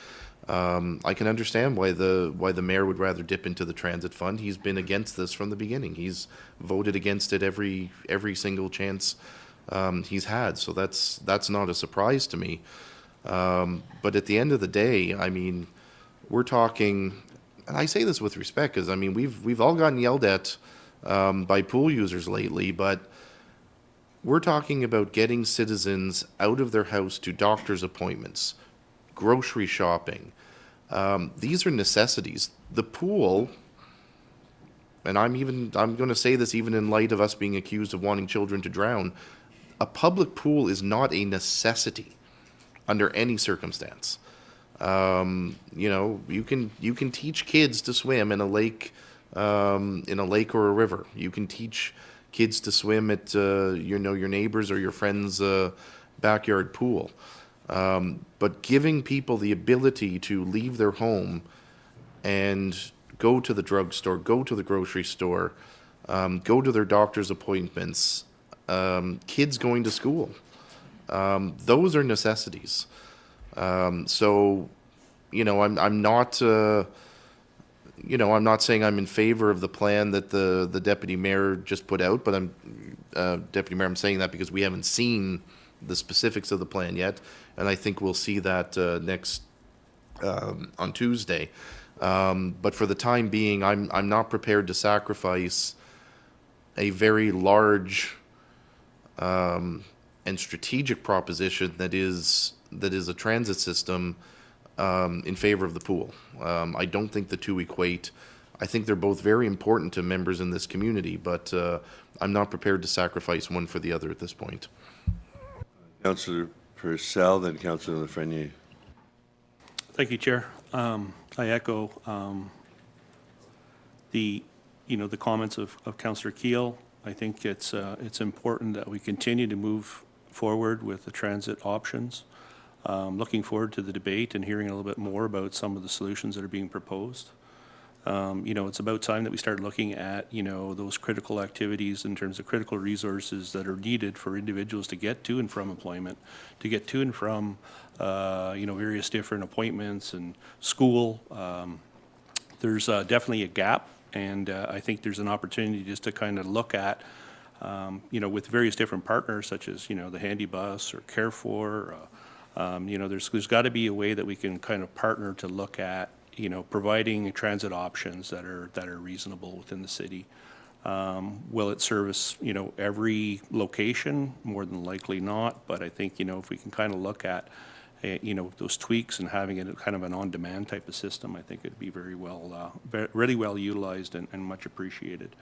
I can understand why the mayor would rather dip into the transit fund. He's been against this from the beginning. He's voted against it every single chance he's had. So that's not a surprise to me. But at the end of the day, I mean, we're talking, and I say this with respect because I mean we've all gotten yelled at by pool users lately, but we're talking about getting citizens out of their house to doctor's appointments, grocery shopping. These are necessities. The pool, and I'm going to say this even in light of us being accused of wanting children to drown, a public pool is not a necessity under any circumstance. You know, you can teach kids to swim in a lake or a river. You can teach kids to swim at your neighbors or your friend's backyard pool. But giving people the ability to leave their home and go to the drugstore, go to the grocery store, go to their doctor's appointments, kids going to school, those are necessities. So, you know, I'm not, I'm not saying I'm in favor of the plan that the deputy mayor just put out, but Deputy Mayor, I'm saying that because we haven't seen the specifics of the plan yet, and I think we'll see that next on Tuesday. But for the time being, I'm not prepared to sacrifice a very large and strategic proposition that is a transit system in favor of the pool. I don't think the two equate. I think they're both very important to members in this community, but I'm not prepared to sacrifice one for the other at this point. Councillor Purcell, then Councillor Lafreniere. Thank you, Chair. I echo the comments of Councillor Keel. I think it's important that we continue to move forward with the transit options. Looking forward to the debate and hearing a little bit more about some of the solutions that are being proposed. It's about time that we start looking at, those critical activities in terms of critical resources that are needed for individuals to get to and from employment, to get to and from, various different appointments and school. There's definitely a gap, and I think there's an opportunity just to kind of look at, with various different partners such as, the Handy Bus or Care4. There's got to be a way that we can kind of partner to look at, providing transit options that are reasonable within the city. Will it service, every location? More than likely not, but I think, if we can kind of look at, those tweaks and having it kind of an on-demand type of system, I think it'd be very well, really well utilized and much appreciated.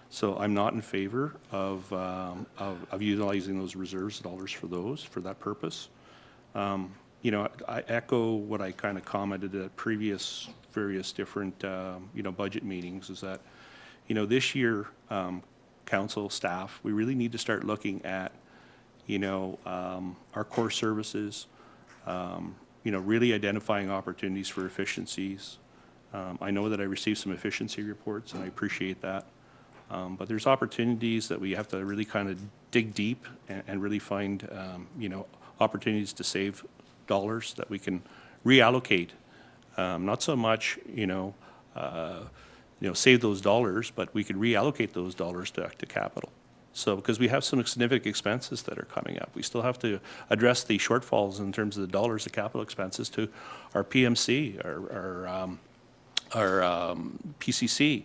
So I'm not in favor of utilizing those reserves dollars for that purpose. I echo what I kind of commented at previous various different, budget meetings is that, this year, council staff, we really need to start looking at, our core services, really identifying opportunities for efficiencies. I know that I received some efficiency reports and I appreciate that. But there's opportunities that we have to really kind of dig deep and really find, opportunities to save dollars that we can reallocate Not so much, save those dollars, but we could reallocate those dollars to capital. So, because we have some significant expenses that are coming up. We still have to address the shortfalls in terms of the dollars of capital expenses to our PMC, our PCC,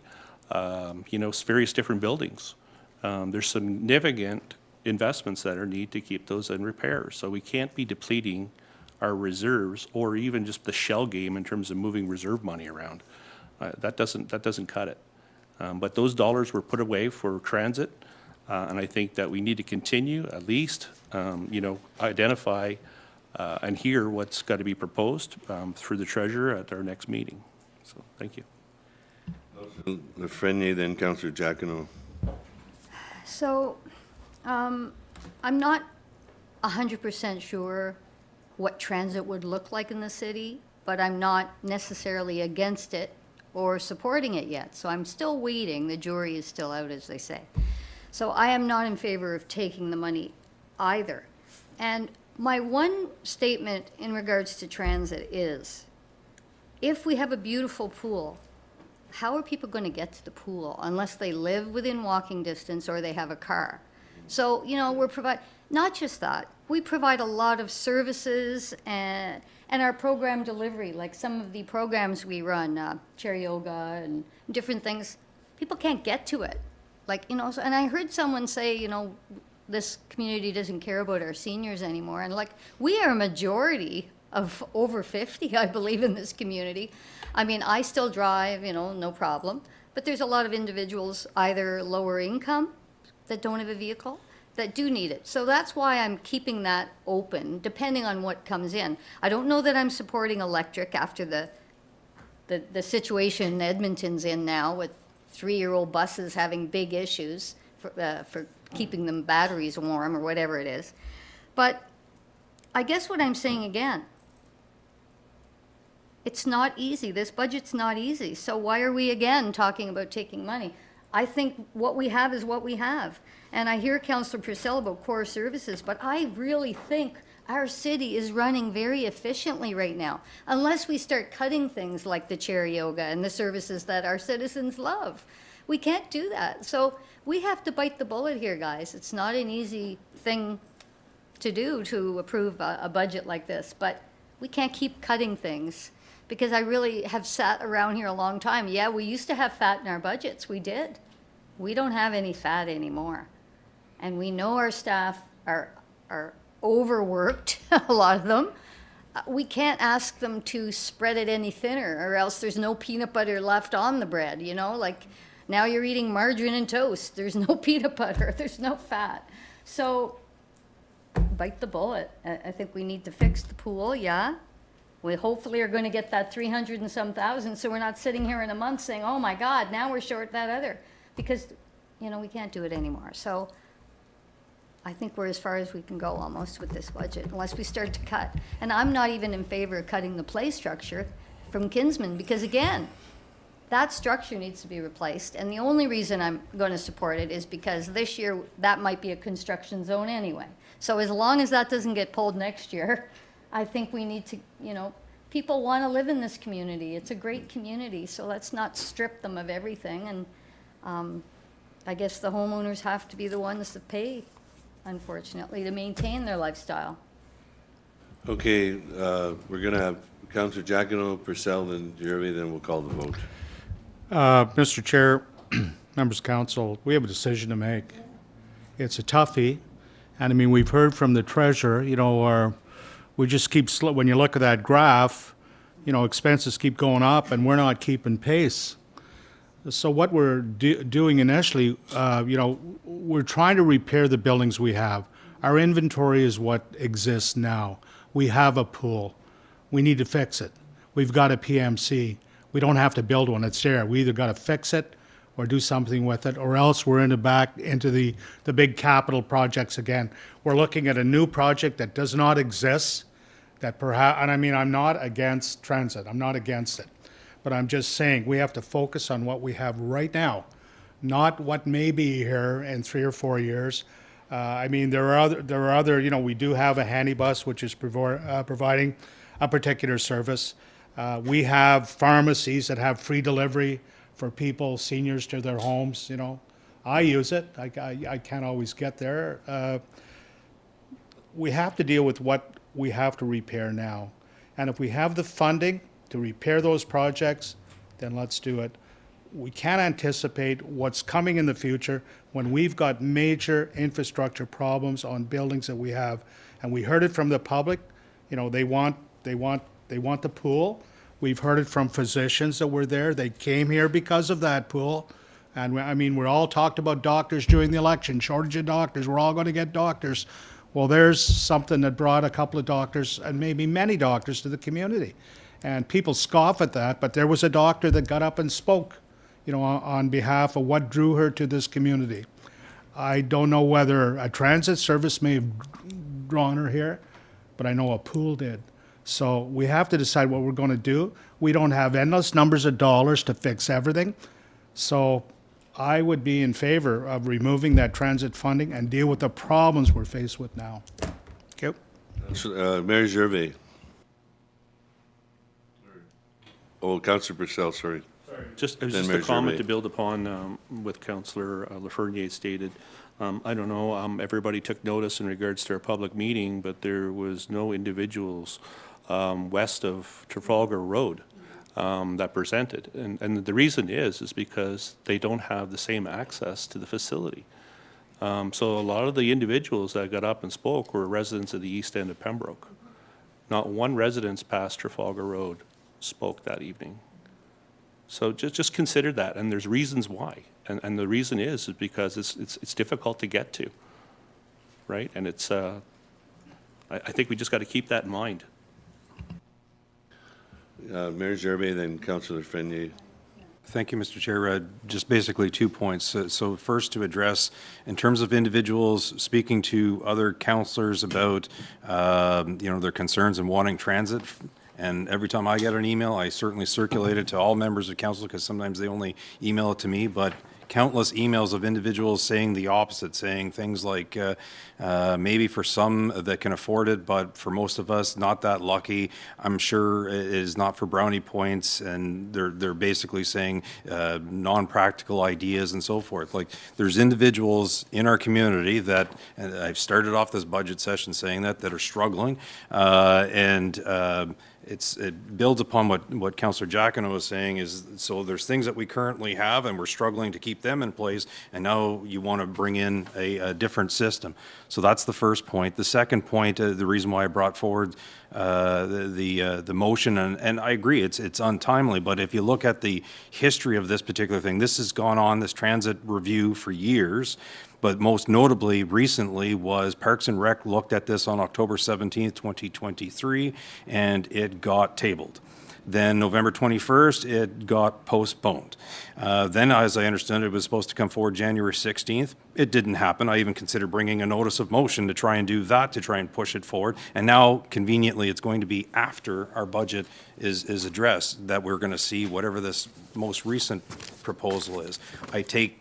various different buildings. There's significant investments that are need to keep those in repair. So we can't be depleting our reserves or even just the shell game in terms of moving reserve money around. That doesn't cut it. But those dollars were put away for transit. And I think that we need to continue, at least, identify and hear what's got to be proposed through the treasurer at our next meeting. So, thank you. Lafreniere, then Councillor Giacono. So, I'm not 100% sure what transit would look like in the city, but I'm not necessarily against it or supporting it yet. So I'm still waiting. The jury is still out, as they say. So I am not in favor of taking the money either. And my one statement in regards to transit is, if we have a beautiful pool, how are people going to get to the pool unless they live within walking distance or they have a car? So, we're not just that, we provide a lot of services and our program delivery, like some of the programs we run, chair yoga and different things, people can't get to it. And I heard someone say, this community doesn't care about our seniors anymore. And we are a majority of over 50, I believe, in this community. I mean, I still drive, no problem. But there's a lot of individuals, either lower income, that don't have a vehicle, that do need it. So that's why I'm keeping that open, depending on what comes in. I don't know that I'm supporting electric after the situation Edmonton's in now with 3-year-old buses having big issues for keeping them batteries warm or whatever it is. But I guess what I'm saying again, it's not easy. This budget's not easy. So why are we again talking about taking money? I think what we have is what we have. And I hear Councillor Purcell about core services, but I really think our city is running very efficiently right now, unless we start cutting things like the chair yoga and the services that our citizens love. We can't do that. So we have to bite the bullet here, guys. It's not an easy thing to do, to approve a budget like this, but we can't keep cutting things, because I really have sat around here a long time. Yeah, we used to have fat in our budgets. We did. We don't have any fat anymore. And we know our staff are overworked, a lot of them. We can't ask them to spread it any thinner, or else there's no peanut butter left on the bread, now you're eating margarine and toast. There's no peanut butter, there's no fat. So bite the bullet. I think we need to fix the pool, yeah. We hopefully are going to get that 300 and some thousand, so we're not sitting here in a month saying, oh my God, now we're short that other, because, we can't do it anymore. So I think we're as far as we can go almost with this budget, unless we start to cut. And I'm not even in favor of cutting the play structure from Kinsman, because again, that structure needs to be replaced. And the only reason I'm going to support it is because this year that might be a construction zone anyway. So as long as that doesn't get pulled next year, I think we need to, people want to live in this community. It's a great community, so let's not strip them of everything. And I guess the homeowners have to be the ones that pay, unfortunately, to maintain their lifestyle. Okay, we're going to have Councillor Giacono, Purcell, and Jeremy, then we'll call the vote. Mr. Chair, members of council, we have a decision to make. It's a toughie, and I mean, we've heard from the treasurer, we just keep, when you look at that graph, expenses keep going up and we're not keeping pace. So what we're doing initially, we're trying to repair the buildings we have. Our inventory is what exists now. We have a pool. We need to fix it. We've got a PMC. We don't have to build one, it's there. We either got to fix it or do something with it, or else we're back into the big capital projects again. We're looking at a new project that does not exist, that perhaps, and I mean, I'm not against transit, I'm not against it. But I'm just saying, we have to focus on what we have right now, not what may be here in 3 or 4 years. I mean, there are other, we do have a handy bus, which is providing a particular service. We have pharmacies that have free delivery for people, seniors to their homes, you know. I use it. I can't always get there. We have to deal with what we have to repair now. And if we have the funding to repair those projects, then let's do it. We can't anticipate what's coming in the future when we've got major infrastructure problems on buildings that we have. And we heard it from the public, you know, they want the pool. We've heard it from physicians that were there. They came here because of that pool. And I mean, we're all talked about doctors during the election, shortage of doctors. We're all going to get doctors. Well, there's something that brought a couple of doctors and maybe many doctors to the community. And people scoff at that, but there was a doctor that got up and spoke, you know, on behalf of what drew her to this community. I don't know whether a transit service may have drawn her here, but I know a pool did. So we have to decide what we're going to do. We don't have endless numbers of dollars to fix everything. So I would be in favor of removing that transit funding and deal with the problems we're faced with now. Okay. Mayor Gervais. Oh, Councillor Purcell, sorry. Just, it was Then just a Mayor comment Gervais. to build upon what Councillor Laferniere stated. I don't know, everybody took notice in regards to our public meeting, but there was no individuals west of Trafalgar Road that presented. And the reason is because they don't have the same access to the facility. So a lot of the individuals that got up and spoke were residents of the east end of Pembroke. Not one residence past Trafalgar Road spoke that evening. So just consider that, and there's reasons why. And the reason is because it's difficult to get to, right? And it's, I think we just got to keep that in mind. Mayor Gervais, then Councillor Frenier. Thank you, Mr. Chair. Just basically 2 points. So first, to address, in terms of individuals speaking to other councillors about, their concerns and wanting transit, and every time I get an email, I certainly circulate it to all members of council, because sometimes they only email it to me, but countless emails of individuals saying the opposite, saying things like, maybe for some that can afford it, but for most of us, not that lucky. I'm sure it is not for brownie points, and they're basically saying non-practical ideas and so forth. Like, there's individuals in our community that, and I've started off this budget session saying that are struggling, it builds upon what Councillor Giacono was saying, is so there's things that we currently have and we're struggling to keep them in place, and now you want to bring in a different system. So that's the first point. The second point, the reason why I brought forward the motion, and I agree, it's untimely, but if you look at the history of this particular thing, this has gone on, this transit review, for years. But most notably, recently, was Parks and Rec looked at this on October 17th, 2023, and it got tabled. Then November 21st, it got postponed. Then, as I understand it was supposed to come forward January 16th. It didn't happen. I even considered bringing a notice of motion to try and do that, to try and push it forward. And now, conveniently, it's going to be after our budget is addressed that we're going to see whatever this most recent proposal is. I take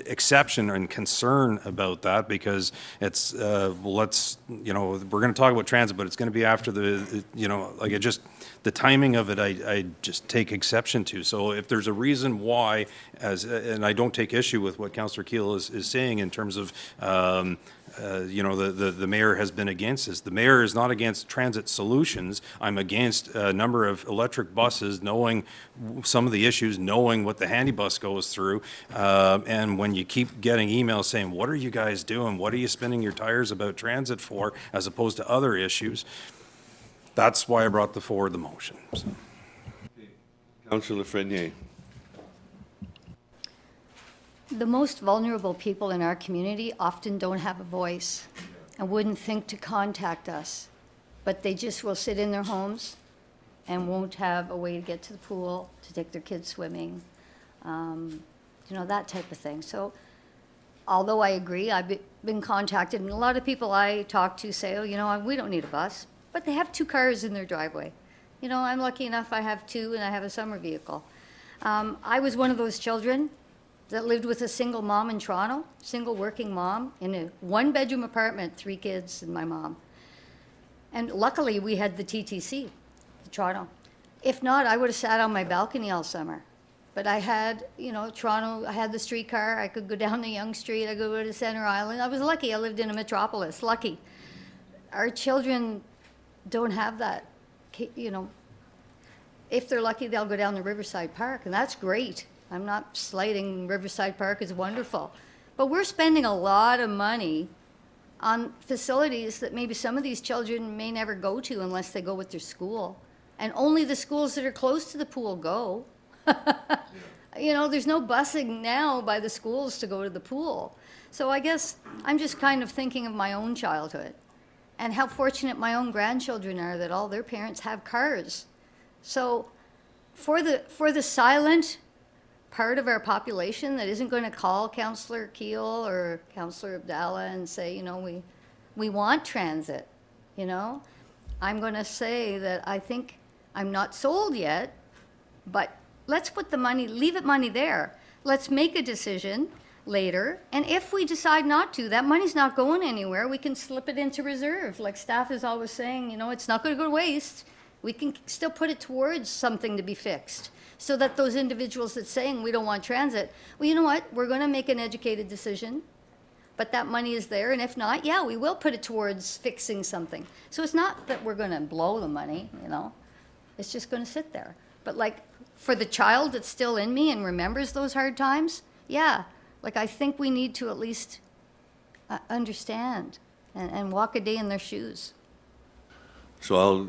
exception and concern about that, because it's, we're going to talk about transit, but it's going to be after the timing of it, I just take exception to. So if there's a reason why, and I don't take issue with what Councillor Keel is saying in terms of, the mayor has been against this. The mayor is not against transit solutions. I'm against a number of electric buses, knowing some of the issues, knowing what the handy bus goes through. And when you keep getting emails saying, what are you guys doing? What are you spinning your tires about transit for, as opposed to other issues? That's why I brought forward the motion. So. Councillor Frenier. The most vulnerable people in our community often don't have a voice and wouldn't think to contact us, but they just will sit in their homes and won't have a way to get to the pool, to take their kids swimming, that type of thing. So although I agree, I've been contacted, and a lot of people I talk to say, we don't need a bus, but they have 2 cars in their driveway. I'm lucky enough I have 2, and I have a summer vehicle. I was one of those children that lived with a single mom in Toronto, single working mom, in a 1-bedroom apartment, 3 kids and my mom. And luckily, we had the TTC, the Toronto. If not, I would have sat on my balcony all summer. But I had, Toronto, I had the streetcar, I could go down the Yonge Street, I could go to Center Island. I was lucky, I lived in a metropolis, lucky. Our children don't have that, if they're lucky, they'll go down to Riverside Park, and that's great. I'm not slighting Riverside Park, is wonderful. But we're spending a lot of money on facilities that maybe some of these children may never go to unless they go with their school. And only the schools that are close to the pool go. There's no busing now by the schools to go to the pool. So I guess I'm just kind of thinking of my own childhood and how fortunate my own grandchildren are that all their parents have cars. So for the silent part of our population that isn't going to call Councillor Keel or Councillor Abdallah and say, we want transit, I'm going to say that I think I'm not sold yet, but let's put the money, leave it money there. Let's make a decision later, and if we decide not to, that money's not going anywhere. We can slip it into reserve. Like staff is always saying, it's not going to go to waste. We can still put it towards something to be fixed, so that those individuals that saying we don't want transit, well, you know what? We're going to make an educated decision, but that money is there, and if not, yeah, we will put it towards fixing something. So it's not that we're going to blow the money, It's just going to sit there. But like for the child that's still in me and remembers those hard times, yeah, I think we need to at least understand and walk a day in their shoes. So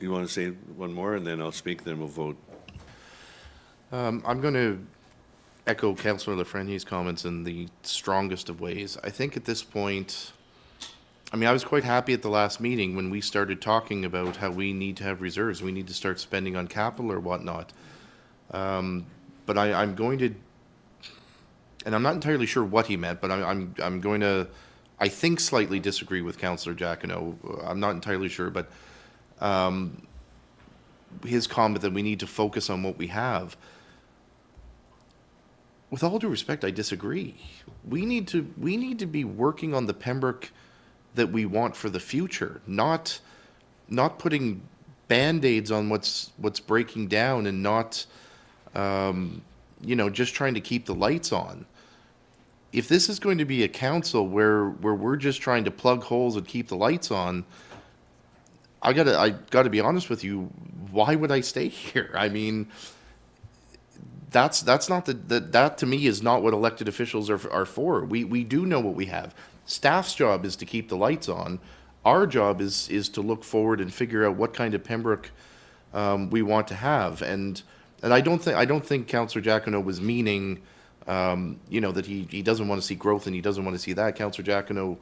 you want to say one more, and then I'll speak, then we'll vote. I'm going to echo Councillor Lafreniere's comments in the strongest of ways. I think at this point, I was quite happy at the last meeting when we started talking about how we need to have reserves. We need to start spending on capital or whatnot. But I'm going to, and I'm not entirely sure what he meant, but I'm going to, I think, slightly disagree with Councillor Giacono. I'm not entirely sure, but his comment that we need to focus on what we have. With all due respect, I disagree. We need to be working on the Pembroke that we want for the future, not putting Band-Aids on what's breaking down and not just trying to keep the lights on. If this is going to be a council where we're just trying to plug holes and keep the lights on, I gotta be honest with you. Why would I stay here? That's not that to me is not what elected officials are for. We do know what we have. Staff's job is to keep the lights on. Our job is to look forward and figure out what kind of Pembroke we want to have. And I don't think Councillor Giacono was meaning that he doesn't want to see growth and he doesn't want to see that. Councillor Giacono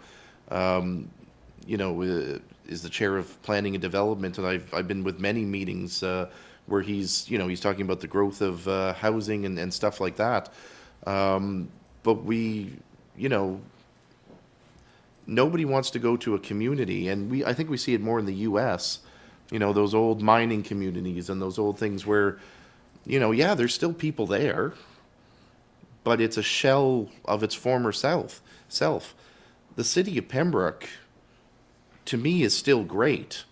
is the chair of planning and development, and I've been with many meetings where he's talking about the growth of housing and stuff like that. But nobody wants to go to a community, and I think we see it more in the U.S. Those old mining communities and those old things where, there's still people there, but it's a shell of its former self. The city of Pembroke, to me, is still great.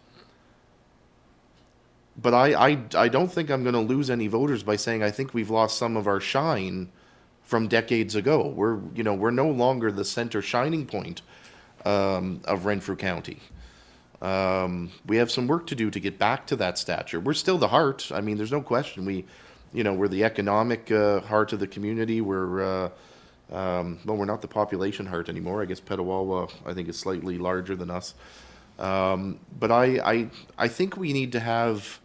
But I don't think I'm going to lose any voters by saying I think we've lost some of our shine from decades ago. We're no longer the center shining point of Renfrew County. We have some work to do to get back to that stature. We're still the heart. There's no question. We're the economic heart of the community. We're not the population heart anymore. I guess Petawawa, I think, is slightly larger than us. But I think we need to have.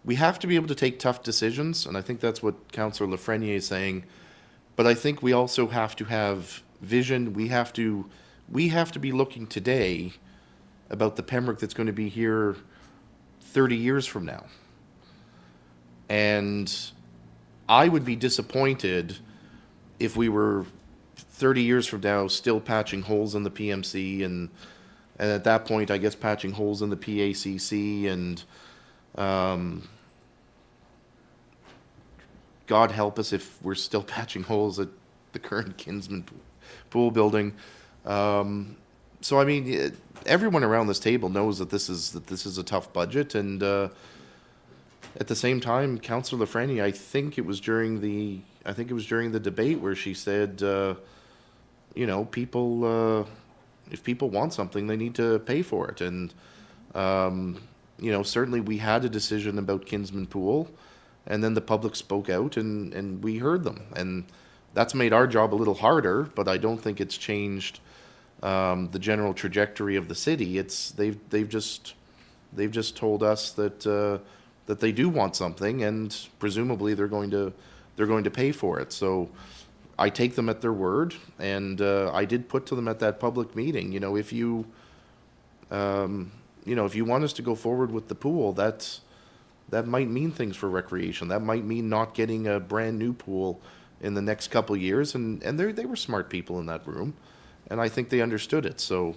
We have to be able to take tough decisions, and I think that's what Councillor Lafreniere is saying. But I think we also have to have vision. We have to be looking today about the Pembroke that's going to be here 30 years from now. And I would be disappointed if we were 30 years from now still patching holes in the PMC and at that point, I guess, patching holes in the PACC and God help us if we're still patching holes at the current Kinsman pool building. so I mean, everyone around this table knows that this is a tough budget, and at the same time, Councillor Lafreniere, I think it was during the debate where she said, you know, people, if people want something, they need to pay for it, and you know, certainly we had a decision about Kinsman Pool, and then the public spoke out, and we heard them, and that's made our job a little harder, but I don't think it's changed the general trajectory of the city. They've just told us that that they do want something, and presumably they're going to pay for it. So I take them at their word, and I did put to them at that public meeting, you know, if you if you want us to go forward with the pool, that might mean things for recreation. That might mean not getting a brand new pool in the next couple years, and they were smart people in that room, and I think they understood it. So,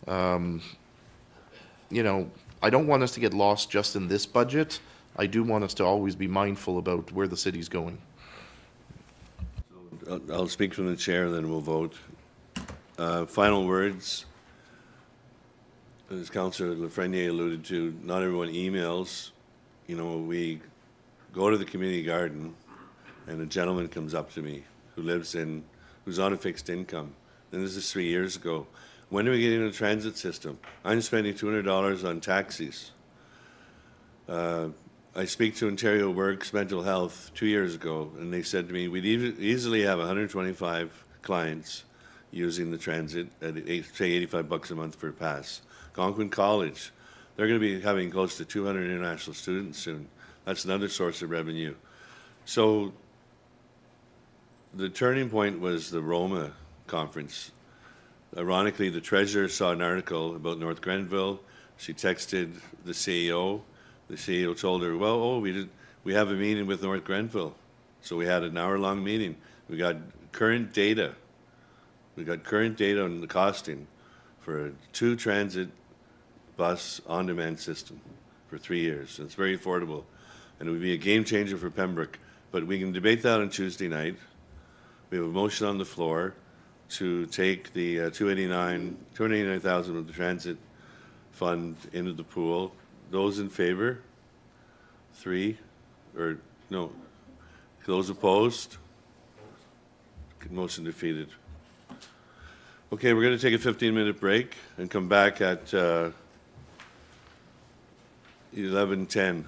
you know, I don't want us to get lost just in this budget. I do want us to always be mindful about where the city's going. I'll speak from the chair, then we'll vote. Final words. As Councillor Lafreniere alluded to, not everyone emails. You know, we go to the community garden, and a gentleman comes up to me who's on a fixed income. And this is 3 years ago. When are we getting a transit system? I'm spending $200 on taxis. I speak to Ontario Works Mental Health 2 years ago, and they said to me, we'd easily have 125 clients using the transit at, say, $85 a month for a pass. Algonquin College, they're going to be having close to 200 international students soon. That's another source of revenue. So the turning point was the Roma conference. Ironically, the treasurer saw an article about North Grenville. She texted the CEO. The CEO told her, well, we have a meeting with North Grenville. So we had an hour-long meeting. We got current data. We got current data on the costing for a 2 transit bus on-demand system for 3 years. It's very affordable, and it would be a game changer for Pembroke. But we can debate that on Tuesday night. We have a motion on the floor to take the 289,000 of the transit fund into the pool. Those in favor? 3, or no? Those opposed? Motion defeated. Okay, we're going to take a 15-minute break and come back at 11:10.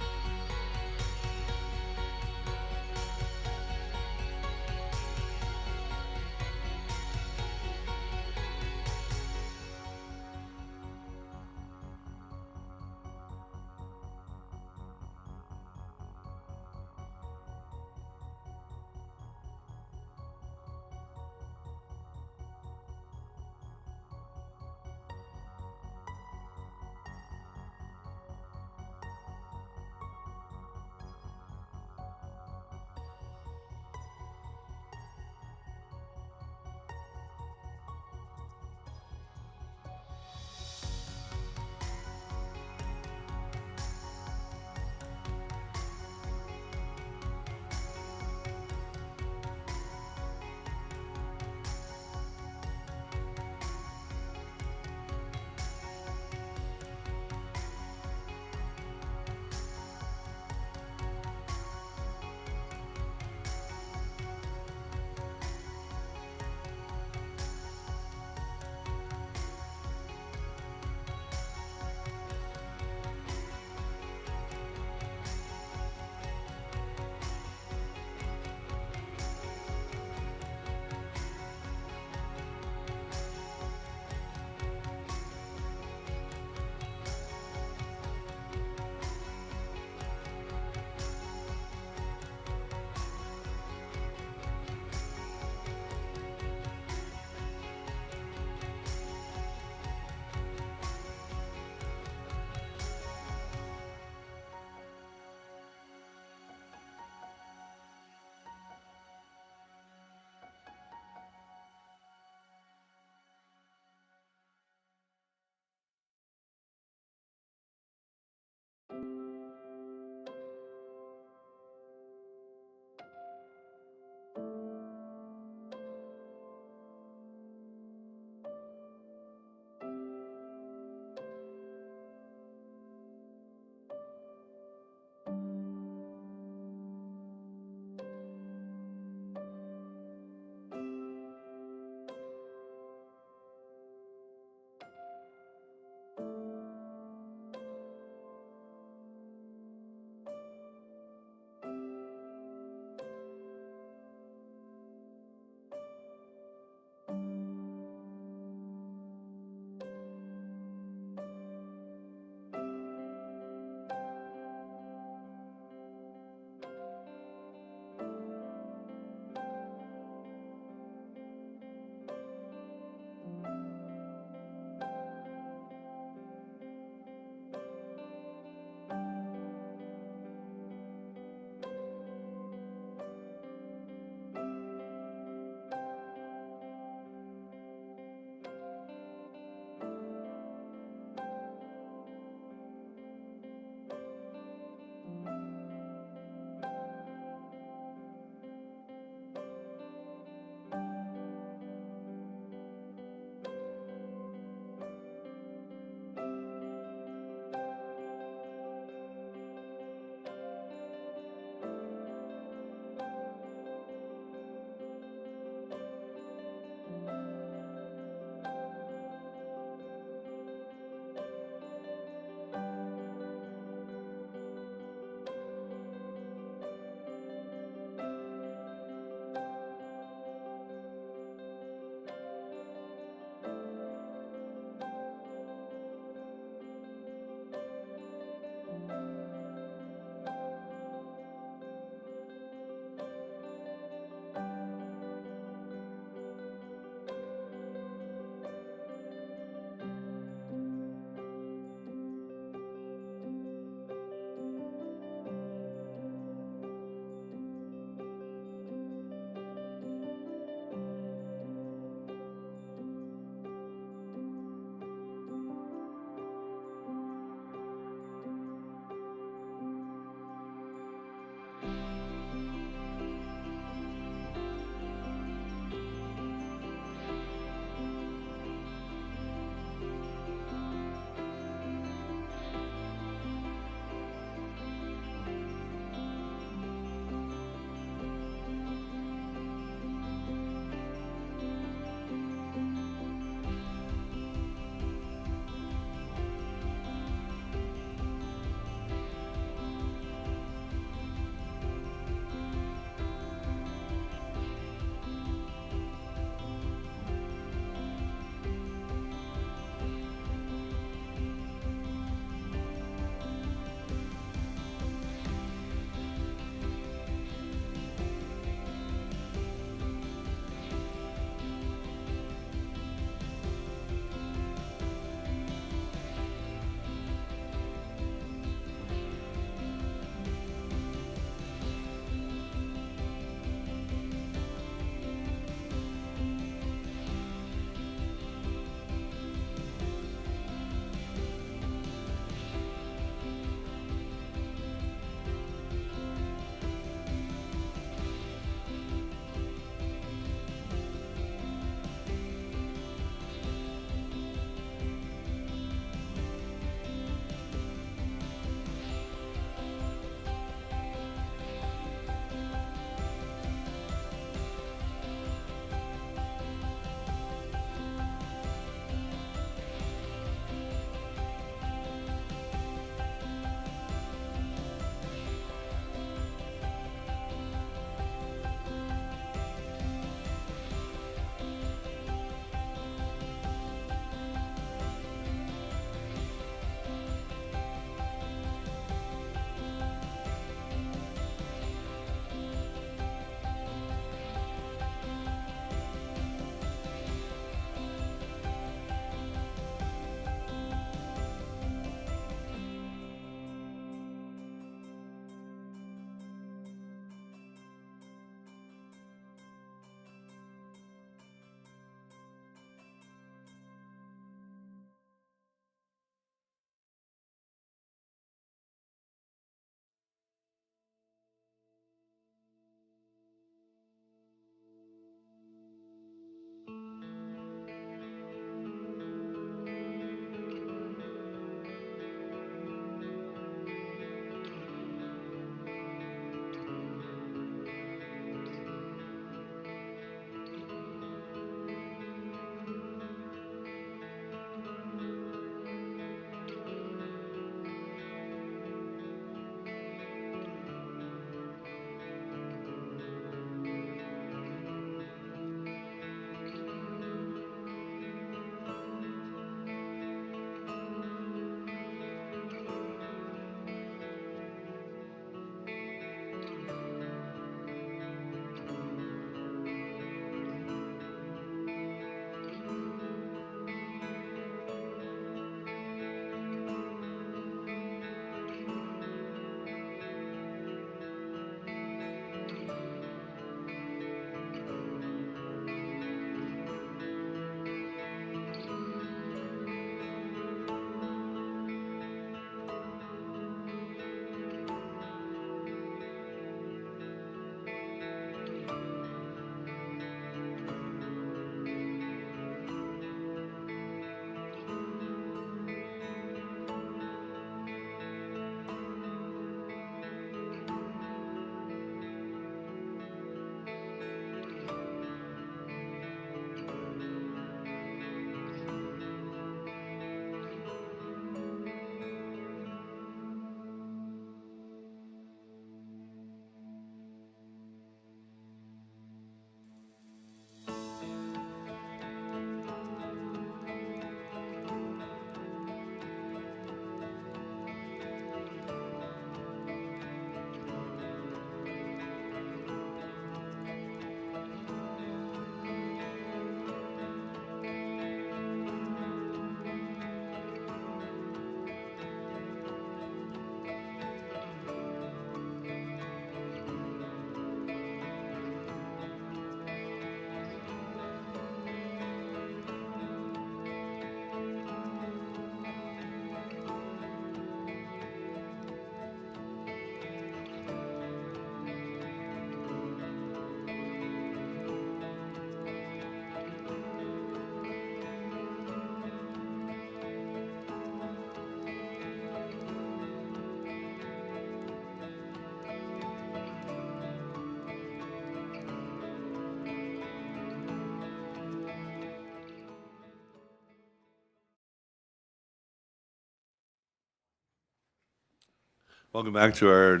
Welcome back to our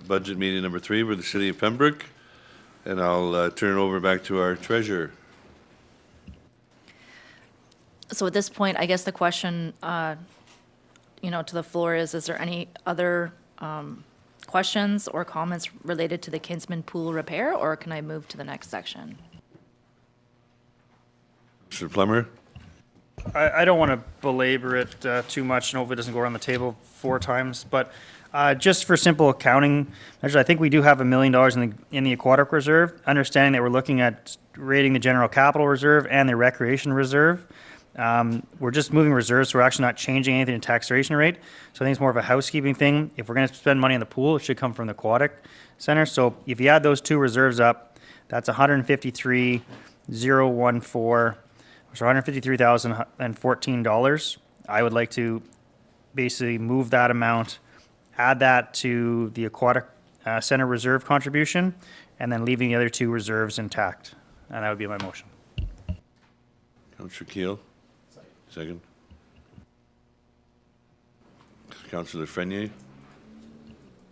budget meeting number 3 with the City of Pembroke. And I'll turn it over back to our treasurer. So at this point, I guess the question, to the floor is there any other questions or comments related to the Kinsman Pool repair, or can I move to the next section? Mr. Plummer? I don't want to belabor it too much, and hopefully it doesn't go around the table 4 times, but just for simple accounting measures, I think we do have $1 million in the aquatic reserve, understanding that we're looking at rating the general capital reserve and the recreation reserve. We're just moving reserves, so we're actually not changing anything in taxation rate. So I think it's more of a housekeeping thing. If we're going to spend money on the pool, it should come from the aquatic center. So if you add those 2 reserves up, that's $153,014, which are $153,014. I would like to basically move that amount, add that to the aquatic center reserve contribution, and then leaving the other 2 reserves intact. And that would be my motion. Councillor Keel? Second. Councillor Frenier?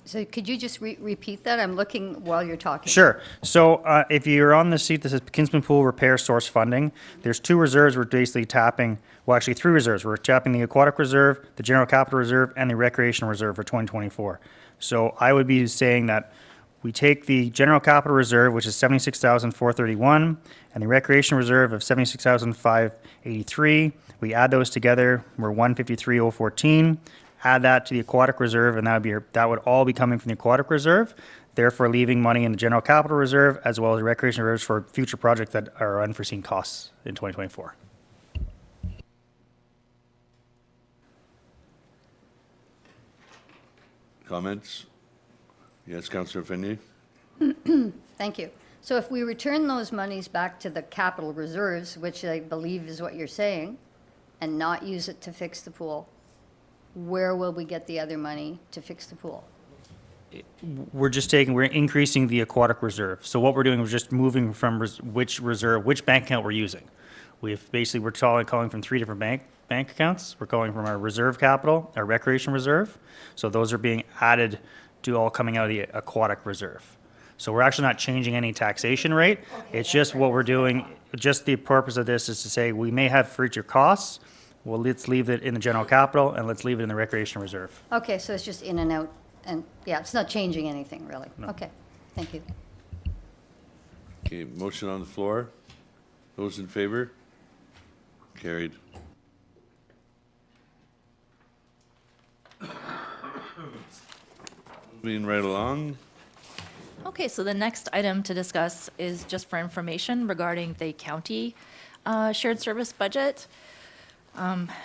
So could you just repeat that? I'm looking while you're talking. Sure. So if you're on the seat that says Kinsman Pool Repair Source Funding, there's 2 reserves we're basically tapping, well, actually 3 reserves. We're tapping the Aquatic Reserve, the General Capital Reserve, and the Recreation Reserve for 2024. So I would be saying that we take the General Capital Reserve, which is $76,431, and the Recreation Reserve of $76,583. We add those together, we're $153,014. Add that to the Aquatic Reserve, and that would all be coming from the Aquatic Reserve, therefore leaving money in the General Capital Reserve as well as the Recreation Reserves for future projects that are unforeseen costs in 2024. Comments? Yes, Councillor Frenier? Thank you. So if we return those monies back to the capital reserves, which I believe is what you're saying, and not use it to fix the pool, where will we get the other money to fix the pool? We're increasing the Aquatic Reserve. So what we're doing is just moving from which bank account we're using. We're calling from 3 different bank accounts. We're calling from our reserve capital, our recreation reserve. So those are being added to all coming out of the Aquatic Reserve. So we're actually not changing any taxation rate. It's just what we're doing, just the purpose of this is to say we may have future costs. Well, let's leave it in the general capital and let's leave it in the recreation reserve. Okay, so it's just in and out, and yeah, it's not changing anything really. No. Okay, thank you. Okay, motion on the floor. Those in favor? Carried. Moving right along. Okay, so the next item to discuss is just for information regarding the county shared service budget.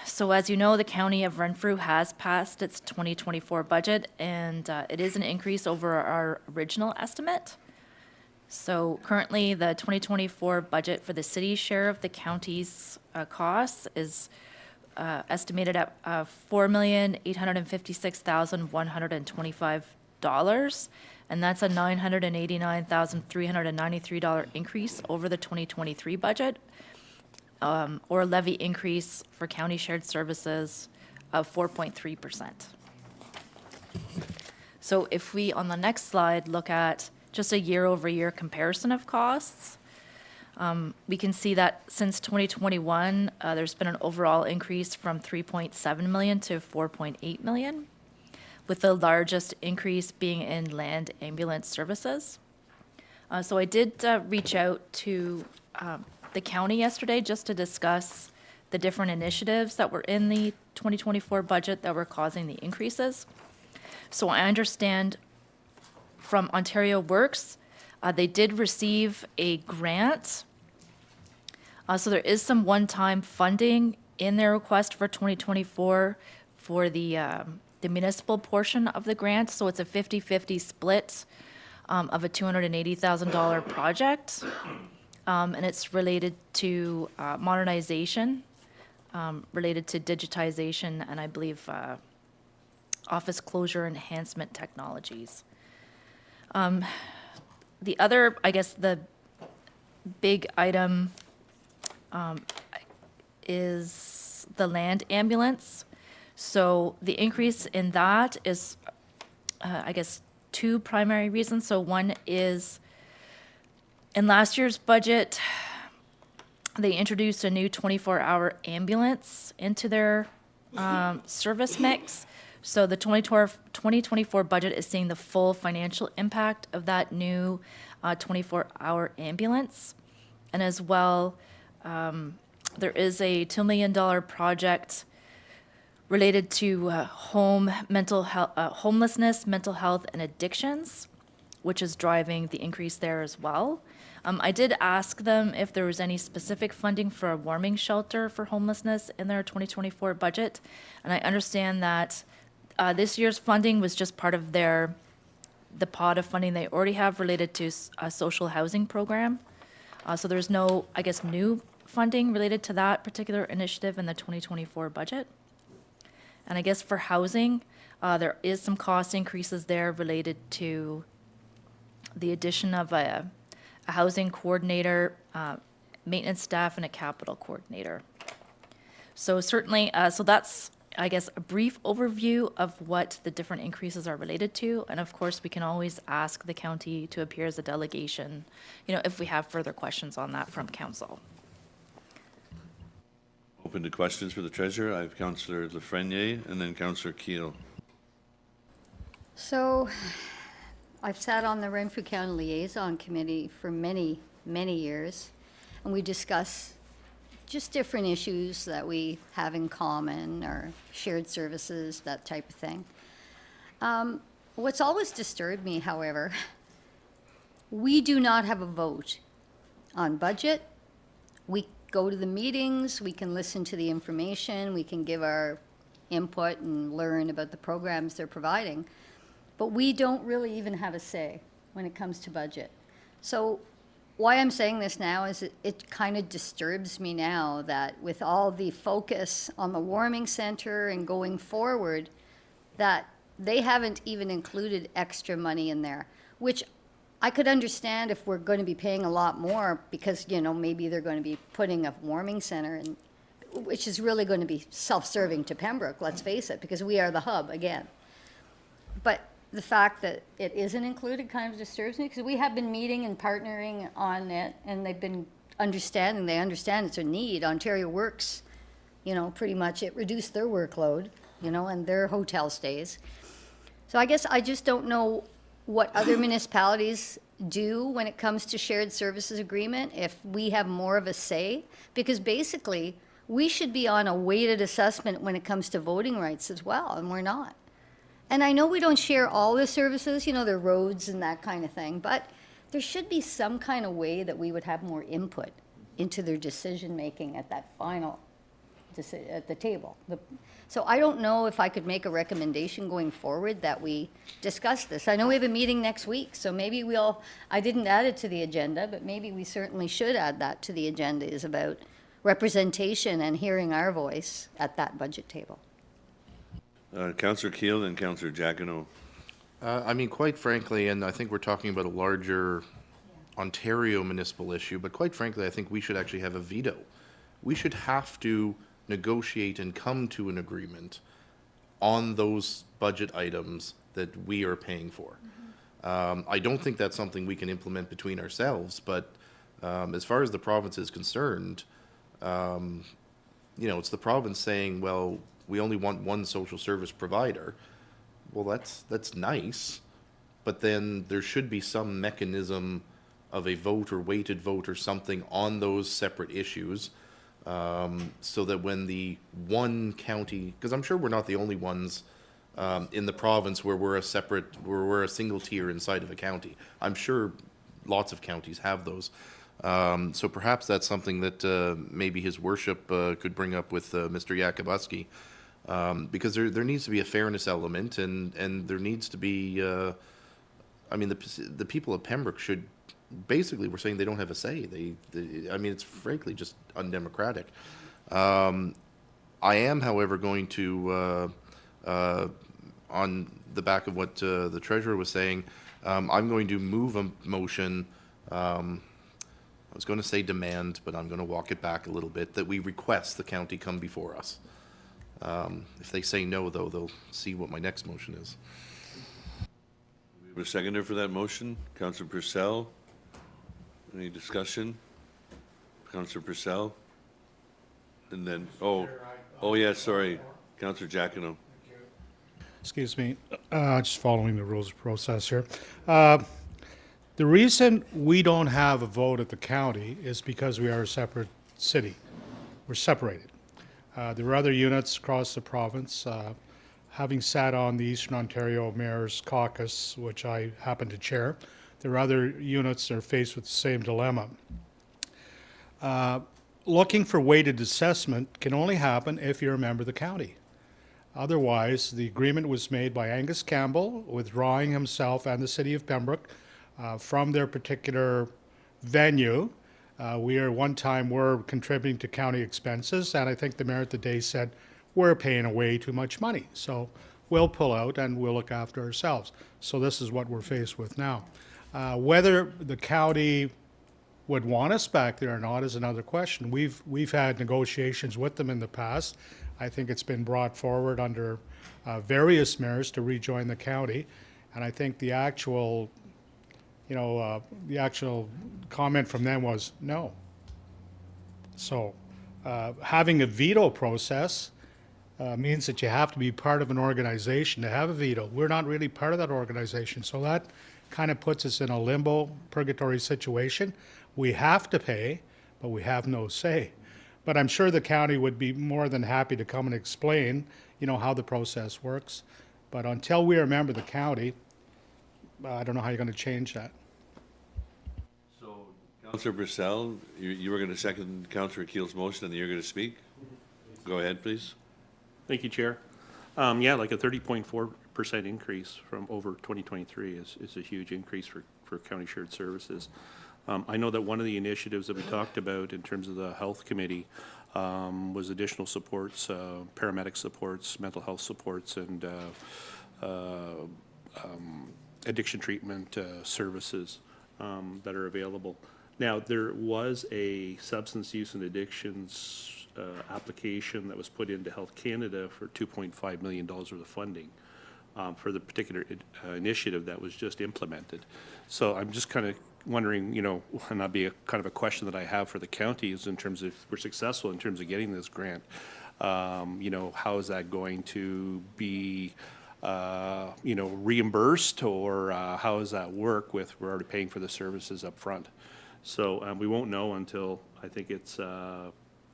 So as you know, the County of Renfrew has passed its 2024 budget, and it is an increase over our original estimate. So currently, the 2024 budget for the city's share of the county's costs is estimated at $4,856,125, and that's a $989,393 increase over the 2023 budget, or a levy increase for county shared services of 4.3%. So if we, on the next slide, look at just a year-over-year comparison of costs, we can see that since 2021, there's been an overall increase from 3.7 million to 4.8 million, with the largest increase being in land ambulance services. So I did reach out to the county yesterday just to discuss the different initiatives that were in the 2024 budget that were causing the increases. So I understand from Ontario Works, they did receive a grant. So there is some one-time funding in their request for 2024 for the municipal portion of the grant. So it's a 50-50 split of a $280,000 project. And it's related to modernization, related to digitization, and I believe office closure enhancement technologies. The other, I guess, the big item is the land ambulance. So the increase in that is I guess, two primary reasons. So one is in last year's budget, they introduced a new 24-hour ambulance into their service mix. So the 2024 budget is seeing the full financial impact of that new 24-hour ambulance. And as well, there is a $2 million project related to homelessness, mental health, and addictions, which is driving the increase there as well. I did ask them if there was any specific funding for a warming shelter for homelessness in their 2024 budget, and I understand that this year's funding was just part of the pot of funding they already have related to a social housing program. So there's no, I guess, new funding related to that particular initiative in the 2024 budget. And I guess for housing, there is some cost increases there related to the addition of a housing coordinator, maintenance staff, and a capital coordinator. So certainly, so that's, I guess, a brief overview of what the different increases are related to. And of course, we can always ask the county to appear as a delegation, if we have further questions on that from council. Open to questions for the treasurer. I have Councillor Lafreniere and then Councillor Keel. So, I've sat on the Renfrew County Liaison Committee for many, many years, and we discuss just different issues that we have in common or shared services, that type of thing. What's always disturbed me, however, we do not have a vote on budget. We go to the meetings, we can listen to the information, we can give our input and learn about the programs they're providing, but we don't really even have a say when it comes to budget. So why I'm saying this now is it kind of disturbs me now that with all the focus on the warming center and going forward, that they haven't even included extra money in there, which I could understand if we're going to be paying a lot more because, maybe they're going to be putting a warming center in, which is really going to be self-serving to Pembroke, let's face it, because we are the hub again. But the fact that it isn't included kind of disturbs me because we have been meeting and partnering on it and they've been they understand it's a need. Ontario Works, pretty much it reduced their workload, and their hotel stays. So I guess I just don't know what other municipalities do when it comes to shared services agreement, if we have more of a say, because basically we should be on a weighted assessment when it comes to voting rights as well, and we're not. And I know we don't share all the services, the roads and that kind of thing, but there should be some kind of way that we would have more input into their decision-making at that final, at the table. So I don't know if I could make a recommendation going forward that we discuss this. I know we have a meeting next week, so maybe I didn't add it to the agenda, but maybe we certainly should add that to the agenda, is about representation and hearing our voice at that budget table. Councillor Keel and Councillor Jacquinot. Quite frankly, and I think we're talking about a larger Ontario municipal issue, but quite frankly, I think we should actually have a veto. We should have to negotiate and come to an agreement on those budget items that we are paying for. I don't think that's something we can implement between ourselves, but as far as the province is concerned, it's the province saying, well, we only want one social service provider. Well, that's nice, but then there should be some mechanism of a vote or weighted vote or something on those separate issues, so that when the one county, because I'm sure we're not the only ones in the province where we're a single tier inside of a county. I'm sure lots of counties have those. So perhaps that's something that maybe His Worship could bring up with Mr. Yakubuski, because there needs to be a fairness element, and there needs to be, the people of Pembroke should, basically, we're saying they don't have a say. It's frankly just undemocratic. I am, however, going to, on the back of what the treasurer was saying, I'm going to move a motion. I was going to say demand, but I'm going to walk it back a little bit, that we request the county come before us. If they say no, though, they'll see what my next motion is. We have a seconder for that motion, Councillor Purcell. Any discussion? Councillor Purcell? And then, yes, sorry, Councillor Giacono. Excuse me, just following the rules of process here. The reason we don't have a vote at the county is because we are a separate city. We're separated. There are other units across the province. Having sat on the Eastern Ontario Mayor's Caucus, which I happen to chair, there are other units that are faced with the same dilemma. Looking for weighted assessment can only happen if you're a member of the county. Otherwise, the agreement was made by Angus Campbell, withdrawing himself and the city of Pembroke from their particular venue. We're contributing to county expenses, and I think the mayor at the day said, we're paying way too much money. So we'll pull out and we'll look after ourselves. So this is what we're faced with now. Whether the county would want us back there or not is another question. We've had negotiations with them in the past. I think it's been brought forward under various mayors to rejoin the county, and I think the actual comment from them was no. So having a veto process means that you have to be part of an organization to have a veto. We're not really part of that organization, so that kind of puts us in a limbo, purgatory situation. We have to pay, but we have no say. But I'm sure the county would be more than happy to come and explain, how the process works. But until we are a member of the county, I don't know how you're going to change that. So, Councillor Purcell, you were going to second Councillor Keel's motion, and then you're going to speak? Go ahead, please. Thank you, Chair. Yeah, like a 30.4% increase from over 2023 is a huge increase for county shared services. I know that one of the initiatives that we talked about in terms of the health committee was additional supports, paramedic supports, mental health supports, and addiction treatment services that are available. Now, there was a substance use and addictions application that was put into Health Canada for $2.5 million worth of funding for the particular initiative that was just implemented. So I'm just kind of wondering, and that'd be a kind of a question that I have for the county is in terms of if we're successful in terms of getting this grant, how is that going to be, reimbursed, or how does that work with we're already paying for the services up front? So we won't know until I think it's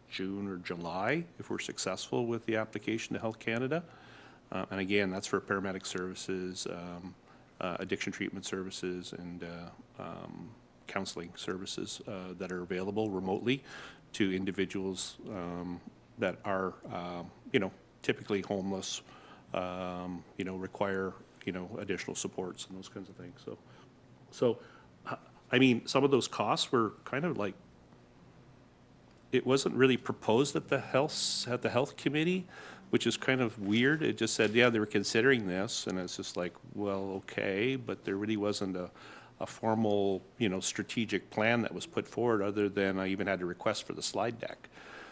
June or July if we're successful with the application to Health Canada. And again, that's for paramedic services, addiction treatment services, and counseling services that are available remotely to individuals that are, typically homeless, require, additional supports and those kinds of things. So, I mean, some of those costs were kind of like, it wasn't really proposed at the health committee, which is kind of weird. It just said, yeah, they were considering this, and it's just like, well, okay, but there really wasn't a formal, strategic plan that was put forward, other than I even had a request for the slide deck.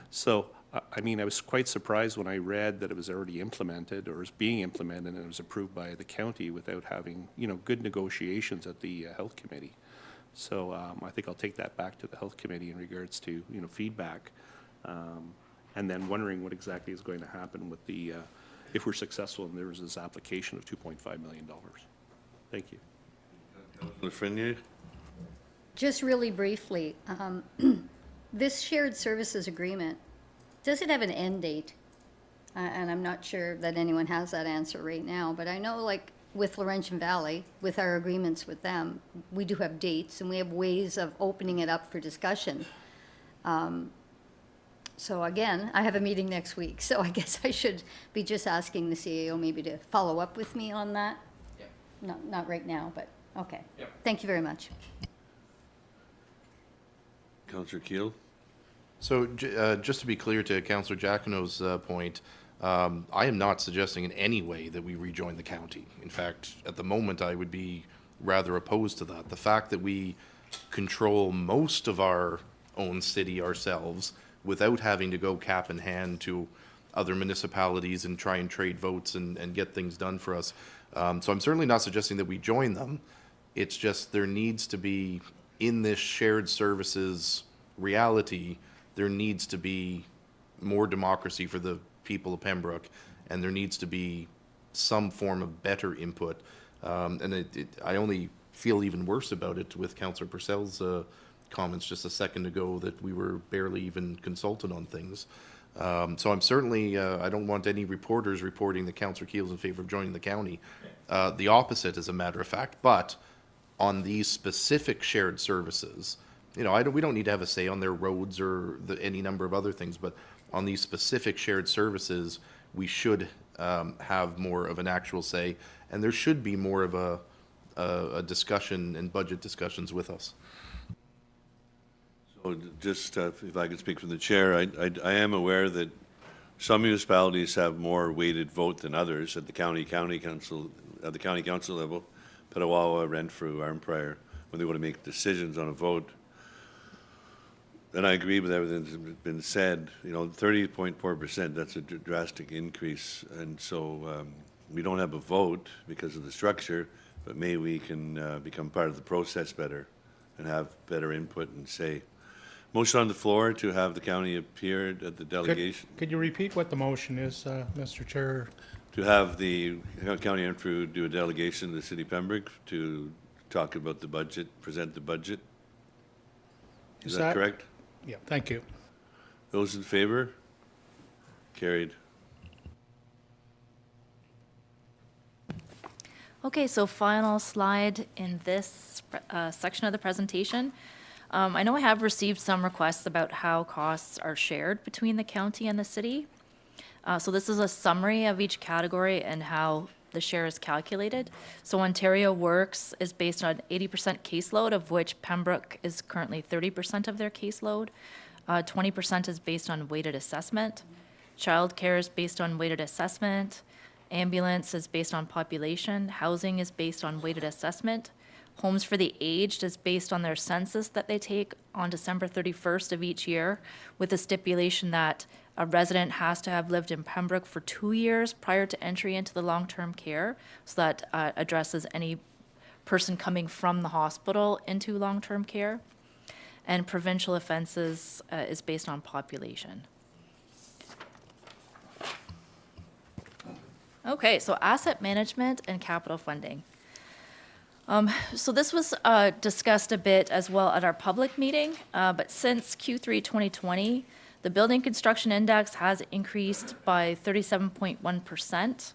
So, I mean, I was quite surprised when I read that it was already implemented, or is being implemented, and it was approved by the county without having, good negotiations at the health committee. So I think I'll take that back to the health committee in regards to, feedback. And then wondering what exactly is going to happen with the, if we're successful and there was this application of $2.5 million. Thank you. Councillor Frenier? Just really briefly, this shared services agreement, does it have an end date? And I'm not sure that anyone has that answer right now, but I know, like, with Laurentian Valley, with our agreements with them, we do have dates and we have ways of opening it up for discussion. So again, I have a meeting next week, so I guess I should be just asking the CAO maybe to follow up with me on that. Yeah. Not right now, but okay. Yeah. Thank you very much. Councillor Keel? So just to be clear to Councillor Giacono's point, I am not suggesting in any way that we rejoin the county. In fact, at the moment, I would be rather opposed to that. The fact that we control most of our own city ourselves without having to go cap in hand to other municipalities and try and trade votes and get things done for us, So I'm certainly not suggesting that we join them. It's just there needs to be, in this shared services reality, there needs to be more democracy for the people of Pembroke, and there needs to be some form of better input. I only feel even worse about it with Councillor Purcell's comments just a second ago that we were barely even consulted on things. So I'm certainly, I don't want any reporters reporting that Councillor Keel's in favor of joining the county. The opposite, as a matter of fact, but on these specific shared services, you know, we don't need to have a say on their roads or any number of other things, but on these specific shared services, we should have more of an actual say, and there should be more of a discussion and budget discussions with us. So just, if I could speak from the chair, I am aware that some municipalities have more weighted vote than others at the county council level, Petawawa, Renfrew, Arnprior, when they want to make decisions on a vote. And I agree with everything that's been said. You know, 30.4%, that's a drastic increase. And so we don't have a vote because of the structure, but maybe we can become part of the process better and have better input and say. Motion on the floor to have the county appear at the delegation, Could you repeat what the motion is, Mr. Chair? to have the county Renfrew do a delegation to the city of Pembroke to talk about the budget, present the budget. Is that correct? Yeah, thank you. Those in favor? Carried. Okay, so final slide in this section of the presentation. I know I have received some requests about how costs are shared between the county and the city. So this is a summary of each category and how the share is calculated. So Ontario Works is based on 80% caseload, of which Pembroke is currently 30% of their caseload. 20% is based on weighted assessment. Childcare is based on weighted assessment. Ambulance is based on population. Housing is based on weighted assessment. Homes for the aged is based on their census that they take on December 31st of each year, with the stipulation that a resident has to have lived in Pembroke for 2 years prior to entry into the long-term care. So that addresses any person coming from the hospital into long-term care. And provincial offenses is based on population. Okay, so asset management and capital funding. So this was discussed a bit as well at our public meeting, but since Q3 2020, the building construction index has increased by 37.1%.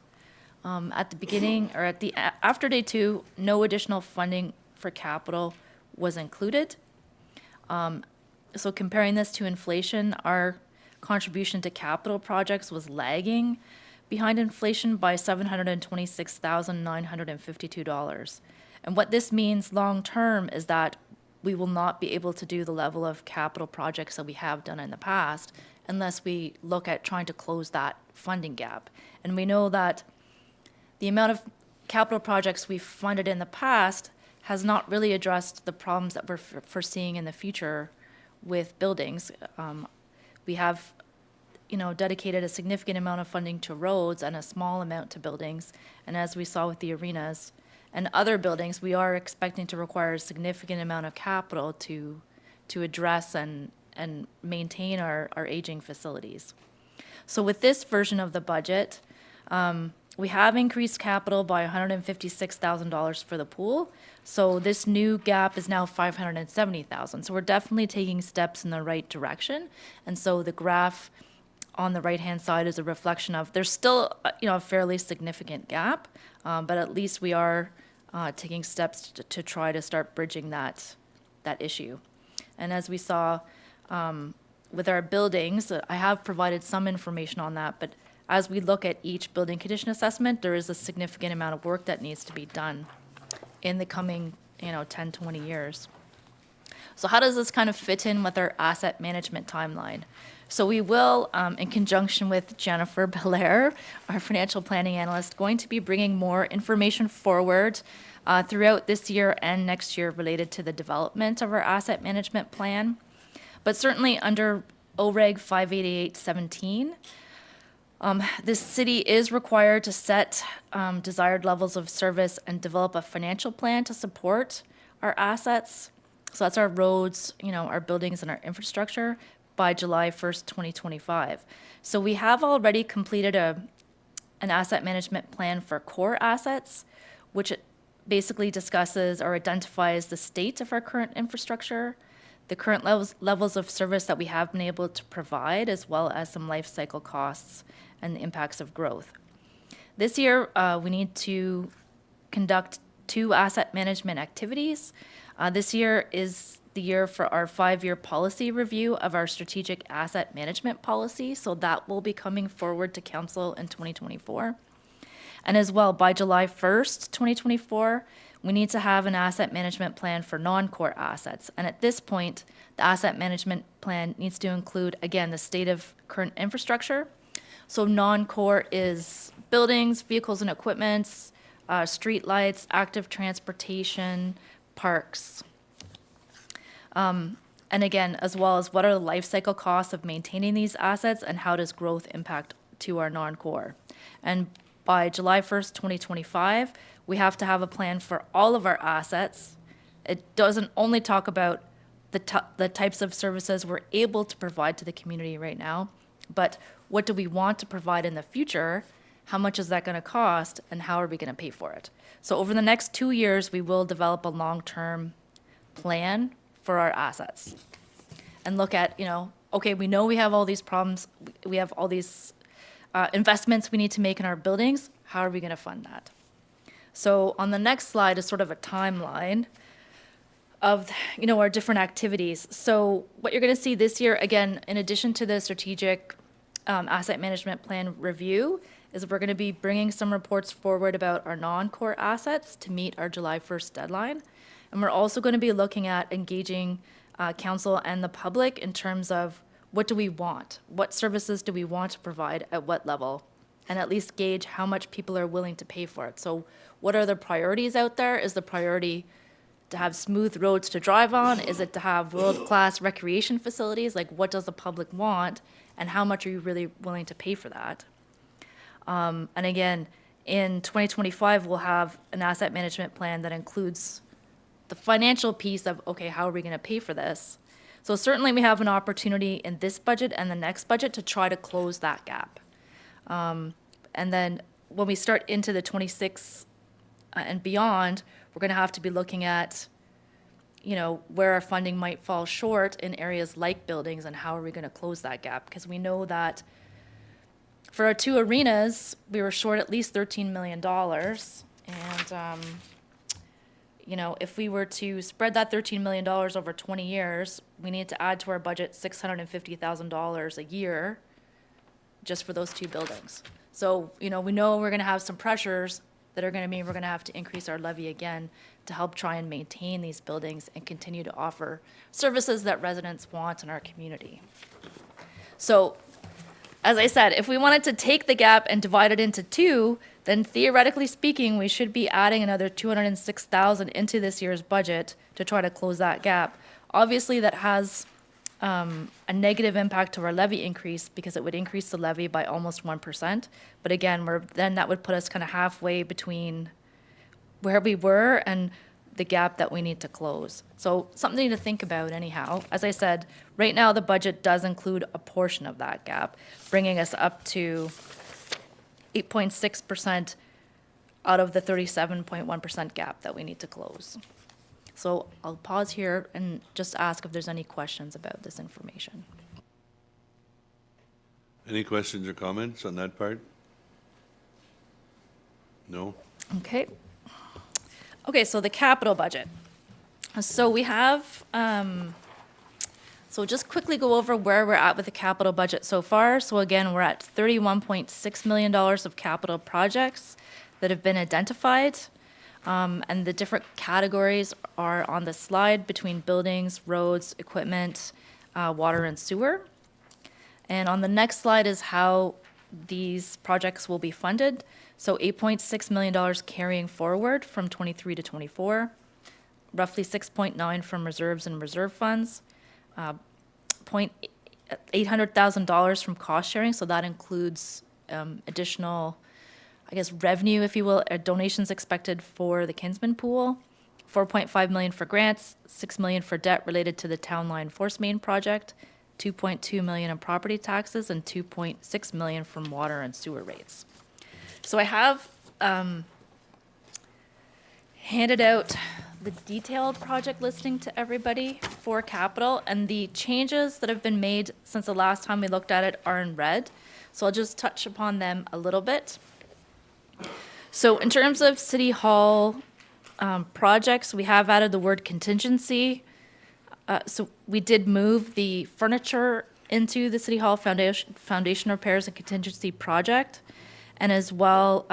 At the beginning, or after day 2, no additional funding for capital was included. So comparing this to inflation, our contribution to capital projects was lagging behind inflation by $726,952. And what this means long-term is that we will not be able to do the level of capital projects that we have done in the past unless we look at trying to close that funding gap. And we know that the amount of capital projects we've funded in the past has not really addressed the problems that we're foreseeing in the future with buildings. We have, dedicated a significant amount of funding to roads and a small amount to buildings. And as we saw with the arenas and other buildings, we are expecting to require a significant amount of capital to address and maintain our aging facilities. So with this version of the budget, we have increased capital by $156,000 for the pool. So this new gap is now $570,000. So we're definitely taking steps in the right direction. And so the graph on the right-hand side is a reflection of, there's still, a fairly significant gap, but at least we are taking steps to try to start bridging that issue. And as we saw with our buildings, I have provided some information on that, but as we look at each building condition assessment, there is a significant amount of work that needs to be done in the coming, 10, 20 years. So how does this kind of fit in with our asset management timeline? So we will, in conjunction with Jennifer Belair, our financial planning analyst, going to be bringing more information forward throughout this year and next year related to the development of our asset management plan. But certainly under OREG 58817, This city is required to set desired levels of service and develop a financial plan to support our assets. So that's our roads, our buildings and our infrastructure by July 1st, 2025. So we have already completed an asset management plan for core assets, which basically discusses or identifies the state of our current infrastructure, the current levels of service that we have been able to provide, as well as some life cycle costs and the impacts of growth. This year, we need to conduct 2 asset management activities. This year is the year for our 5-year policy review of our strategic asset management policy, so that will be coming forward to council in 2024. And as well, by July 1st, 2024, we need to have an asset management plan for non-core assets. And at this point, the asset management plan needs to include, again, the state of current infrastructure. So non-core is buildings, vehicles and equipments, streetlights, active transportation, parks. And again, as well as what are the life cycle costs of maintaining these assets and how does growth impact to our non-core? And by July 1st, 2025, we have to have a plan for all of our assets. It doesn't only talk about the types of services we're able to provide to the community right now, but what do we want to provide in the future? How much is that going to cost, and how are we going to pay for it? So over the next 2 years, we will develop a long-term plan for our assets and look at, okay, we know we have all these problems, we have all these investments we need to make in our buildings. How are we going to fund that? So on the next slide is sort of a timeline of, our different activities. So what you're going to see this year, again, in addition to the strategic asset management plan review, is we're going to be bringing some reports forward about our non-core assets to meet our July 1st deadline. And we're also going to be looking at engaging council and the public in terms of what do we want? What services do we want to provide at what level? And at least gauge how much people are willing to pay for it. So what are the priorities out there? Is the priority to have smooth roads to drive on? Is it to have world-class recreation facilities? Like, what does the public want? And how much are you really willing to pay for that? And again, in 2025, we'll have an asset management plan that includes the financial piece of, okay, how are we going to pay for this? So certainly we have an opportunity in this budget and the next budget to try to close that gap. And then when we start into the 26 and beyond, we're going to have to be looking at, where our funding might fall short in areas like buildings and how are we going to close that gap? Because we know that for our 2 arenas, we were short at least $13 million. And, if we were to spread that $13 million over 20 years, we need to add to our budget $650,000 a year just for those 2 buildings. So, we know we're going to have some pressures that are going to mean we're going to have to increase our levy again to help try and maintain these buildings and continue to offer services that residents want in our community. So, as I said, if we wanted to take the gap and divide it into 2, then theoretically speaking, we should be adding another $206,000 into this year's budget to try to close that gap. Obviously, that has a negative impact to our levy increase because it would increase the levy by almost 1%. But again, then that would put us kind of halfway between where we were and the gap that we need to close. So something to think about anyhow. As I said, right now the budget does include a portion of that gap, bringing us up to 8.6% out of the 37.1% gap that we need to close. So I'll pause here and just ask if there's any questions about this information. Any questions or comments on that part? No? Okay. Okay, so the capital budget. So we have, so just quickly go over where we're at with the capital budget so far. So again, we're at $31.6 million of capital projects that have been identified. And the different categories are on the slide between buildings, roads, equipment, water and sewer. And on the next slide is how these projects will be funded. So $8.6 million carrying forward from 23 to 24, roughly 6.9 from reserves and reserve funds, $800,000 from cost sharing, so that includes additional, I guess, revenue, if you will, donations expected for the Kinsman Pool. 4.5 million for grants, 6 million for debt related to the town line force main project, 2.2 million in property taxes, and 2.6 million from water and sewer rates. So I have handed out the detailed project listing to everybody for capital, and the changes that have been made since the last time we looked at it are in red. So I'll just touch upon them a little bit. So in terms of City Hall projects, we have added the word contingency. So we did move the furniture into the City Hall foundation repairs and contingency project. And as well,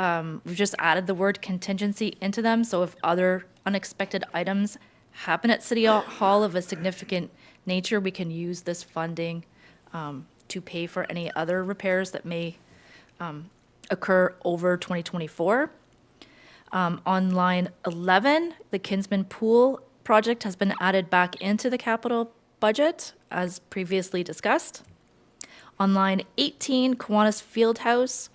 we've just added the word contingency into them. So if other unexpected items happen at City Hall of a significant nature, we can use this funding to pay for any other repairs that may occur over 2024. On line 11, the Kinsman Pool project has been added back into the capital budget, as previously discussed. On line 18, Kiwanis Fieldhouse.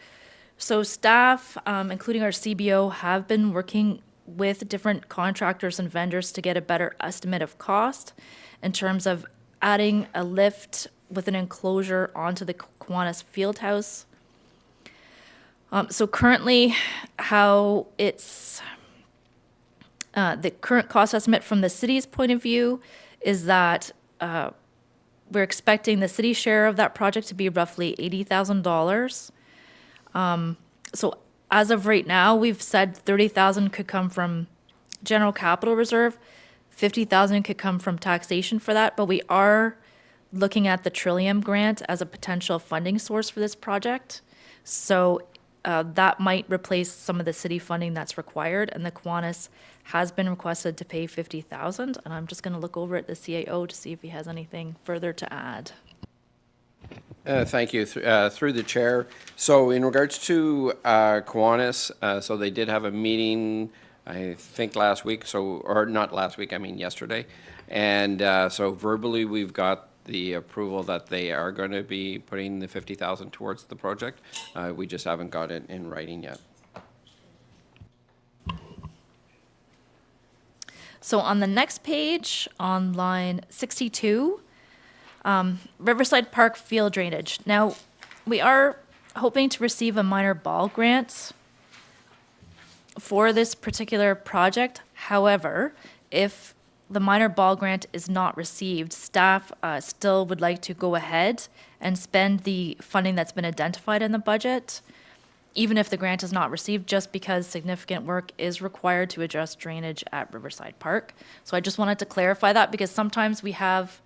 So staff, including our CBO, have been working with different contractors and vendors to get a better estimate of cost in terms of adding a lift with an enclosure onto the Kiwanis Fieldhouse. So currently, how it's, the current cost estimate from the city's point of view is that we're expecting the city share of that project to be roughly $80,000. So as of right now, we've said 30,000 could come from general capital reserve, 50,000 could come from taxation for that, but we are looking at the Trillium grant as a potential funding source for this project. So that might replace some of the city funding that's required, and the Kiwanis has been requested to pay 50,000, and I'm just going to look over at the CAO to see if he has anything further to add. Thank you. Through the chair. So in regards to Kiwanis, so they did have a meeting, I think last week, or not last week, I mean yesterday. And so verbally, we've got the approval that they are going to be putting the 50,000 towards the project. We just haven't got it in writing yet. So on the next page, on line 62, Riverside Park field drainage. Now, we are hoping to receive a minor ball grant for this particular project. However, if the minor ball grant is not received, staff still would like to go ahead and spend the funding that's been identified in the budget, even if the grant is not received, just because significant work is required to address drainage at Riverside Park. So I just wanted to clarify that, because sometimes we have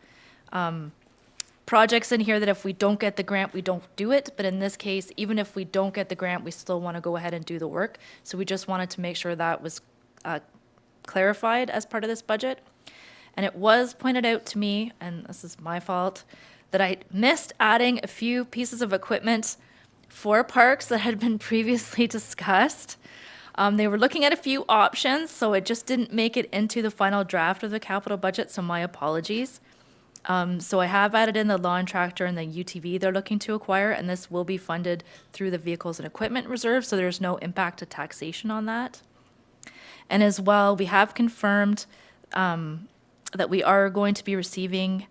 projects in here that if we don't get the grant, we don't do it. But in this case, even if we don't get the grant, we still want to go ahead and do the work. So we just wanted to make sure that was clarified as part of this budget. And it was pointed out to me, and this is my fault, that I missed adding a few pieces of equipment for parks that had been previously discussed. They were looking at a few options, so it just didn't make it into the final draft of the capital budget, so my apologies. So I have added in the lawn tractor and the UTV they're looking to acquire, and this will be funded through the vehicles and equipment reserve, so there's no impact to taxation on that. And as well, we have confirmed that we are going to be receiving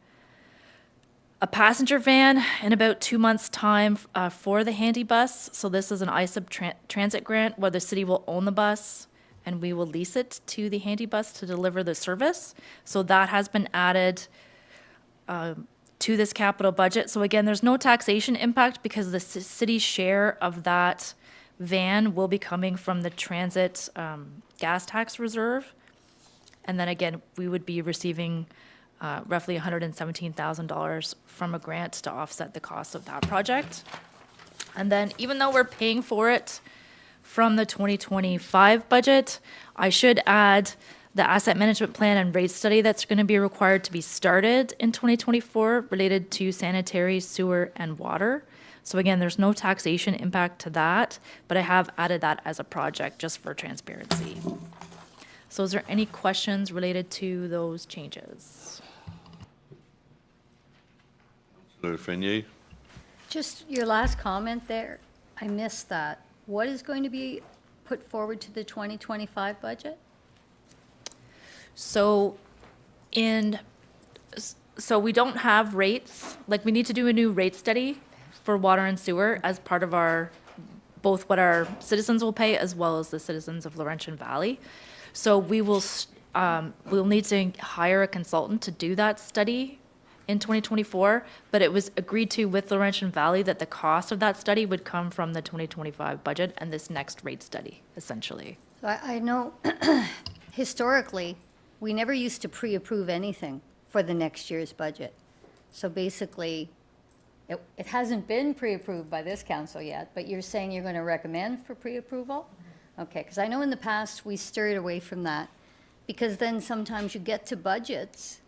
a passenger van in about 2 months' time for the handy bus. So this is an ISUB transit grant where the city will own the bus and we will lease it to the handy bus to deliver the service. So that has been added to this capital budget. So again, there's no taxation impact because the city's share of that van will be coming from the transit gas tax reserve. And then again, we would be receiving roughly $117,000 from a grant to offset the cost of that project. And then even though we're paying for it from the 2025 budget, I should add the asset management plan and rate study that's going to be required to be started in 2024 related to sanitary, sewer, and water. So again, there's no taxation impact to that, but I have added that as a project just for transparency. So is there any questions related to those changes? Councillor Fenier? Just your last comment there, I missed that. What is going to be put forward to the 2025 budget? So so we don't have rates, like we need to do a new rate study for water and sewer as part of our, both what our citizens will pay as well as the citizens of Laurentian Valley. So we'll need to hire a consultant to do that study in 2024, but it was agreed to with Laurentian Valley that the cost of that study would come from the 2025 budget and this next rate study, essentially. So I know historically, we never used to pre-approve anything for the next year's budget. So basically, it hasn't been pre-approved by this council yet, but you're saying you're going to recommend for pre-approval? Okay, because I know in the past, we steered away from that, because then sometimes you get to budgets,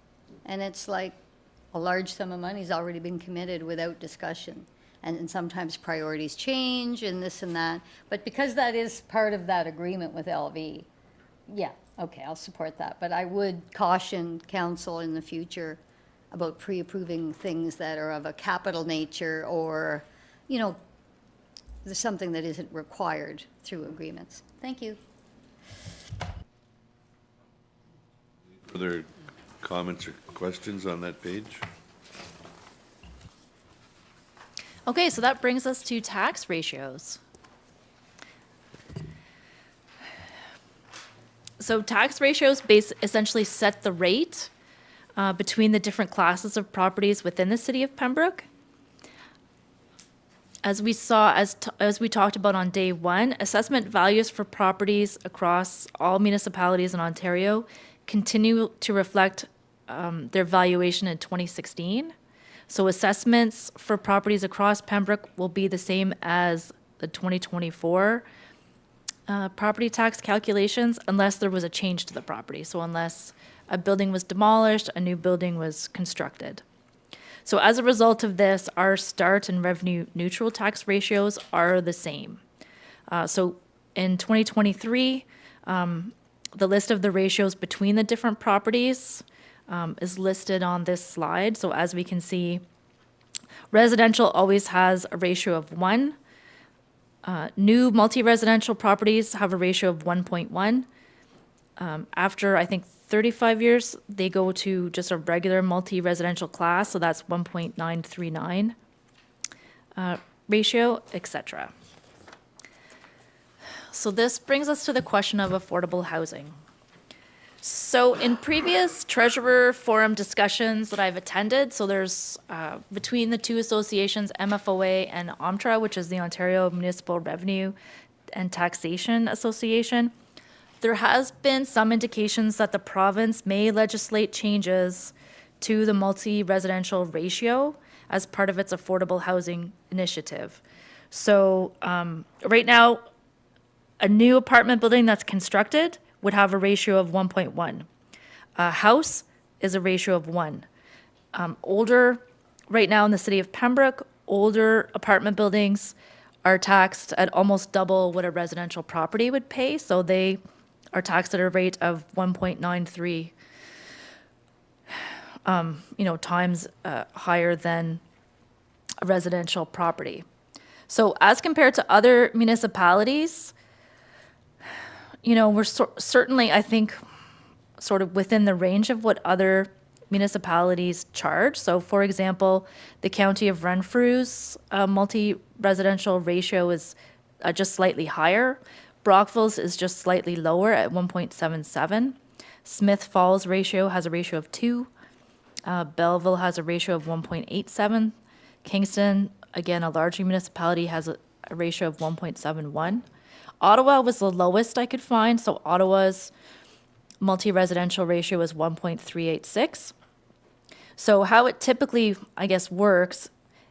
and it's like a large sum of money's already been committed without discussion. And sometimes priorities change and this and that. But because that is part of that agreement with LV, yeah, okay, I'll support that. But I would caution council in the future about pre-approving things that are of a capital nature or, you know, there's something that isn't required through agreements. Thank you. Further comments or questions on that page? Okay, so that brings us to tax ratios. So tax ratios essentially set the rate between the different classes of properties within the city of Pembroke. As we saw, as we talked about on day one, assessment values for properties across all municipalities in Ontario continue to reflect their valuation in 2016. So assessments for properties across Pembroke will be the same as the 2024 property tax calculations unless there was a change to the property. So unless a building was demolished, a new building was constructed. So as a result of this, our start and revenue neutral tax ratios are the same. So in 2023, the list of the ratios between the different properties is listed on this slide. So as we can see, residential always has a ratio of 1. New multi-residential properties have a ratio of 1.1. After, I think, 35 years, they go to just a regular multi-residential class, so that's 1.939 ratio, etc. So this brings us to the question of affordable housing. So in previous treasurer forum discussions that I've attended, so there's between the two associations, MFOA and OMTRA, which is the Ontario Municipal Revenue and Taxation Association, there has been some indications that the province may legislate changes to the multi-residential ratio as part of its affordable housing initiative. So right now, a new apartment building that's constructed would have a ratio of 1.1. A house is a ratio of 1. Older, right now in the city of Pembroke, older apartment buildings are taxed at almost double what a residential property would pay. So they are taxed at a rate of 1.93, times higher than a residential property. So as compared to other municipalities, we're certainly, I think, sort of within the range of what other municipalities charge. So, for example, the County of Renfrew's multi-residential ratio is just slightly higher. Brockville's is just slightly lower at 1.77. Smith Falls ratio has a ratio of 2. Belleville has a ratio of 1.87. Kingston, again, a larger municipality, has a ratio of 1.71. Ottawa was the lowest I could find, so Ottawa's multi-residential ratio is 1.386. So how it typically, I guess, works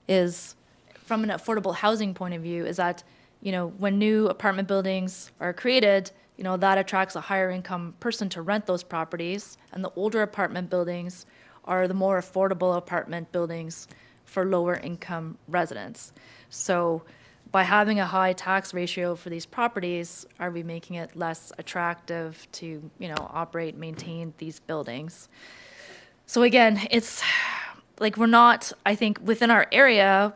is, from an affordable housing point of view, is that, when new apartment buildings are created, that attracts a higher income person to rent those properties, and the older apartment buildings are the more affordable apartment buildings for lower income residents. So by having a high tax ratio for these properties, are we making it less attractive to, operate, maintain these buildings? So again, it's like we're not, I think, within our area,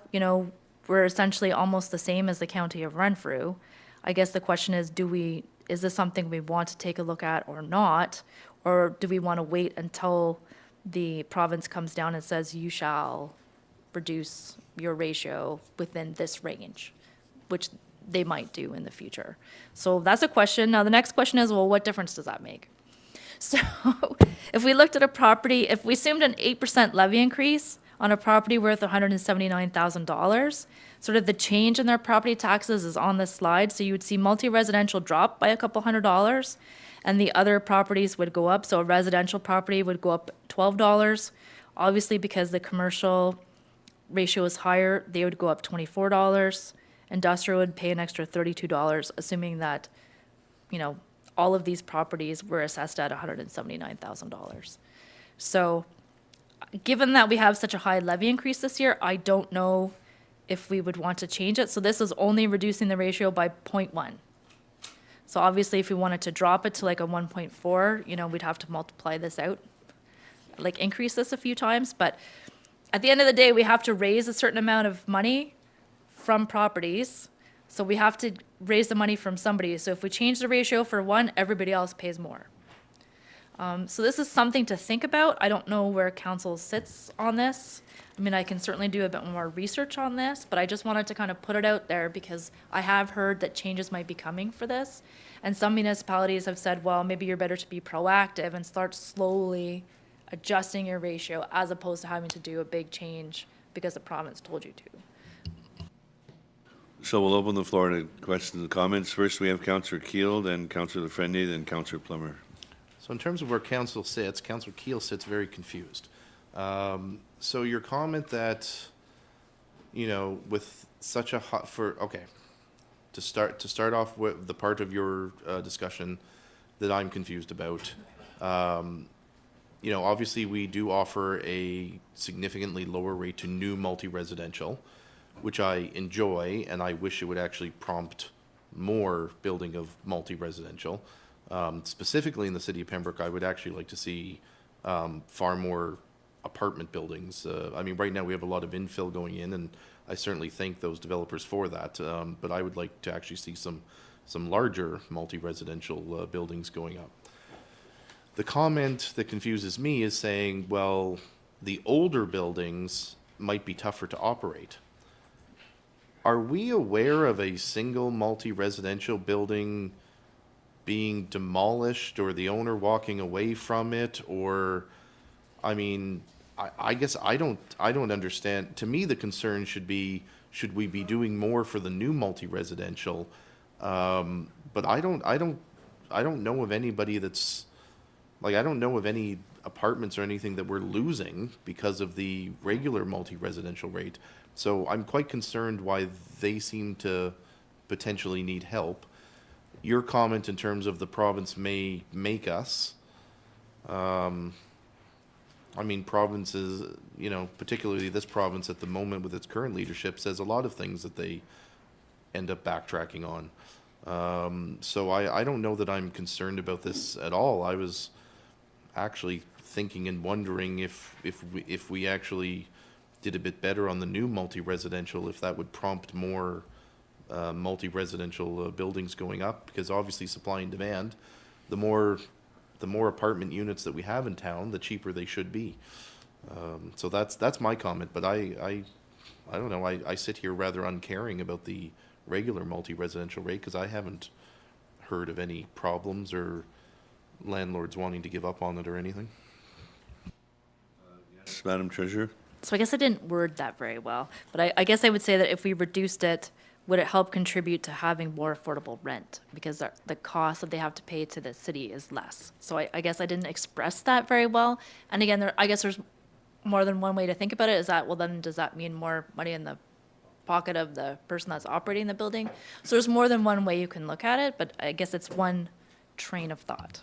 we're essentially almost the same as the county of Renfrew. I guess the question is, is this something we want to take a look at or not? Or do we want to wait until the province comes down and says, you shall reduce your ratio within this range, which they might do in the future. So that's a question. Now, the next question is, well, what difference does that make? So if we looked at a property, if we assumed an 8% levy increase on a property worth $179,000, sort of the change in their property taxes is on this slide. So you would see multi-residential drop by a couple $100, and the other properties would go up. So a residential property would go up $12. Obviously, because the commercial ratio is higher, they would go up $24. Industrial would pay an extra $32, assuming that, all of these properties were assessed at $179,000. So given that we have such a high levy increase this year, I don't know if we would want to change it. So this is only reducing the ratio by 0.1. So obviously, if we wanted to drop it to like a 1.4, we'd have to multiply this out, like increase this a few times. But at the end of the day, we have to raise a certain amount of money from properties. So we have to raise the money from somebody. So if we change the ratio for one, everybody else pays more. So this is something to think about. I don't know where council sits on this. I mean, I can certainly do a bit more research on this, but I just wanted to kind of put it out there because I have heard that changes might be coming for this. And some municipalities have said, well, maybe you're better to be proactive and start slowly adjusting your ratio as opposed to having to do a big change because the province told you to. So we'll open the floor to questions and comments. First, we have Councillor Keel, then Councillor Friendly, then Councillor Plummer. So in terms of where council sits, Councillor Keel sits very confused. So your comment that, with such a hot, to start off with the part of your discussion that I'm confused about, obviously we do offer a significantly lower rate to new multi-residential, which I enjoy, and I wish it would actually prompt more building of multi-residential. Specifically in the city of Pembroke, I would actually like to see far more apartment buildings. Right now we have a lot of infill going in, and I certainly thank those developers for that. But I would like to actually see some larger multi-residential buildings going up. The comment that confuses me is saying, well, the older buildings might be tougher to operate. Are we aware of a single multi-residential building being demolished or the owner walking away from it? Or, I guess I don't understand. To me, the concern should be, should we be doing more for the new multi-residential? But I don't know of anybody that's, I don't know of any apartments or anything that we're losing because of the regular multi-residential rate. So I'm quite concerned why they seem to potentially need help. Your comment in terms of the province may make us, provinces, particularly this province at the moment with its current leadership, says a lot of things that they end up backtracking on. So I don't know that I'm concerned about this at all. I was actually thinking and wondering if we actually did a bit better on the new multi-residential, if that would prompt more multi-residential buildings going up, because obviously supply and demand, the more apartment units that we have in town, the cheaper they should be. So that's my comment, but I don't know, I sit here rather uncaring about the regular multi-residential rate because I haven't heard of any problems or landlords wanting to give up on it or anything. Yes, Madam Treasurer? So I guess I didn't word that very well, but I guess I would say that if we reduced it, would it help contribute to having more affordable rent? Because the cost that they have to pay to the city is less. So I guess I didn't express that very well. And again, I guess there's more than one way to think about it. Is that, well, then does that mean more money in the pocket of the person that's operating the building? So there's more than one way you can look at it, but I guess it's one train of thought.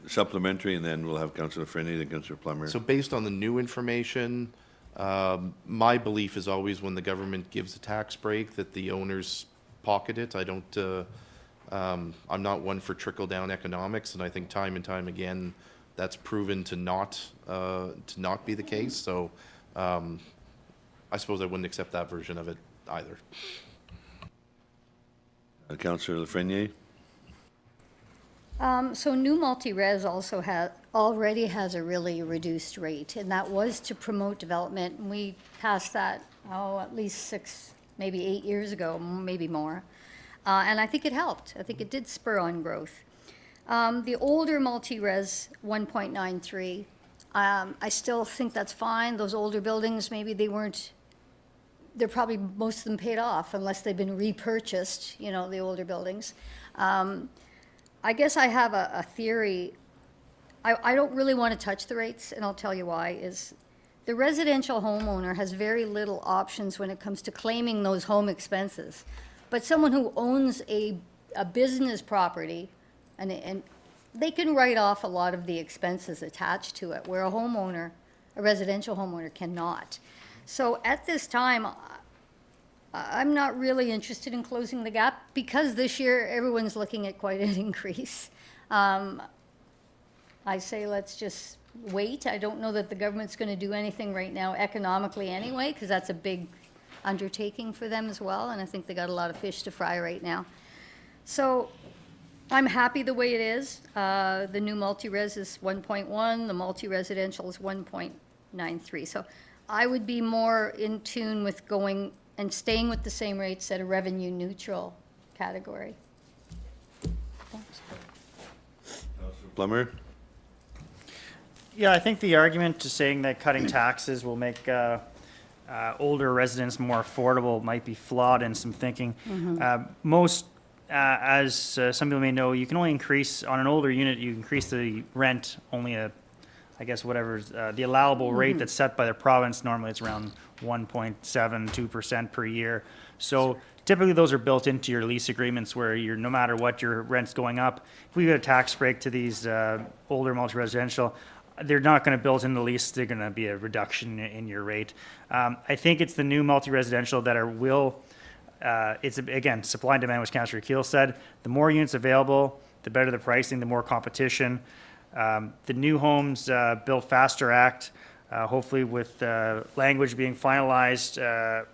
Supplementary, and then we'll have Councillor Friendly, then Councillor Plummer. So based on the new information, my belief is always when the government gives a tax break that the owners pocket it. I don't, I'm not one for trickle-down economics, and I think time and time again, that's proven to not be the case. So I I suppose I wouldn't accept that version of it either. Councillor Lafreniere? So new multi-res already has a really reduced rate, and that was to promote development, and we passed that, at least 6, maybe 8 years ago, maybe more. And I think it helped. I think it did spur on growth. The older multi-res, 1.93, I still think that's fine. Those older buildings, maybe they're probably, most of them paid off unless they've been repurchased, the older buildings. I guess I have a theory. I don't really want to touch the rates, and I'll tell you why, is the residential homeowner has very little options when it comes to claiming those home expenses. But someone who owns a business property, and they can write off a lot of the expenses attached to it, where a residential homeowner cannot. So at this time, I'm not really interested in closing the gap because this year everyone's looking at quite an increase. I say let's just wait. I don't know that the government's going to do anything right now economically anyway, because that's a big undertaking for them as well, and I think they got a lot of fish to fry right now. So I'm happy the way it is. The new multi-res is 1.1, the multi-residential is 1.93. So I would be more in tune with going and staying with the same rates at a revenue neutral category. Thanks. Plummer? Yeah, I think the argument to saying that cutting taxes will make older residents more affordable might be flawed in some thinking. As some people may know, you can only increase, on an older unit, you increase the rent only the allowable rate that's set by the province. Normally it's around 1.72% per year. So typically those are built into your lease agreements where no matter what, your rent's going up. If we get a tax break to these older multi-residential, they're not going to build in the lease. They're going to be a reduction in your rate. I think it's the new multi-residential that it's again, supply and demand, which Councillor Keel said. The more units available, the better the pricing, the more competition. The New Homes Built Faster Act, hopefully with language being finalized,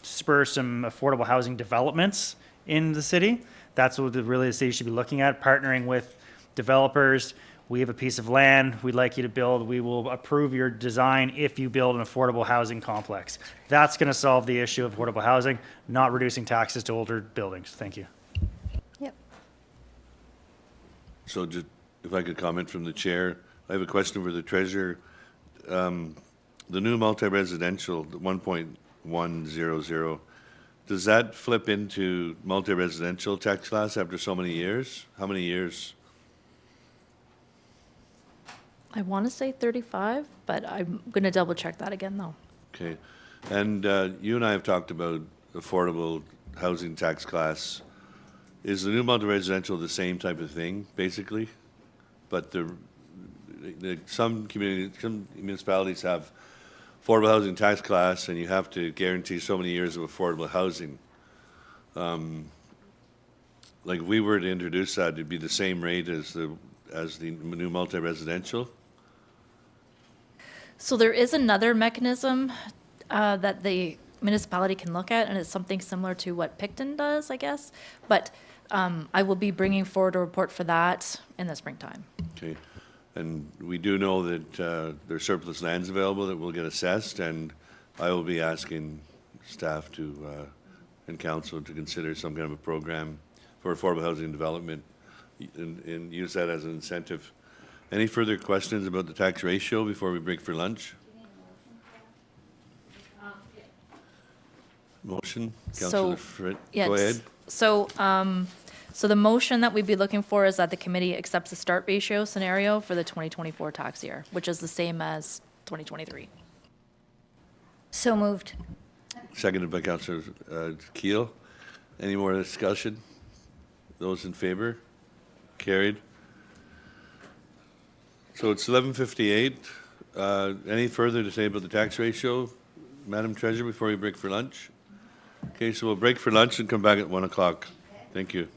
spur some affordable housing developments in the city. That's what really the city should be looking at, partnering with developers. We have a piece of land we'd like you to build. We will approve your design if you build an affordable housing complex. That's going to solve the issue of affordable housing, not reducing taxes to older buildings. Thank you. Yep. So just, if I could comment from the chair, I have a question for the treasurer. The new multi-residential, the 1.100, does that flip into multi-residential tax class after so many years? How many years? I want to say 35, but I'm going to double check that again, though. Okay. And you and I have talked about affordable housing tax class. Is the new multi-residential the same type of thing, basically? But some municipalities have affordable housing tax class, and you have to guarantee so many years of affordable housing. Like if we were to introduce that, it'd be the same rate as the new multi-residential? So there is another mechanism that the municipality can look at, and it's something similar to what Picton does, I guess. But I will be bringing forward a report for that in the springtime. Okay. And we do know that there's surplus lands available that will get assessed, and I will be asking staff and council to consider some kind of a program for affordable housing development and use that as an incentive. Any further questions about the tax ratio before we break for lunch? Motion? Councillor Fritz, Yes. go ahead. So the motion that we'd be looking for is that the committee accepts the start ratio scenario for the 2024 tax year, which is the same as 2023. So moved. Seconded by Councillor Keel. Any more discussion? Those in favor? Carried. So it's 11:58. Any further to say about the tax ratio, Madam Treasurer, before we break for lunch? Okay, so we'll break for lunch and come back at 1 o'clock. Thank you.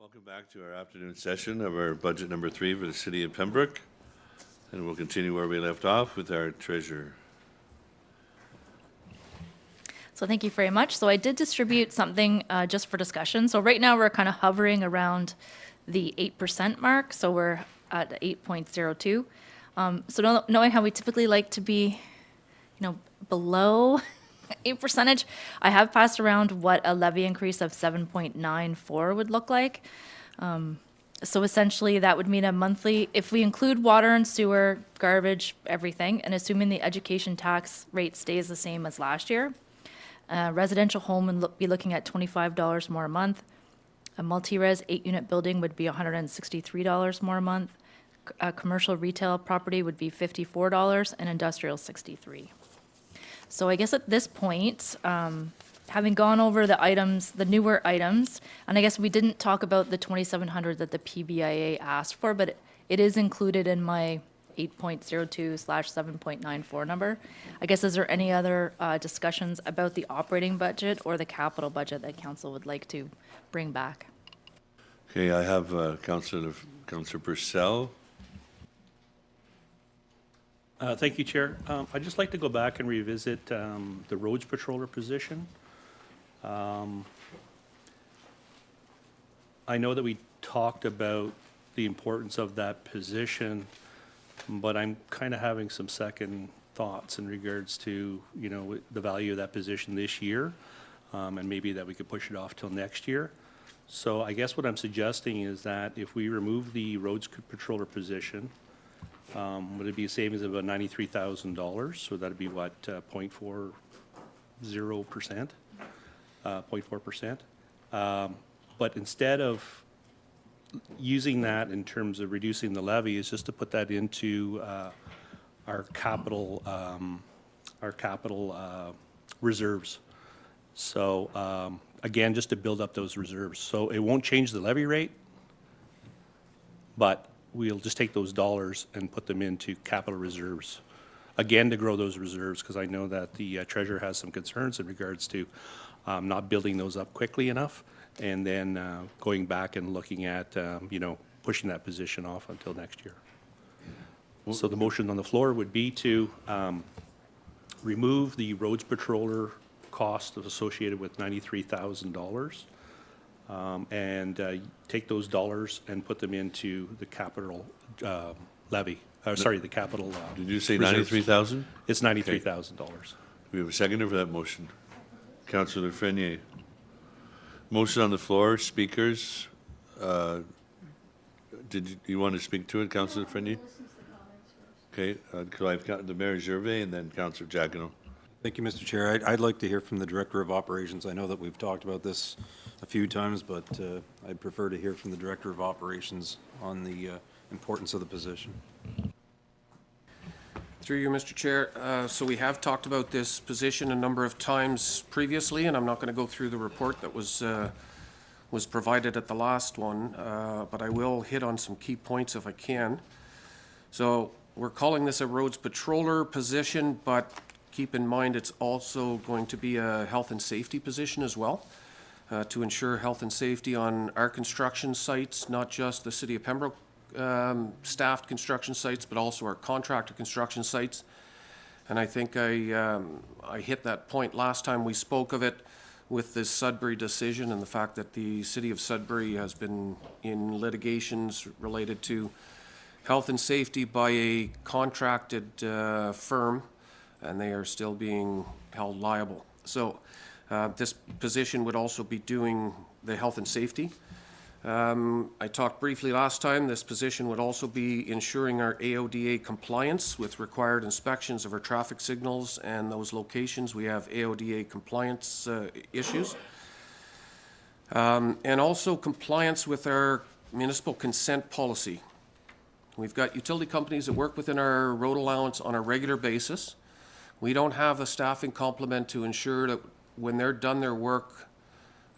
Welcome back to our afternoon session of our budget number 3 for the city of Pembroke. And we'll continue where we left off with our treasurer. So thank you very much. So I did distribute something just for discussion. So right now we're kind of hovering around the 8% mark. So we're at 8.02. So knowing how we typically like to be, below 8%, I have passed around what a levy increase of 7.94 would look like. So essentially, that would mean a monthly, if we include water and sewer, garbage, everything, and assuming the education tax rate stays the same as last year, a residential home would be looking at $25 more a month. A multi-res 8-unit building would be $163 more a month. A commercial retail property would be $54, and industrial $63. So I guess at this point, having gone over the items, the newer items, and I guess we didn't talk about the 2,700 that the PBIA asked for, but it is included in my 8.02/7.94 number. I guess, is there any other discussions about the operating budget or the capital budget that council would like to bring back? Okay, I have Councillor Purcell. Thank you, Chair. I'd just like to go back and revisit the roads patroller position. I know that we talked about the importance of that position, but I'm kind of having some second thoughts in regards to, the value of that position this year, and maybe that we could push it off till next year. So I guess what I'm suggesting is that if we remove the roads patroller position, would it be a savings of about $93,000? So that'd be what, 0.40%, 0.4%. But instead of using that in terms of reducing the levy, is just to put that into our capital reserves. So again, just to build up those reserves. So it won't change the levy rate, but we'll just take those dollars and put them into capital reserves. Again, to grow those reserves, because I know that the treasurer has some concerns in regards to not building those up quickly enough, and then going back and looking at, pushing that position off until next year. So the motion on the floor would be to remove the roads patroller cost associated with $93,000. And take those dollars and put them into the capital levy, the capital. Did you say reserves. 93,000? It's $93,000. We have a seconder for that motion. Councillor Frenier. Motion on the floor, speakers. Did you want to speak to it, Councillor Frenier? Okay, could I have the Mayor Gervais and then Councillor Jacquinot? Thank you, Mr. Chair. I'd like to hear from the Director of Operations. I know that we've talked about this a few times, but I'd prefer to hear from the Director of Operations on the importance of the position. Through you, Mr. Chair. So we have talked about this position a number of times previously, and I'm not going to go through the report that was provided at the last one, but I will hit on some key points if I can. So we're calling this a roads patroller position, but keep in mind it's also going to be a health and safety position as well, to ensure health and safety on our construction sites, not just the City of Pembroke staffed construction sites, but also our contractor construction sites. And I think I hit that point last time we spoke of it with the Sudbury decision and the fact that the City of Sudbury has been in litigations related to health and safety by a contracted firm, and they are still being held liable. So this position would also be doing the health and safety. I talked briefly last time, this position would also be ensuring our AODA compliance with required inspections of our traffic signals and those locations. We have AODA compliance issues. And also compliance with our municipal consent policy. We've got utility companies that work within our road allowance on a regular basis. We don't have a staffing complement to ensure that when they're done their work,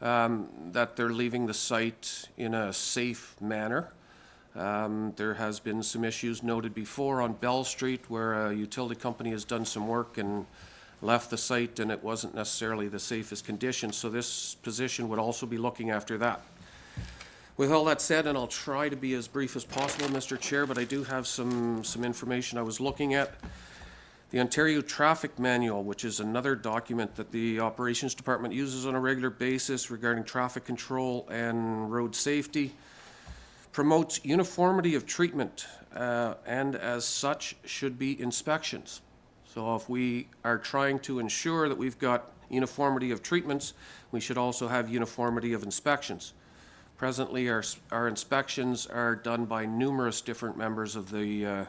that they're leaving the site in a safe manner. There has been some issues noted before on Bell Street where a utility company has done some work and left the site and it wasn't necessarily the safest condition. So this position would also be looking after that. With all that said, and I'll try to be as brief as possible, Mr. Chair, but I do have some information I was looking at. The Ontario Traffic Manual, which is another document that the Operations Department uses on a regular basis regarding traffic control and road safety, promotes uniformity of treatment, and as such should be inspections. So if we are trying to ensure that we've got uniformity of treatments, we should also have uniformity of inspections. Presently, our inspections are done by numerous different members of the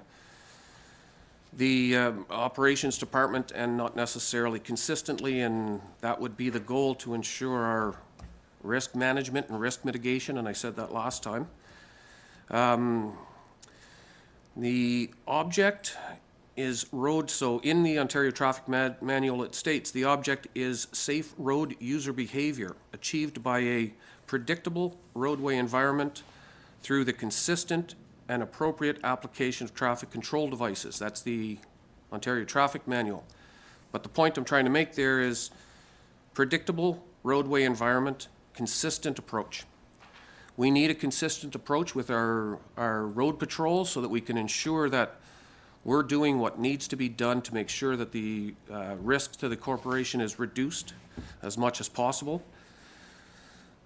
operations department and not necessarily consistently, and that would be the goal, to ensure our risk management and risk mitigation, and I said that last time. The object is road, so in the Ontario Traffic Manual it states the object is safe road user behavior achieved by a predictable roadway environment through the consistent and appropriate application of traffic control devices. That's the Ontario Traffic Manual. But the point I'm trying to make there is predictable roadway environment, consistent approach. We need a consistent approach with our road patrol so that we can ensure that we're doing what needs to be done to make sure that the risk to the corporation is reduced as much as possible.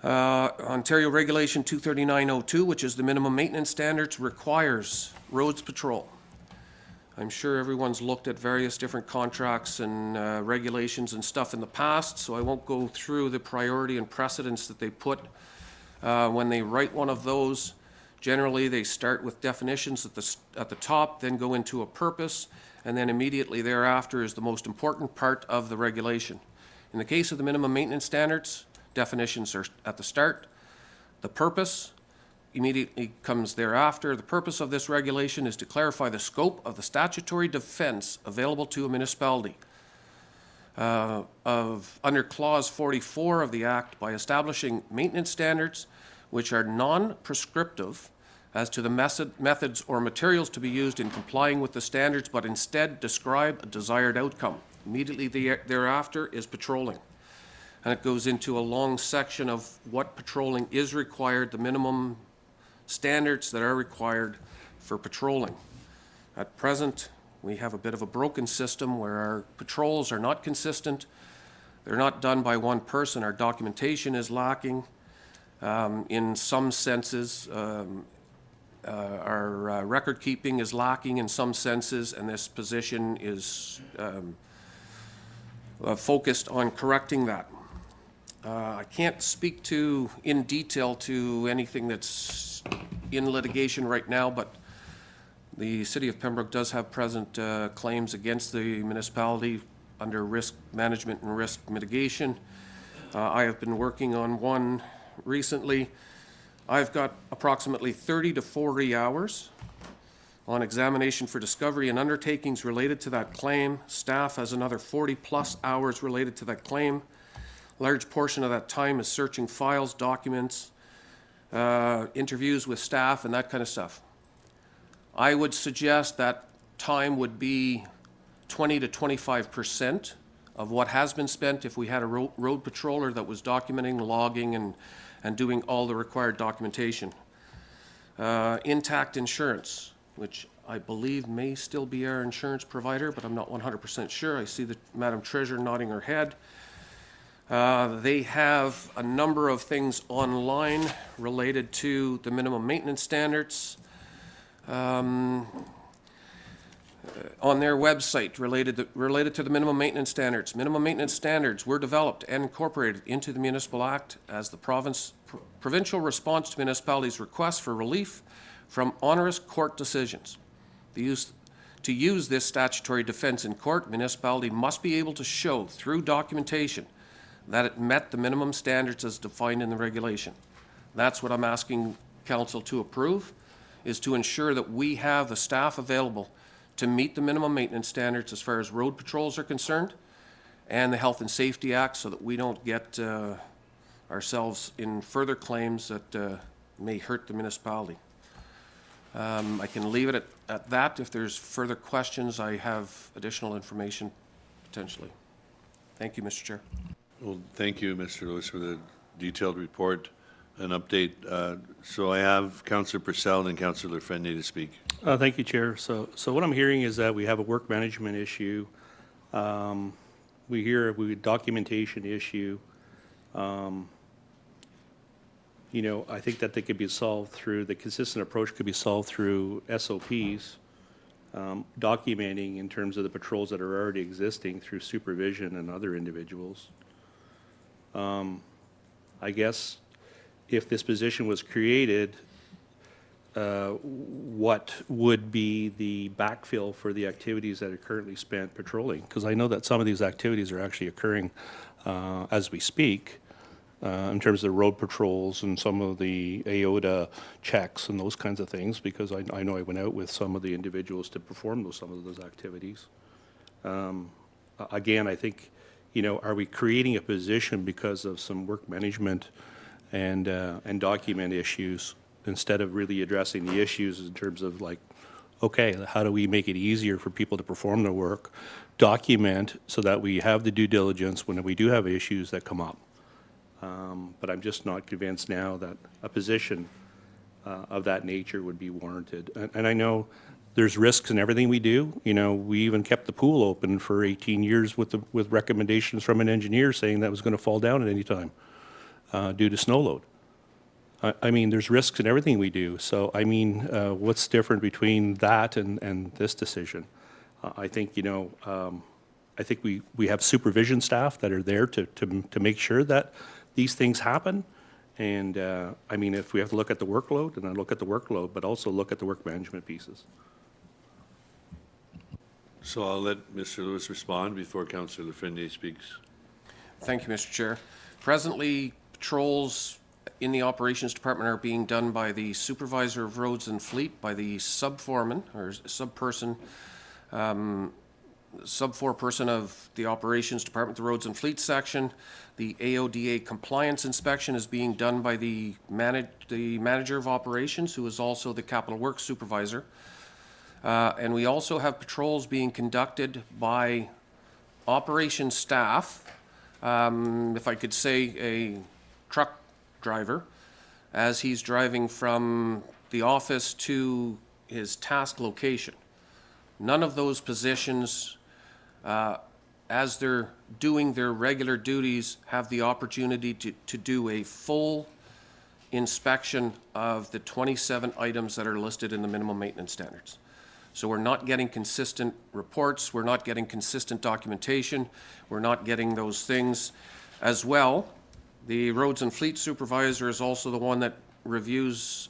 Ontario Regulation 23902, which is the minimum maintenance standards, requires roads patrol. I'm sure everyone's looked at various different contracts and regulations and stuff in the past, so I won't go through the priority and precedence that they put when they write one of those. Generally, they start with definitions at the top, then go into a purpose, and then immediately thereafter is the most important part of the regulation. In the case of the minimum maintenance standards, definitions are at the start. The purpose immediately comes thereafter. The purpose of this regulation is to clarify the scope of the statutory defense available to a municipality under Clause 44 of the Act by establishing maintenance standards which are non-prescriptive as to the methods or materials to be used in complying with the standards, but instead describe a desired outcome. Immediately thereafter is patrolling. And it goes into a long section of what patrolling is required, the minimum standards that are required for patrolling. At present, we have a bit of a broken system where our patrols are not consistent. They're not done by one person. Our documentation is lacking in some senses. Our record keeping is lacking in some senses, and this position is focused on correcting that. I can't speak in detail to anything that's in litigation right now, but the City of Pembroke does have present claims against the municipality under risk management and risk mitigation. I have been working on one recently. I've got approximately 30 to 40 hours on examination for discovery and undertakings related to that claim. Staff has another 40+ hours related to that claim. Large portion of that time is searching files, documents, interviews with staff, and that kind of stuff. I would suggest that time would be 20 to 25% of what has been spent if we had a road patroller that was documenting, logging, and doing all the required documentation. Intact insurance, which I believe may still be our insurance provider, but I'm not 100% sure. I see the Madam Treasurer nodding her head. They have a number of things online related to the minimum maintenance standards on their website related to the minimum maintenance standards. Minimum maintenance standards were developed and incorporated into the Municipal Act as the provincial response to municipalities' requests for relief from onerous court decisions. To use this statutory defense in court, municipality must be able to show through documentation that it met the minimum standards as defined in the regulation. That's what I'm asking Council to approve, is to ensure that we have the staff available to meet the minimum maintenance standards as far as road patrols are concerned and the Health and Safety Act, so that we don't get ourselves in further claims that may hurt the municipality. I can leave it at that. If there's further questions, I have additional information potentially. Thank you, Mr. Chair. Well, thank you, Mr. Lewis, for the detailed report. an update. So I have Councillor Purcell and Councillor Friendly to speak. Thank you, Chair. So what I'm hearing is that we have a work management issue. We hear a documentation issue. You know, I think that they could be solved through, the consistent approach could be solved through SOPs, documenting in terms of the patrols that are already existing through supervision and other individuals. I guess if this position was created, what would be the backfill for the activities that are currently spent patrolling? Because I know that some of these activities are actually occurring as we speak, in terms of road patrols and some of the AOTA checks and those kinds of things, because I know I went out with some of the individuals to perform some of those activities. Again, I think, you know, are we creating a position because of some work management and document issues instead of really addressing the issues in terms of like, okay, how do we make it easier for people to perform their work, document so that we have the due diligence when we do have issues that come up. But I'm just not convinced now that a position of that nature would be warranted. And I know there's risks in everything we do. You know, we even kept the pool open for 18 years with recommendations from an engineer saying that was going to fall down at any time due to snow load. I mean, there's risks in everything we do. So, I mean, what's different between that and this decision? I think, you know, I think we have supervision staff that are there to make sure that these things happen. And, I mean, if we have to look at the workload, then I look at the workload, but also look at the work management pieces. So I'll let Mr. Lewis respond before Councillor Lafreniere speaks. Thank you, Mr. Chair. Presently, patrols in the operations department are being done by the supervisor of roads and fleet, by the sub-foreman or sub-person, sub-foreperson of the operations department, the roads and fleet section. The AODA compliance inspection is being done by the manager of operations, who is also the capital works supervisor. And we also have patrols being conducted by operations staff, if I could say a truck driver, as he's driving from the office to his task location. None of those positions, as they're doing their regular duties, have the opportunity to do a full inspection of the 27 items that are listed in the minimum maintenance standards. So we're not getting consistent reports, we're not getting consistent documentation, we're not getting those things. As well, the roads and fleet supervisor is also the one that reviews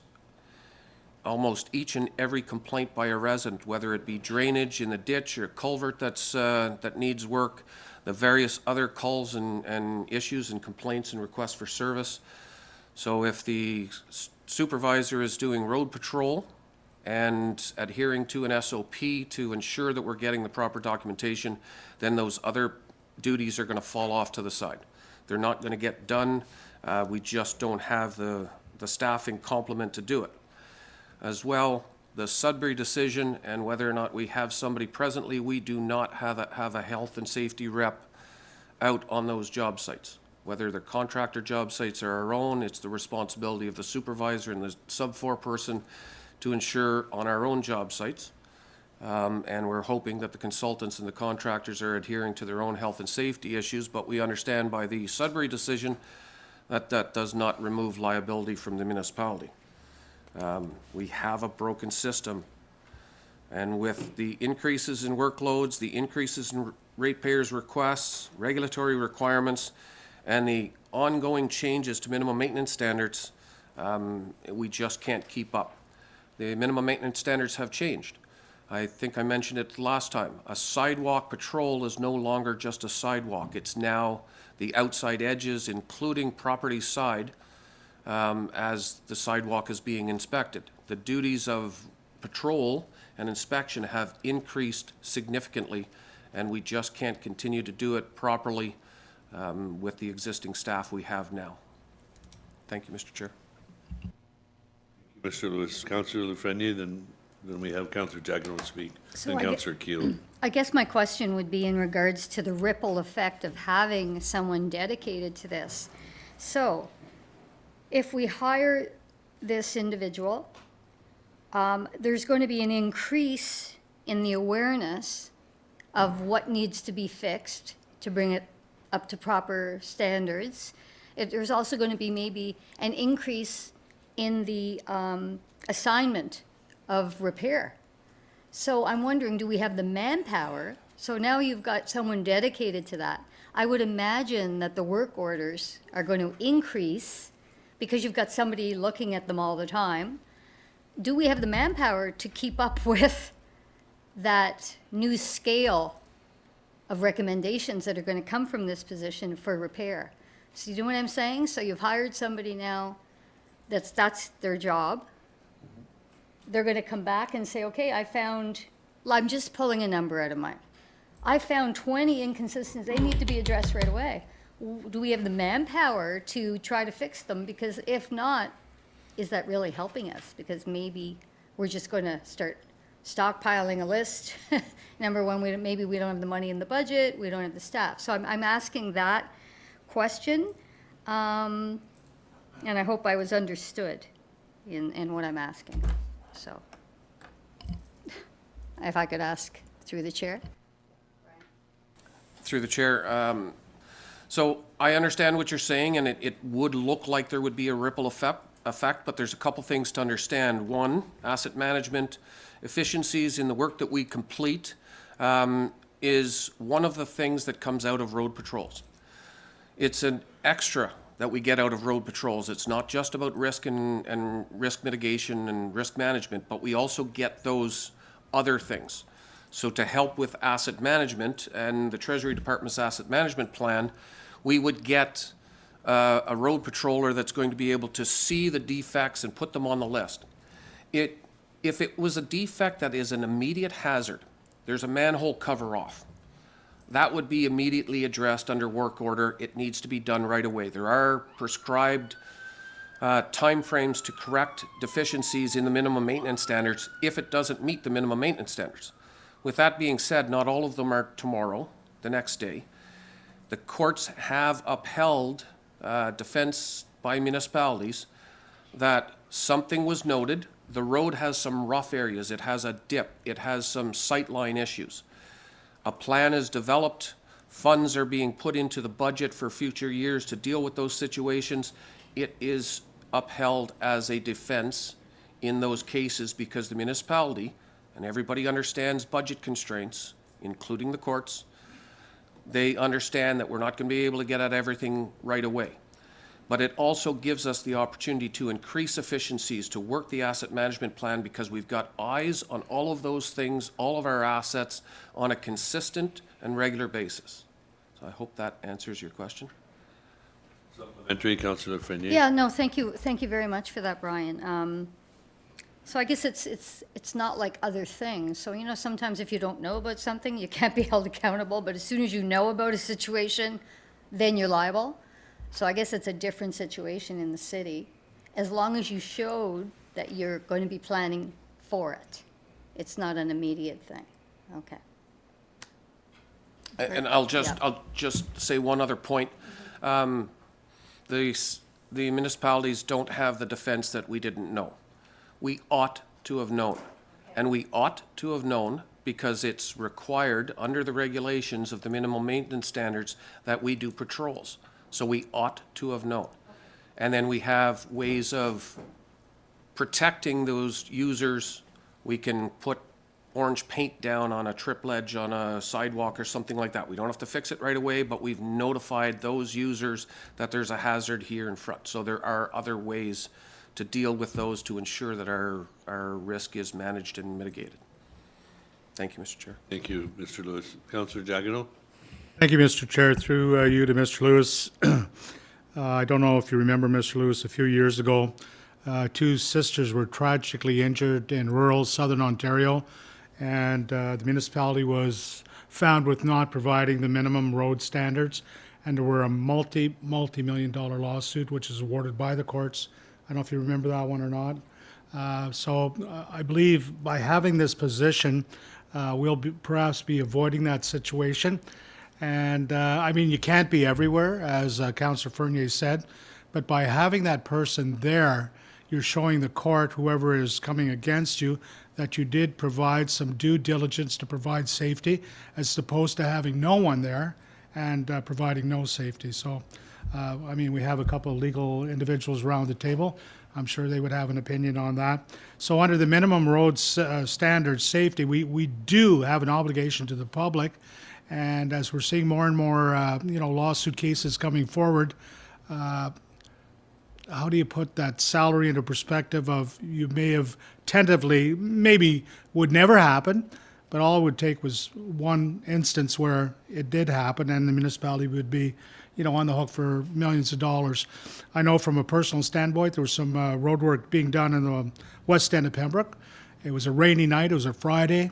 almost each and every complaint by a resident, whether it be drainage in the ditch or culvert that needs work, the various other calls and issues and complaints and requests for service. So if the supervisor is doing road patrol and adhering to an SOP to ensure that we're getting the proper documentation, then those other duties are going to fall off to the side. They're not going to get done. We just don't have the staffing complement to do it. As well, the Sudbury decision and whether or not we have somebody presently, we do not have a health and safety rep out on those job sites. Whether they're contractor job sites or our own, it's the responsibility of the supervisor and the sub-foreperson to ensure on our own job sites. And we're hoping that the consultants and the contractors are adhering to their own health and safety issues, but we understand by the Sudbury decision that that does not remove liability from the municipality. We have a broken system, and with the increases in workloads, the increases in ratepayers' requests, regulatory requirements, and the ongoing changes to minimum maintenance standards, we just can't keep up. The minimum maintenance standards have changed. I think I mentioned it last time. A sidewalk patrol is no longer just a sidewalk. It's now the outside edges, including property side, as the sidewalk is being inspected. The duties of patrol and inspection have increased significantly, and we just can't continue to do it properly with the existing staff we have now. Thank you, Mr. Chair. Mr. Lewis, Councillor Lafreniere, then we have Councillor Jagno speak, So then I get- Councillor Keel. I guess my question would be in regards to the ripple effect of having someone dedicated to this. So, if we hire this individual, there's going to be an increase in the awareness of what needs to be fixed to bring it up to proper standards. There's also going to be maybe an increase in the assignment of repair. So I'm wondering, do we have the manpower? So now you've got someone dedicated to that. I would imagine that the work orders are going to increase because you've got somebody looking at them all the time. Do we have the manpower to keep up with that new scale of recommendations that are going to come from this position for repair? So you know what I'm saying? So you've hired somebody now, that's their job. They're going to come back and say, okay, I'm just pulling a number out of I found 20 inconsistencies, they need to be addressed right away. Do we have the manpower to try to fix them? Because if not, is that really helping us? Because maybe we're just going to start stockpiling a list. Number one, maybe we don't have the money in the budget, we don't have the staff. So I'm asking that question, and I hope I was understood in what I'm asking. So, if I could ask through the chair. Through the chair, so I understand what you're saying, and it would look like there would be a ripple effect, but there's a couple things to understand. One, asset management efficiencies in the work that we complete is one of the things that comes out of road patrols. It's an extra that we get out of road patrols. It's not just about risk and risk mitigation and risk management, but we also get those other things. So to help with asset management and the Treasury Department's asset management plan, we would get a road patroller that's going to be able to see the defects and put them on the list. If it was a defect that is an immediate hazard, there's a manhole cover off, that would be immediately addressed under work order. It needs to be done right away. There are prescribed timeframes to correct deficiencies in the minimum maintenance standards if it doesn't meet the minimum maintenance standards. With that being said, not all of them are tomorrow, the next day. The courts have upheld defense by municipalities that something was noted. The road has some rough areas. It has a dip. It has some sightline issues. A plan is developed. Funds are being put into the budget for future years to deal with those situations. It is upheld as a defense in those cases because the municipality, and everybody understands budget constraints, including the courts, they understand that we're not going to be able to get at everything right away. But it also gives us the opportunity to increase efficiencies, to work the asset management plan because we've got eyes on all of those things, all of our assets on a consistent and regular basis. So I hope that answers your question. Supplementary, Councillor Frenier. Yeah, no, thank you very much for that, Brian. So I guess it's not like other things. So, you know, sometimes if you don't know about something, you can't be held accountable, but as soon as you know about a situation, then you're liable. So I guess it's a different situation in the city, as long as you showed that you're going to be planning for it. It's not an immediate thing. Okay. And I'll just say one other point. The municipalities don't have the defense that we didn't know. We ought to have known. And we ought to have known because it's required under the regulations of the minimum maintenance standards that we do patrols. So we ought to have known. And then we have ways of protecting those users. We can put orange paint down on a trip ledge on a sidewalk or something like that. We don't have to fix it right away, but we've notified those users that there's a hazard here in front. So there are other ways to deal with those to ensure that our risk is managed and mitigated. Thank you, Mr. Chair. Thank you, Mr. Lewis. Councillor Jagano. Thank you, Mr. Chair. Through you to Mr. Lewis. I don't know if you remember, Mr. Lewis, a few years ago, two sisters were tragically injured in rural southern Ontario, and the municipality was found with not providing the minimum road standards, and there were a multi-million-dollar lawsuit which is awarded by the courts. I don't know if you remember that one or not. So I believe by having this position, we'll perhaps be avoiding that situation. And I mean, you can't be everywhere, as Councillor Fournier said, But by having that person there, you're showing the court, whoever is coming against you, that you did provide some due diligence to provide safety, as opposed to having no one there and providing no safety. So, I mean, we have a couple of legal individuals around the table. I'm sure they would have an opinion on that. So under the minimum road standards safety, we do have an obligation to the public. And as we're seeing more and more, lawsuit cases coming forward, how do you put that salary into perspective of you may have tentatively, maybe would never happen, but all it would take was one instance where it did happen and the municipality would be, on the hook for millions of dollars. I know from a personal standpoint, there was some road work being done in the west end of Pembroke. It was a rainy night, it was a Friday,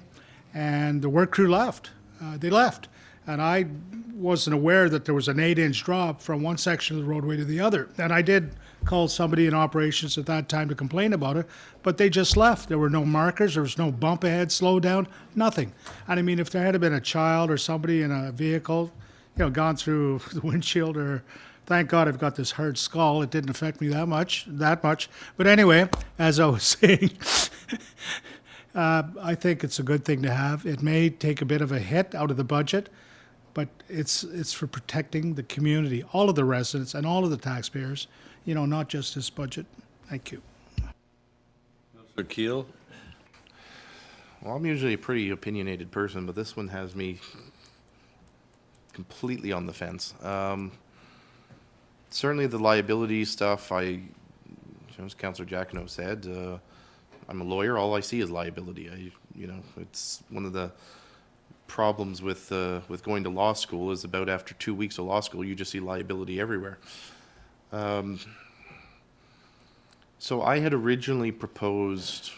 and the work crew left. They left. And I wasn't aware that there was an 8-inch drop from one section of the roadway to the other. And I did call somebody in operations at that time to complain about it, but they just left. There were no markers, there was no bump ahead, slow down, nothing. And I mean, if there had been a child or somebody in a vehicle, gone through the windshield, or thank God I've got this hard skull, it didn't affect me that much. But anyway, as I was saying, I think it's a good thing to have. It may take a bit of a hit out of the budget, but it's for protecting the community, all of the residents and all of the taxpayers, not just this budget. Thank you. Councillor Keel? Well, I'm usually a pretty opinionated person, but this one has me completely on the fence. Certainly the liability stuff, as Councillor Jacquinot said, I'm a lawyer, all I see is liability. It's one of the problems with going to law school is about after 2 weeks of law school, you just see liability everywhere. So I had originally proposed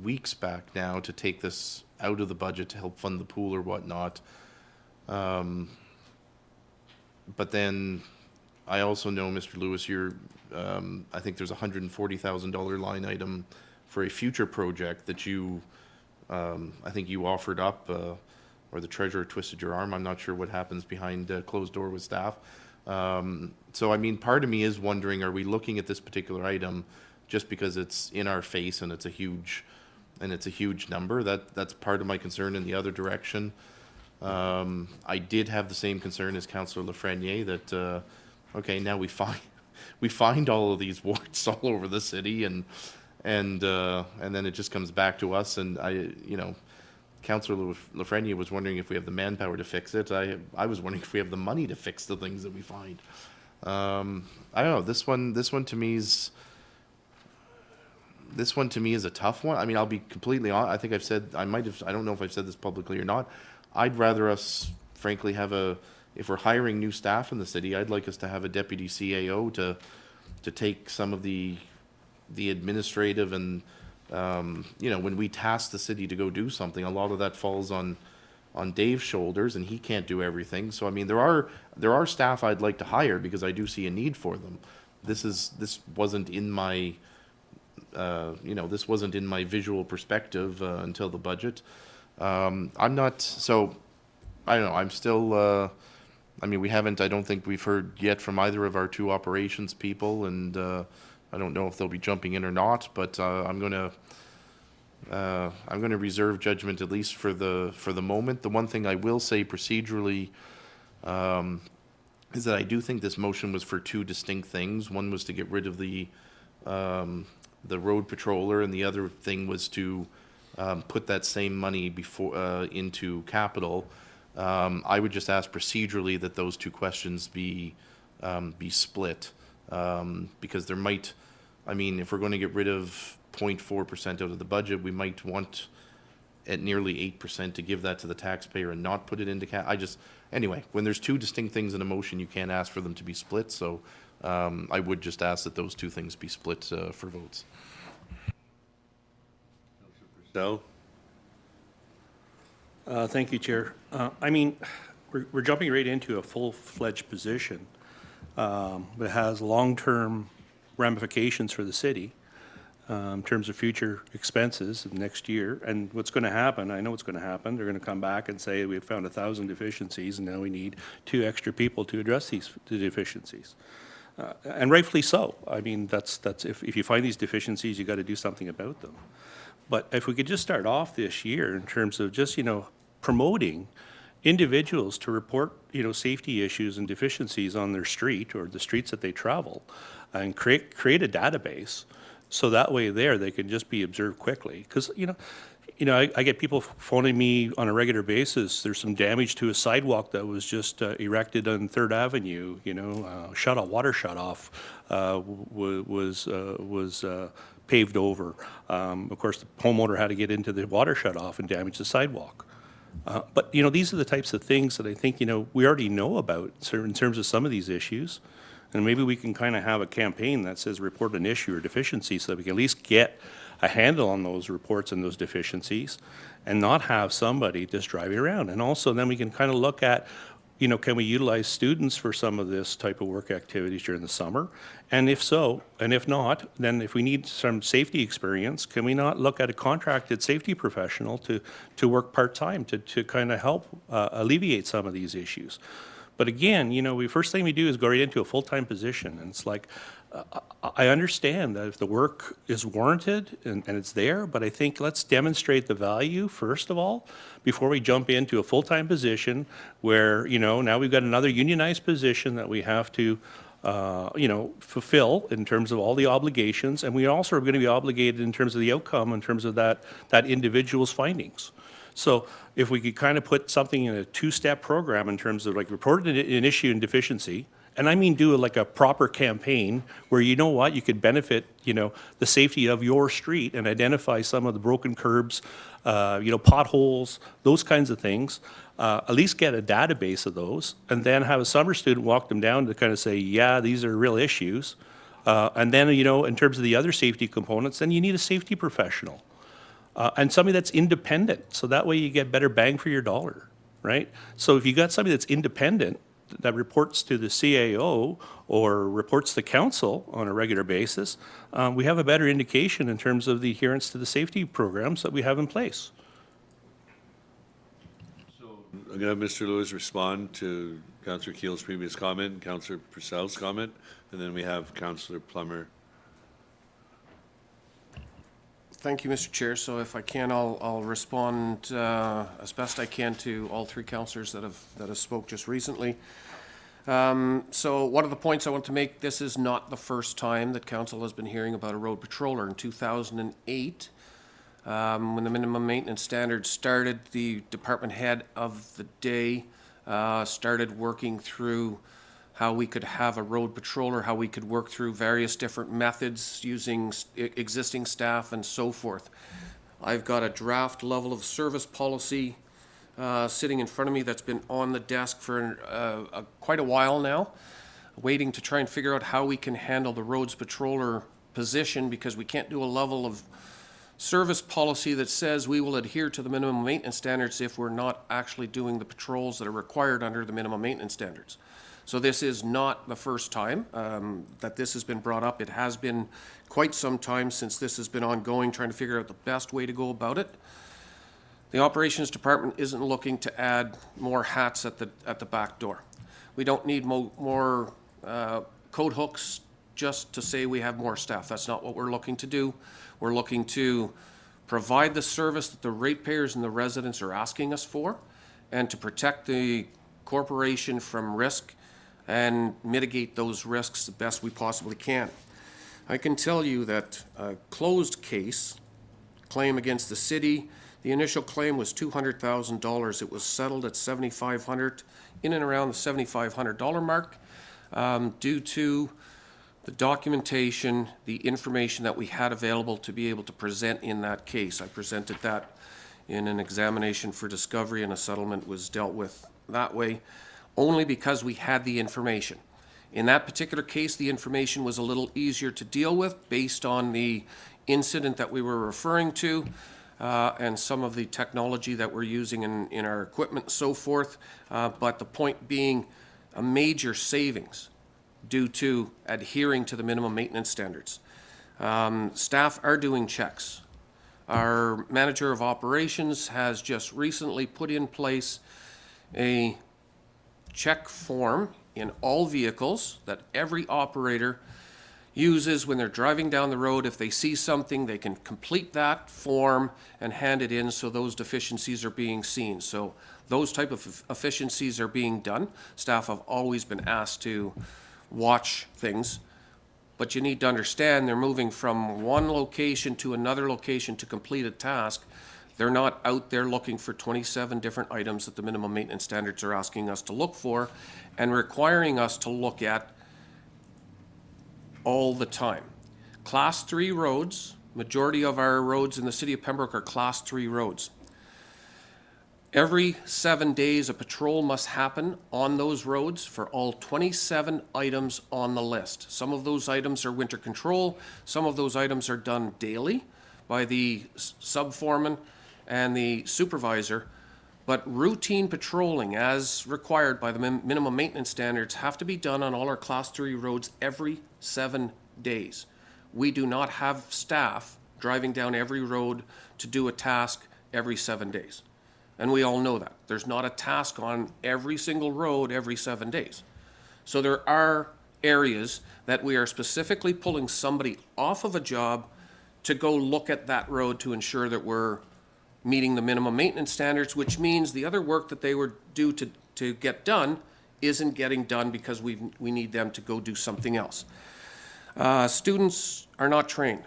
weeks back now to take this out of the budget to help fund the pool or whatnot. But then I also know, Mr. Lewis, I think there's a $140,000 line item for a future project that I think you offered up, or the treasurer twisted your arm. I'm not sure what happens behind closed door with staff. So, I mean, part of me is wondering, are we looking at this particular item just because it's in our face and it's a huge number? That's part of my concern in the other direction. I did have the same concern as Councillor Lafreniere that, okay, now we find all of these warts all over the city, and then it just comes back to us. And Councillor Lafreniere was wondering if we have the manpower to fix it. I was wondering if we have the money to fix the things that we find. I don't know. This one to me is a tough one. I mean, I'll be completely honest. I think I've said, I don't know if I've said this publicly or not. I'd rather us, frankly, if we're hiring new staff in the city, I'd like us to have a deputy CAO to take some of the administrative and, when we task the city to go do something, a lot of that falls on Dave's shoulders, and he can't do everything. So, I mean, there are staff I'd like to hire because I do see a need for them. This wasn't in my, this wasn't in my visual perspective until the budget. I'm not, so, I don't know, I'm still, I mean, I don't think we've heard yet from either of our two operations people, and I don't know if they'll be jumping in or not, but I'm gonna reserve judgment at least for the moment. The one thing I will say procedurally is that I do think this motion was for two distinct things. One was to get rid of the road patroller, and the other thing was to put that same money into capital. I would just ask procedurally that those two questions be split, because there might, I mean, if we're going to get rid of 0.4% out of the budget, we might want at nearly 8% to give that to the taxpayer and not put it into anyway, when there's two distinct things in a motion, you can't ask for them to be split. So I would just ask that those two things be split for votes. No? Thank you, Chair. I mean, we're jumping right into a full-fledged position that has long-term ramifications for the city in terms of future expenses of next year. And what's going to happen, I know what's going to happen, they're going to come back and say, we've found 1,000 deficiencies, and now we need 2 extra people to address the deficiencies. And rightfully so. I mean, that's if you find these deficiencies, you got to do something about them. But if we could just start off this year in terms of just, promoting individuals to report, safety issues and deficiencies on their street or the streets that they travel, and create a database, so that way they can just be observed quickly. Because, I get people phoning me on a regular basis. There's some damage to a sidewalk that was just erected on 3rd Avenue, water shutoff was paved over. Of course, the homeowner had to get into the water shutoff and damage the sidewalk. But, these are the types of things that I think, we already know about in terms of some of these issues. And maybe we can kind of have a campaign that says report an issue or deficiency so that we can at least get a handle on those reports and those deficiencies and not have somebody just driving around. And also then we can kind of look at, can we utilize students for some of this type of work activities during the summer? And if so, and if not, then if we need some safety experience, can we not look at a contracted safety professional to work part-time to kind of help alleviate some of these issues? But again, first thing we do is go right into a full-time position. And it's like, I understand that if the work is warranted and it's there, but I think let's demonstrate the value first of all, before we jump into a full-time position where, now we've got another unionized position that we have to, fulfill in terms of all the obligations. And we also are going to be obligated in terms of the outcome, in terms of that individual's findings. So if we could kind of put something in a 2-step program in terms of like report an issue and deficiency, and I mean do like a proper campaign where you could benefit, the safety of your street and identify some of the broken curbs, potholes, those kinds of things. At least get a database of those and then have a summer student walk them down to kind of say, yeah, these are real issues. And then, in terms of the other safety components, then you need a safety professional. And somebody that's independent, so that way you get better bang for your dollar, right? So if you got somebody that's independent that reports to the CAO or reports to council on a regular basis, we have a better indication in terms of the adherence to the safety programs that we have in place. I'm going to have Mr. Lewis respond to Councillor Keel's previous comment and Councillor Purcell's comment, and then we have Councillor Plummer. Thank you, Mr. Chair. So if I can, I'll respond as best I can to all 3 councillors that have spoke just recently. So one of the points I want to make, this is not the first time that council has been hearing about a road patroller. In 2008, when the minimum maintenance standards started, the department head of the day started working through how we could have a road patroller, how we could work through various different methods using existing staff and so forth. I've got a draft level of service policy sitting in front of me that's been on the desk for quite a while now, waiting to try and figure out how we can handle the roads patroller position, because we can't do a level of service policy that says we will adhere to the minimum maintenance standards if we're not actually doing the patrols that are required under the minimum maintenance standards. So this is not the first time that this has been brought up. It has been quite some time since this has been ongoing, trying to figure out the best way to go about it. The operations department isn't looking to add more hats at the back door. We don't need more code hooks just to say we have more staff. That's not what we're looking to do. We're looking to provide the service that the ratepayers and the residents are asking us for, and to protect the corporation from risk and mitigate those risks the best we possibly can. I can tell you that a closed case, claim against the city, the initial claim was $200,000. It was settled at $7,500, in and around the $7,500 mark, due to the documentation, the information that we had available to be able to present in that case. I presented that in an examination for discovery, and a settlement was dealt with that way, only because we had the information. In that particular case, the information was a little easier to deal with based on the incident that we were referring to, and some of the technology that we're using in our equipment and so forth. But the point being, a major savings due to adhering to the minimum maintenance standards. Staff are doing checks. Our manager of operations has just recently put in place a check form in all vehicles that every operator uses when they're driving down the road. If they see something, they can complete that form and hand it in, so those deficiencies are being seen. So those type of efficiencies are being done. Staff have always been asked to watch things, but you need to understand they're moving from one location to another location to complete a task. They're not out there looking for 27 different items that the minimum maintenance standards are asking us to look for and requiring us to look at all the time. Class 3 roads, majority of our roads in the city of Pembroke are Class 3 roads. Every 7 days, a patrol must happen on those roads for all 27 items on the list. Some of those items are winter control, some of those items are done daily by the sub-foreman and the supervisor, but routine patrolling as required by the minimum maintenance standards have to be done on all our Class 3 roads every 7 days. We do not have staff driving down every road to do a task every 7 days. And we all know that. There's not a task on every single road every 7 days. So there are areas that we are specifically pulling somebody off of a job to go look at that road to ensure that we're meeting the minimum maintenance standards, which means the other work that they were due to get done isn't getting done because we need them to go do something else. Students are not trained.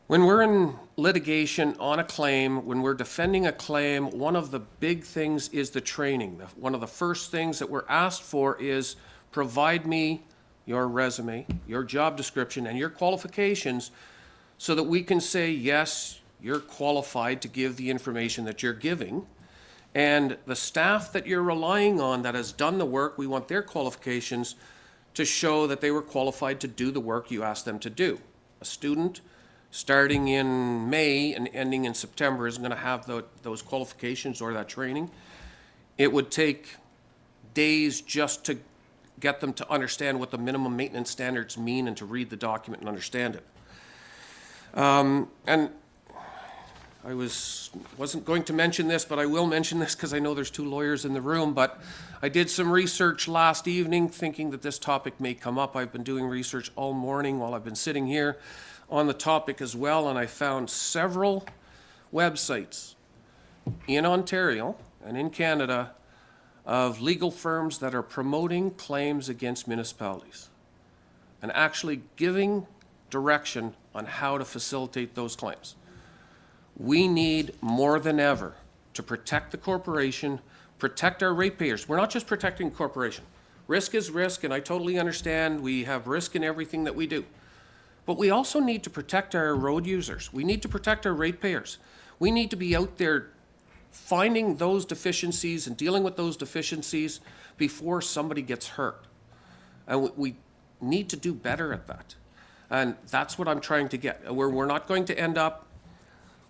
When we're in litigation on a claim, when we're defending a claim, one of the big things is the training. One of the first things that we're asked for is provide me your resume, your job description, and your qualifications so that we can say, yes, you're qualified to give the information that you're giving. And the staff that you're relying on that has done the work, we want their qualifications to show that they were qualified to do the work you asked them to do. A student starting in May and ending in September isn't going to have those qualifications or that training. It would take days just to get them to understand what the minimum maintenance standards mean and to read the document and understand it. And I wasn't going to mention this, but I will mention this because I know there's two lawyers in the room, but I did some research last evening thinking that this topic may come up. I've been doing research all morning while I've been sitting here on the topic as well, and I found several websites in Ontario and in Canada of legal firms that are promoting claims against municipalities and actually giving direction on how to facilitate those claims. We need more than ever to protect the corporation, protect our ratepayers. We're not just protecting the corporation. Risk is risk, and I totally understand we have risk in everything that we do. But we also need to protect our road users. We need to protect our ratepayers. We need to be out there finding those deficiencies and dealing with those deficiencies before somebody gets hurt. And we need to do better at that. And that's what I'm trying to get. We're not going to end up.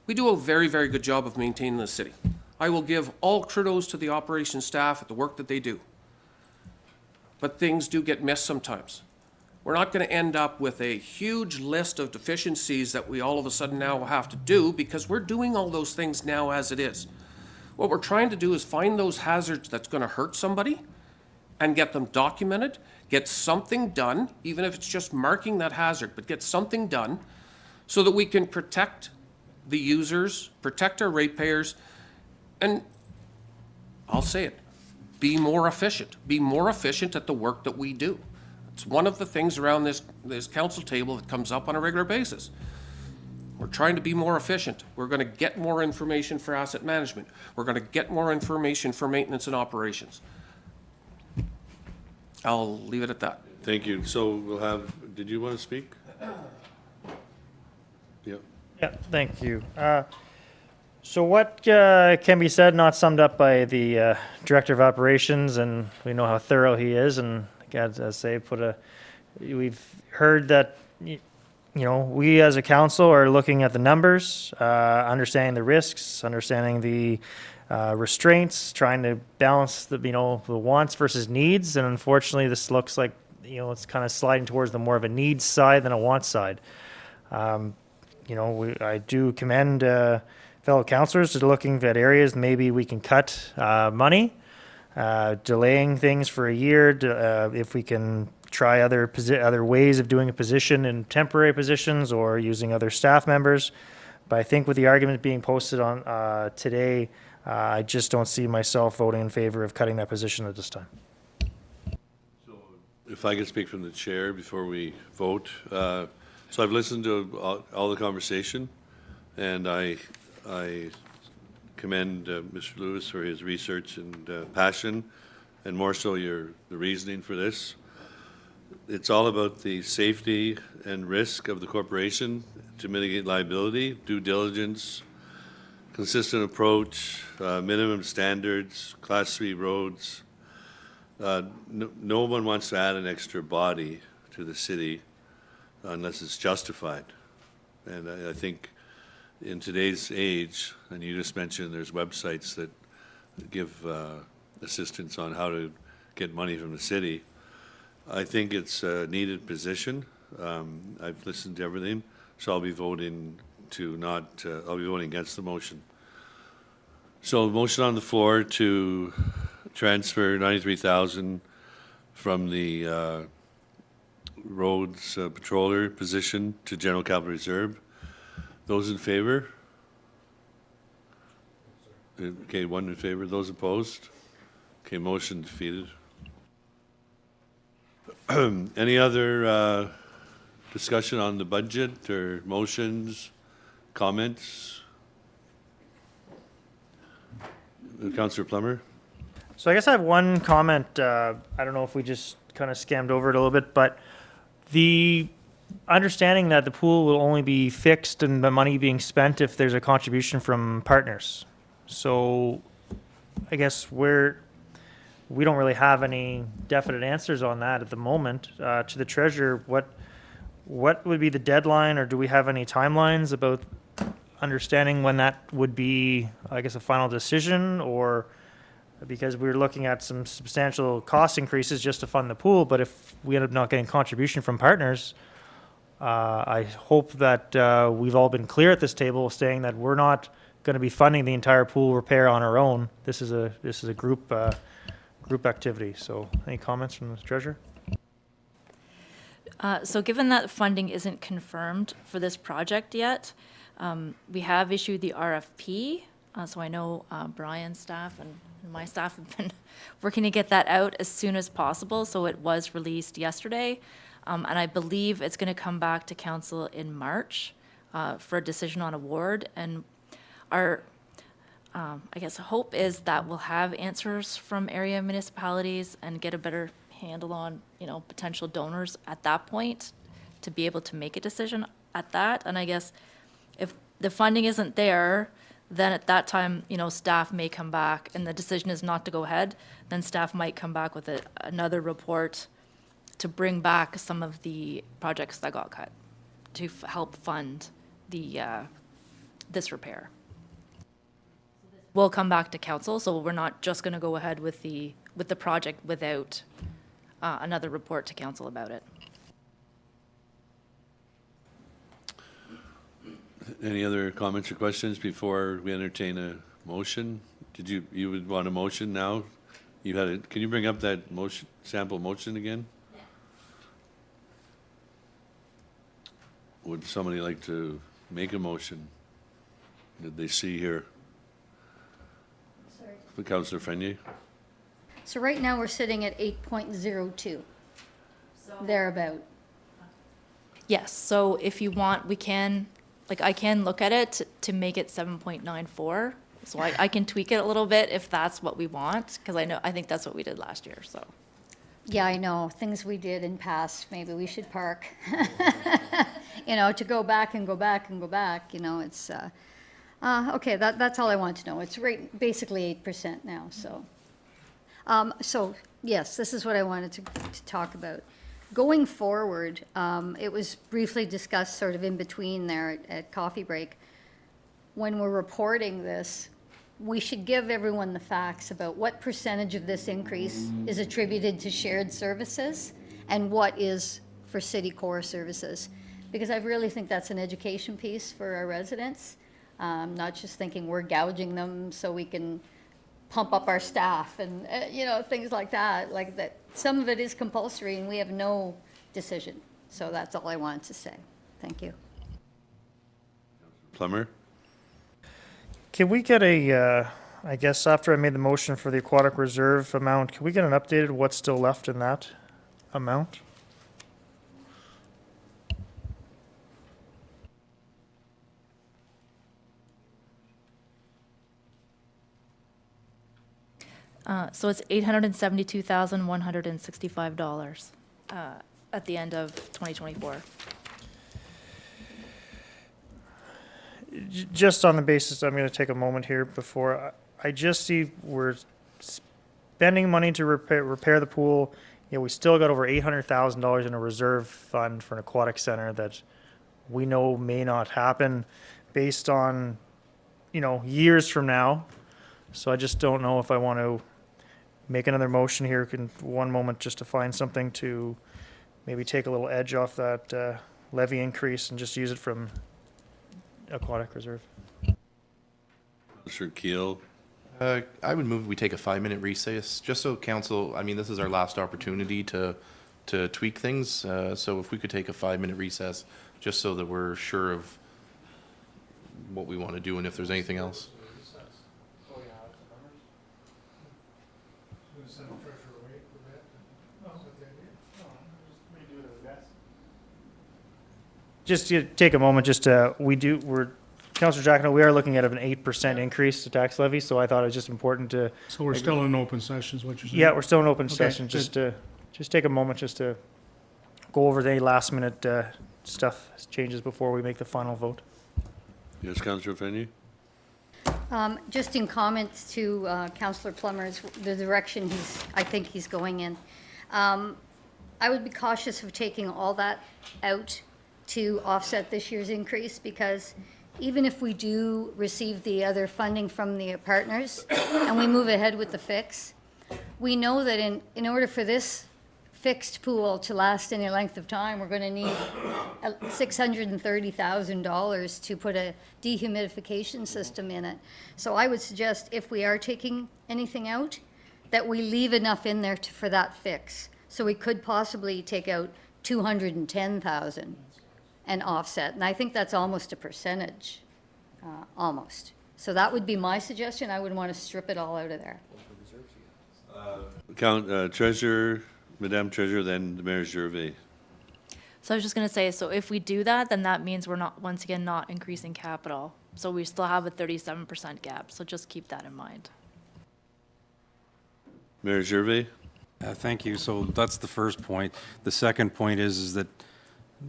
We do a very, very good job of maintaining the city. I will give all kudos to the operations staff at the work that they do. But things do get missed sometimes. We're not going to end up with a huge list of deficiencies that we all of a sudden now have to do because we're doing all those things now as it is. What we're trying to do is find those hazards that's going to hurt somebody and get them documented, get something done, even if it's just marking that hazard, but get something done so that we can protect the users, protect our ratepayers, and I'll say it, be more efficient. Be more efficient at the work that we do. It's one of the things around this council table that comes up on a regular basis. We're trying to be more efficient. We're going to get more information for asset management. We're going to get more information for maintenance and operations. I'll leave it at that. Thank you. So we'll have, did you want to speak? Yeah. Yeah, thank you. So what can be said, not summed up by the Director of Operations, and we know how thorough he is, and as I say, we've heard that, you know, we as a council are looking at the numbers, understanding the risks, understanding the restraints, trying to balance the, you know, the wants versus needs, and unfortunately this looks like, you know, it's kind of sliding towards the more of a needs side than a want side. You know, I do commend fellow councillors to looking at areas maybe we can cut money. delaying things for a year, if we can try other ways of doing a position in temporary positions or using other staff members. But I think with the argument being posted on today, I just don't see myself voting in favor of cutting that position at this time. If I could speak from the chair before we vote. So I've listened to all the conversation, and I commend Mr. Lewis for his research and passion, and more so the reasoning for this. It's all about the safety and risk of the corporation to mitigate liability, due diligence, consistent approach, minimum standards, Class 3 roads. No one wants to add an extra body to the city unless it's justified. And I think in today's age, and you just mentioned there's websites that give assistance on how to get money from the city. I think it's a needed position. I've listened to everything, so I'll be voting I'll be voting against the motion. So motion on the floor to transfer 93,000 from the roads patroller position to general capital reserve. Those in favor? Okay, one in favor. Those opposed? Okay, motion defeated. Any other discussion on the budget or motions, comments? Councillor Plummer? So I guess I have one comment. I don't know if we just kind of skimmed over it a little bit, but the understanding that the pool will only be fixed and the money being spent if there's a contribution from partners. So I guess we don't really have any definite answers on that at the moment. To the treasurer, what would be the deadline, or do we have any timelines about understanding when that would be, I guess, a final decision? Or because we're looking at some substantial cost increases just to fund the pool, but if we end up not getting contribution from partners, I hope that we've all been clear at this table saying that we're not going to be funding the entire pool repair on our own. This is a group activity. So any comments from the treasurer? So given that funding isn't confirmed for this project yet, we have issued the RFP. So I know Brian's staff and my staff have been working to get that out as soon as possible. So it was released yesterday. And I believe it's going to come back to council in March for a decision on award. And our, I guess, hope is that we'll have answers from area municipalities and get a better handle on, potential donors at that point to be able to make a decision at that. And I guess if the funding isn't there, then at that time, staff may come back and the decision is not to go ahead, then staff might come back with another report to bring back some of the projects that got cut to help fund this repair. We'll come back to council, so we're not just going to go ahead with the project without another report to council about it. Any other comments or questions before we entertain a motion? You would want a motion now? Can you bring up that motion, sample motion again? Yeah. Would somebody like to make a motion? Did they see here? Sorry. For Councillor Frenier? So right now, we're sitting at 8.02, thereabout. Yes, so if you want, we can, I can look at it to make it 7.94. So I can tweak it a little bit if that's what we want, because I think that's what we did last year, so. Yeah, I know, things we did in past, maybe we should park. To go back and go back and go back, it's, okay, that's all I want to know. It's basically 8% now, so. So, yes, this is what I wanted to talk about. Going forward, it was briefly discussed sort of in between there at coffee break. When we're reporting this, we should give everyone the facts about what percentage of this increase is attributed to shared services and what is for city core services. Because I really think that's an education piece for our residents, not just thinking we're gouging them so we can pump up our staff and, you know, things like that. Like that, some of it is compulsory and we have no decision. So that's all I wanted to say. Thank you. Plummer? Can we get a, I guess after I made the motion for the aquatic reserve amount, can we get an updated what's still left in that amount? So it's $872,165 at the end of 2024. Just on the basis, I'm going to take a moment here before, I just see we're spending money to repair the pool. You know, we still got over $800,000 in a reserve fund for an aquatic center that we know may not happen based on, you know, years from now. So I just don't know if I want to make another motion here in one moment just to find something to maybe take a little edge off that levy increase and just use it from aquatic reserve. Councillor Keel? I would move we take a 5-minute recess, just so council, I mean, this is our last opportunity to tweak things. So if we could take a 5-minute recess, just so that we're sure of what we want to do and if there's anything else. Just to take a moment, Councillor Giacono, we are looking at an 8% increase to tax levy, so I thought it was just important to, So we're still in open session, is what you're saying? yeah, we're still in open Okay, session, just take a moment just to go over any last minute stuff, changes before we make the final vote. Yes, Councillor Fenny? Just in comments to Councillor Plummer's, the direction I think he's going in. I would be cautious of taking all that out to offset this year's increase, because even if we do receive the other funding from the partners and we move ahead with the fix, we know that in order for this fixed pool to last any length of time, we're going to need $630,000 to put a dehumidification system in it. So I would suggest, if we are taking anything out, that we leave enough in there for that fix. So we could possibly take out $210,000 and offset. And I think that's almost a percentage, almost. So that would be my suggestion. I would want to strip it all out of there. Treasurer, Madame Treasurer, then the Mayor Gervais. So I was just going to say, so if we do that, then that means we're not, once again, not increasing capital. So we still have a 37% gap. So just keep that in mind. Mayor Gervais? Thank you. So that's the first point. The second point is that,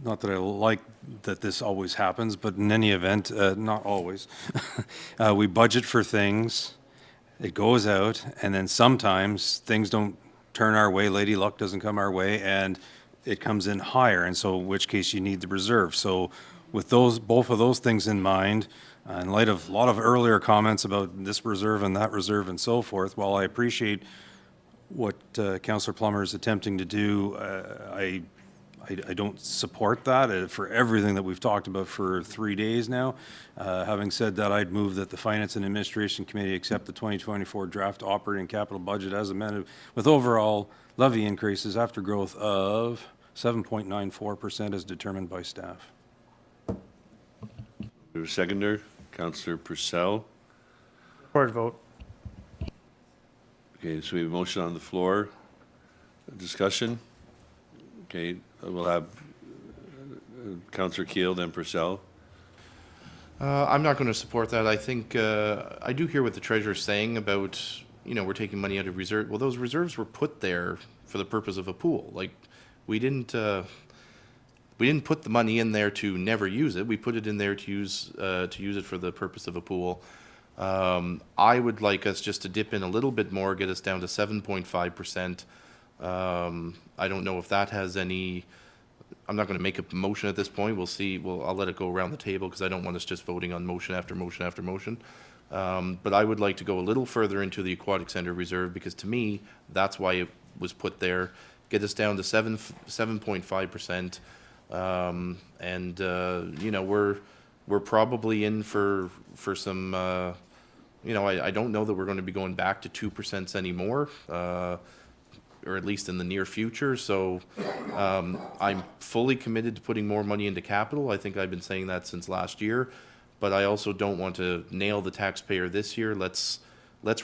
not that I like that this always happens, but in any event, not always, we budget for things, it goes out, and then sometimes things don't turn our way, lady luck doesn't come our way, and it comes in higher, and so in which case you need the reserve. So with both of those things in mind, in light of a lot of earlier comments about this reserve and that reserve and so forth, while I appreciate what Councillor Plummer is attempting to do, I don't support that for everything that we've talked about for 3 days now. Having said that, I'd move that the Finance and Administration Committee accept the 2024 draft operating capital budget as amended with overall levy increases after growth of 7.94% as determined by staff. We have a seconder, Councillor Purcell. Recorded vote. Okay, so we have a motion on the floor. Discussion? Okay, we'll have Councillor Keel, then Purcell. I'm not going to support that. I think, I do hear what the treasurer's saying about, you know, we're taking money out of reserve. Well, those reserves were put there for the purpose of a pool. Like, we didn't put the money in there to never use it. We put it in there to use it for the purpose of a pool. I would like us just to dip in a little bit more, get us down to 7.5%. I don't know if that has any, I'm not going to make a motion at this point. We'll see. I'll let it go around the table because I don't want us just voting on motion after motion after motion. But I would like to go a little further into the Aquatic Center Reserve, because to me, that's why it was put there. Get us down to 7.5%. You know, we're probably in for some you know, I don't know that we're going to be going back to 2% anymore, or at least in the near future. So I'm fully committed to putting more money into capital. I think I've been saying that since last year, but I also don't want to nail the taxpayer this year. Let's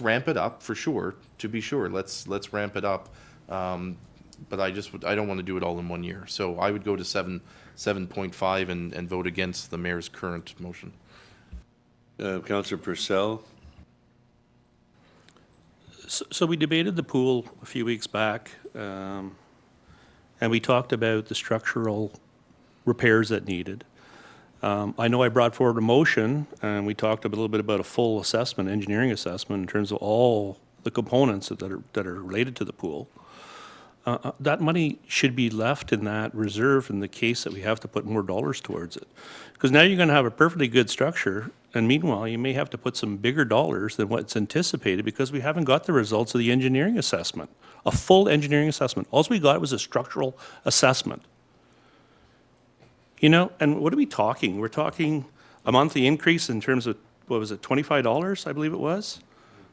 ramp it up for sure. To be sure, let's ramp it up. But I don't want to do it all in 1 year. So I would go to 7.5 and vote against the mayor's current motion. Councillor Purcell? So we debated the pool a few weeks back, and we talked about the structural repairs that needed. I know I brought forward a motion, and we talked a little bit about a full assessment, engineering assessment, in terms of all the components that are related to the pool. That money should be left in that reserve in the case that we have to put more dollars towards it. Because now you're going to have a perfectly good structure, and meanwhile, you may have to put some bigger dollars than what's anticipated because we haven't got the results of the engineering assessment, a full engineering assessment. All we got was a structural assessment. You know, and what are we talking? We're talking a monthly increase in terms of, what was it, $25, I believe it was?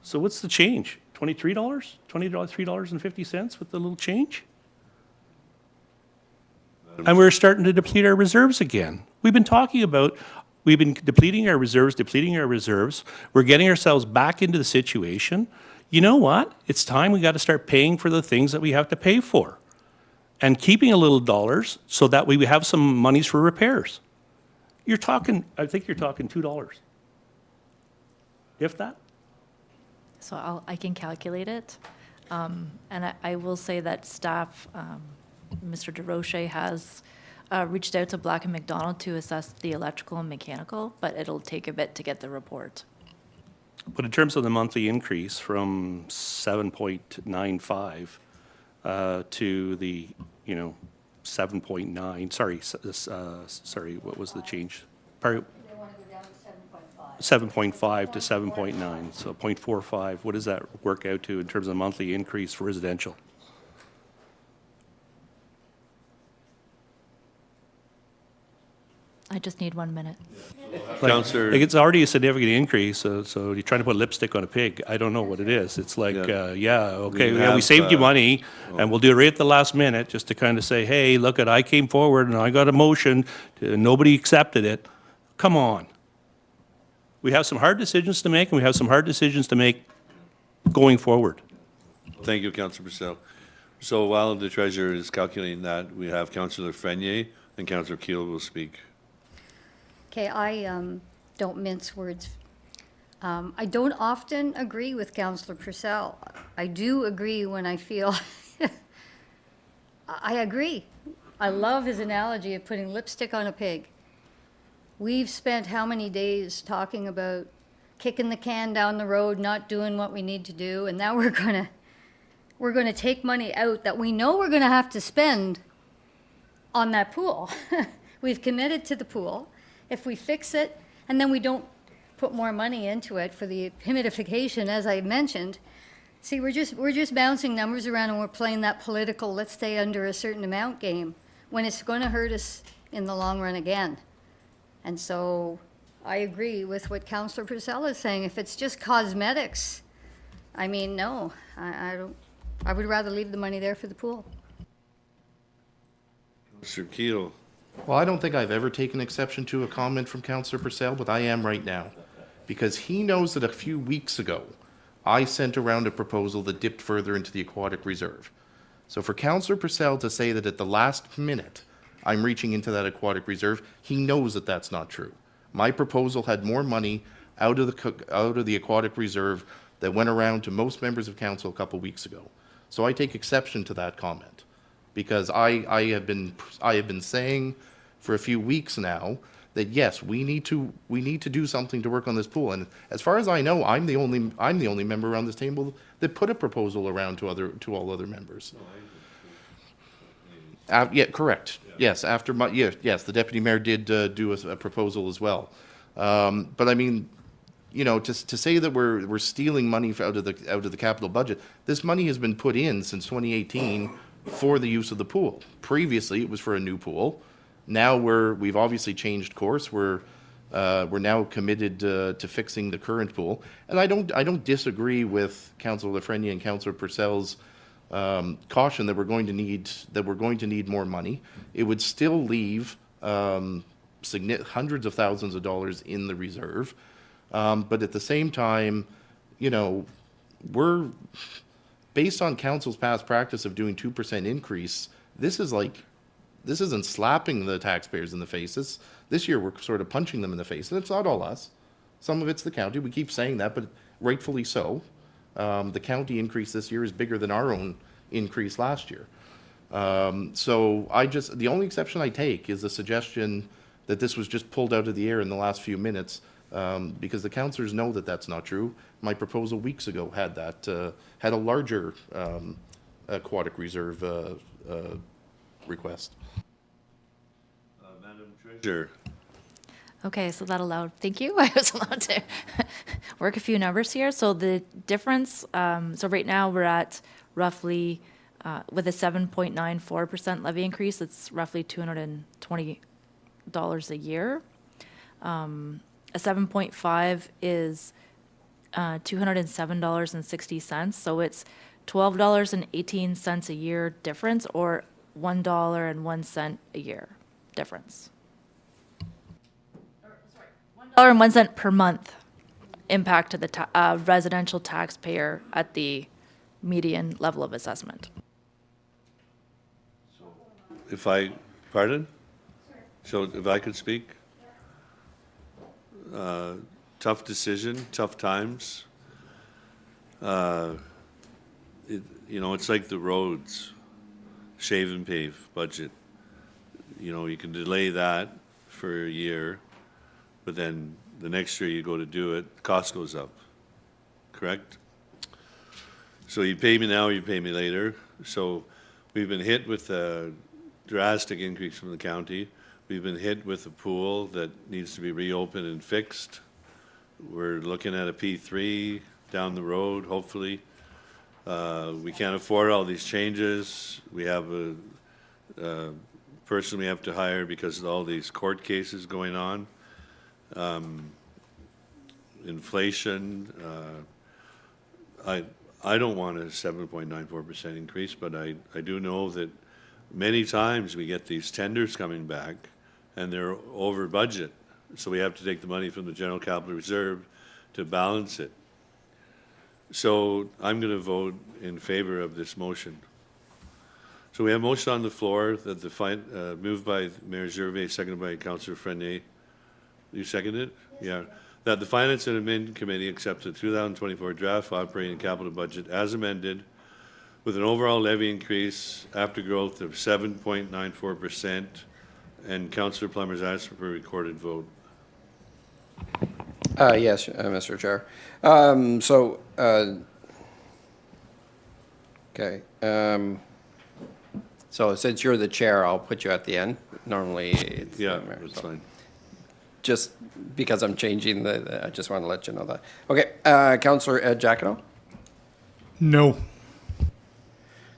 So what's the change? $23? $3.50 with the little change? And we're starting to deplete our reserves again. We've been depleting our reserves. We're getting ourselves back into the situation. You know what? It's time we got to start paying for the things that we have to pay for. And keeping a little dollars so that we have some monies for repairs. I think you're talking $2. If that. So I can calculate it. And I will say that staff, Mr. DeRoche has reached out to Black & McDonald to assess the electrical and mechanical, but it'll take a bit to get the report. But in terms of the monthly increase from 7.95 to the, 7.9, sorry, what was the change? They want to go down to 7.5 to 7.9, so 0.45. What does that work out to in terms of monthly increase for residential? I just need 1 minute. Councillor, Like, it's already a significant increase, so you're trying to put lipstick on a pig. I don't know what it is. It's like, we saved you money, and we'll do it right at the last minute, just to kind of say, hey, look, I came forward and I got a motion, nobody accepted it. Come on. We have some hard decisions to make, and we have some hard decisions to make going forward. thank you, Councillor Purcell. So while the treasurer is calculating that, we have Councillor Frenier and Councillor Keel will speak. Okay, I don't mince words. I don't often agree with Councillor Purcell. I do agree when I feel, I agree. I love his analogy of putting lipstick on a pig. We've spent how many days talking about kicking the can down the road, not doing what we need to do, and now we're gonna take money out that we know we're gonna have to spend on that pool. We've committed to the pool. If we fix it, and then we don't put more money into it for the humidification, as I mentioned, see, we're just bouncing numbers around and we're playing that political, let's stay under a certain amount game, when it's going to hurt us in the long run again. And so I agree with what Councillor Purcell is saying. If it's just cosmetics, I mean, no, I don't. I would rather leave the money there for the pool. Councillor Keel. Well, I don't think I've ever taken exception to a comment from Councillor Purcell, but I am right now. Because he knows that a few weeks ago, I sent around a proposal that dipped further into the aquatic reserve. So for Councillor Purcell to say that at the last minute, I'm reaching into that aquatic reserve, he knows that that's not true. My proposal had more money out of the aquatic reserve that went around to most members of council a couple weeks ago. So I take exception to that comment. Because I have been saying for a few weeks now that yes, we need to do something to work on this pool. And as far as I know, I'm the only member around this table that put a proposal around to all other members. Yeah, correct. Yes, yes, the deputy mayor did do a proposal as well. But I mean, to say that we're stealing money out of the capital budget, this money has been put in since 2018. For the use of the pool. Previously, it was for a new pool. Now we've obviously changed course. We're We're now committed to fixing the current pool. And I don't disagree with Councillor Lafreniere and Councillor Purcell's caution that we're going to need more money. It would still leave hundreds of thousands of dollars in the reserve. But at the same time, you know, we're, based on council's past practice of doing 2% increase, this isn't slapping the taxpayers in the face. This year, we're sort of punching them in the face. And it's not all us. Some of it's the county. We keep saying that, but rightfully so. The county increase this year is bigger than our own increase last year. So the only exception I take is the suggestion that this was just pulled out of the air in the last few minutes, because the councillors know that that's not true. My proposal weeks ago had a larger aquatic reserve request. Madam Treasurer. Okay, so that allowed, thank you. I was allowed to work a few numbers here. So the difference, so right now we're at roughly, with a 7.94% levy increase, it's roughly $220 a year. A 7.5 is $207.60. So it's $12.18 a year difference, or $1.01 a year difference. $1.01 per month impact to the residential taxpayer at the median level of assessment. Pardon? So if I could speak? Tough decision, tough times. It's like the roads, shave and pave budget. You can delay that for a year, but then the next year you go to do it, cost goes up, correct? So you pay me now, you pay me later. So we've been hit with a drastic increase from the county. We've been hit with a pool that needs to be reopened and fixed. We're looking at a P3 down the road, hopefully. We can't afford all these changes. We have a person we have to hire because of all these court cases going on. Inflation. I don't want a 7.94% increase, but I do know that many times we get these tenders coming back and they're over budget. So we have to take the money from the general capital reserve to balance it. So I'm going to vote in favor of this motion. So we have a motion on the floor that moved by Mayor Gervais, seconded by Councillor Frenier. You seconded it? Yeah. That the Finance and Admin Committee accepts the 2024 draft operating capital budget as amended, with an overall levy increase after growth of 7.94%, and Councillor Plummer's asked for a recorded vote. Yes, Mr. Chair. Okay. So since you're the chair, I'll put you at the end. Normally, it's Yeah, the mayor, that's so fine. just because I'm changing I just want to let you know that. Okay, Councillor Ed Giacono, No.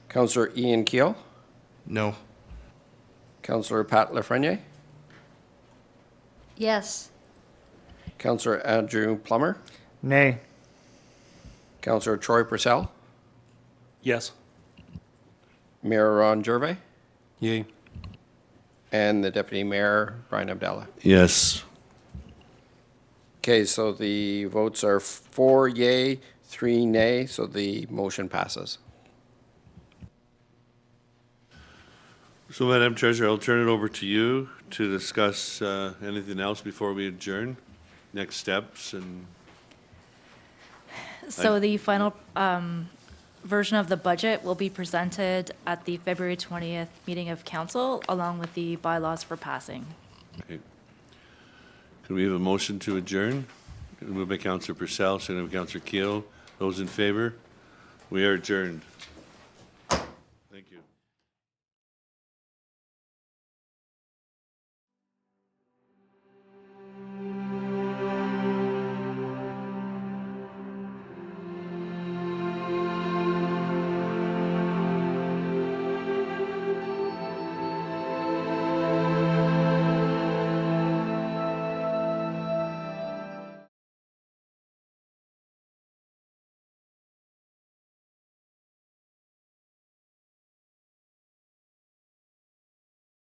Councillor Ian Keel, No. Councillor Pat Lafreniere, Yes. Councillor Andrew Plummer, Nay. Councillor Troy Purcell, Yes. Mayor Ron Gervais, Yay. and the Deputy Mayor Brian Abdallah. Yes. Okay, so the votes are 4 yay, 3 nay, so the motion passes. So Madam Treasurer, I'll turn it over to you to discuss anything else before we adjourn, next steps and... So the final version of the budget will be presented at the February 20th meeting of council, along with the bylaws for passing. Okay. Can we have a motion to adjourn? Moved by Councillor Purcell, seconded by Councillor Keel. Those in favor? We are adjourned.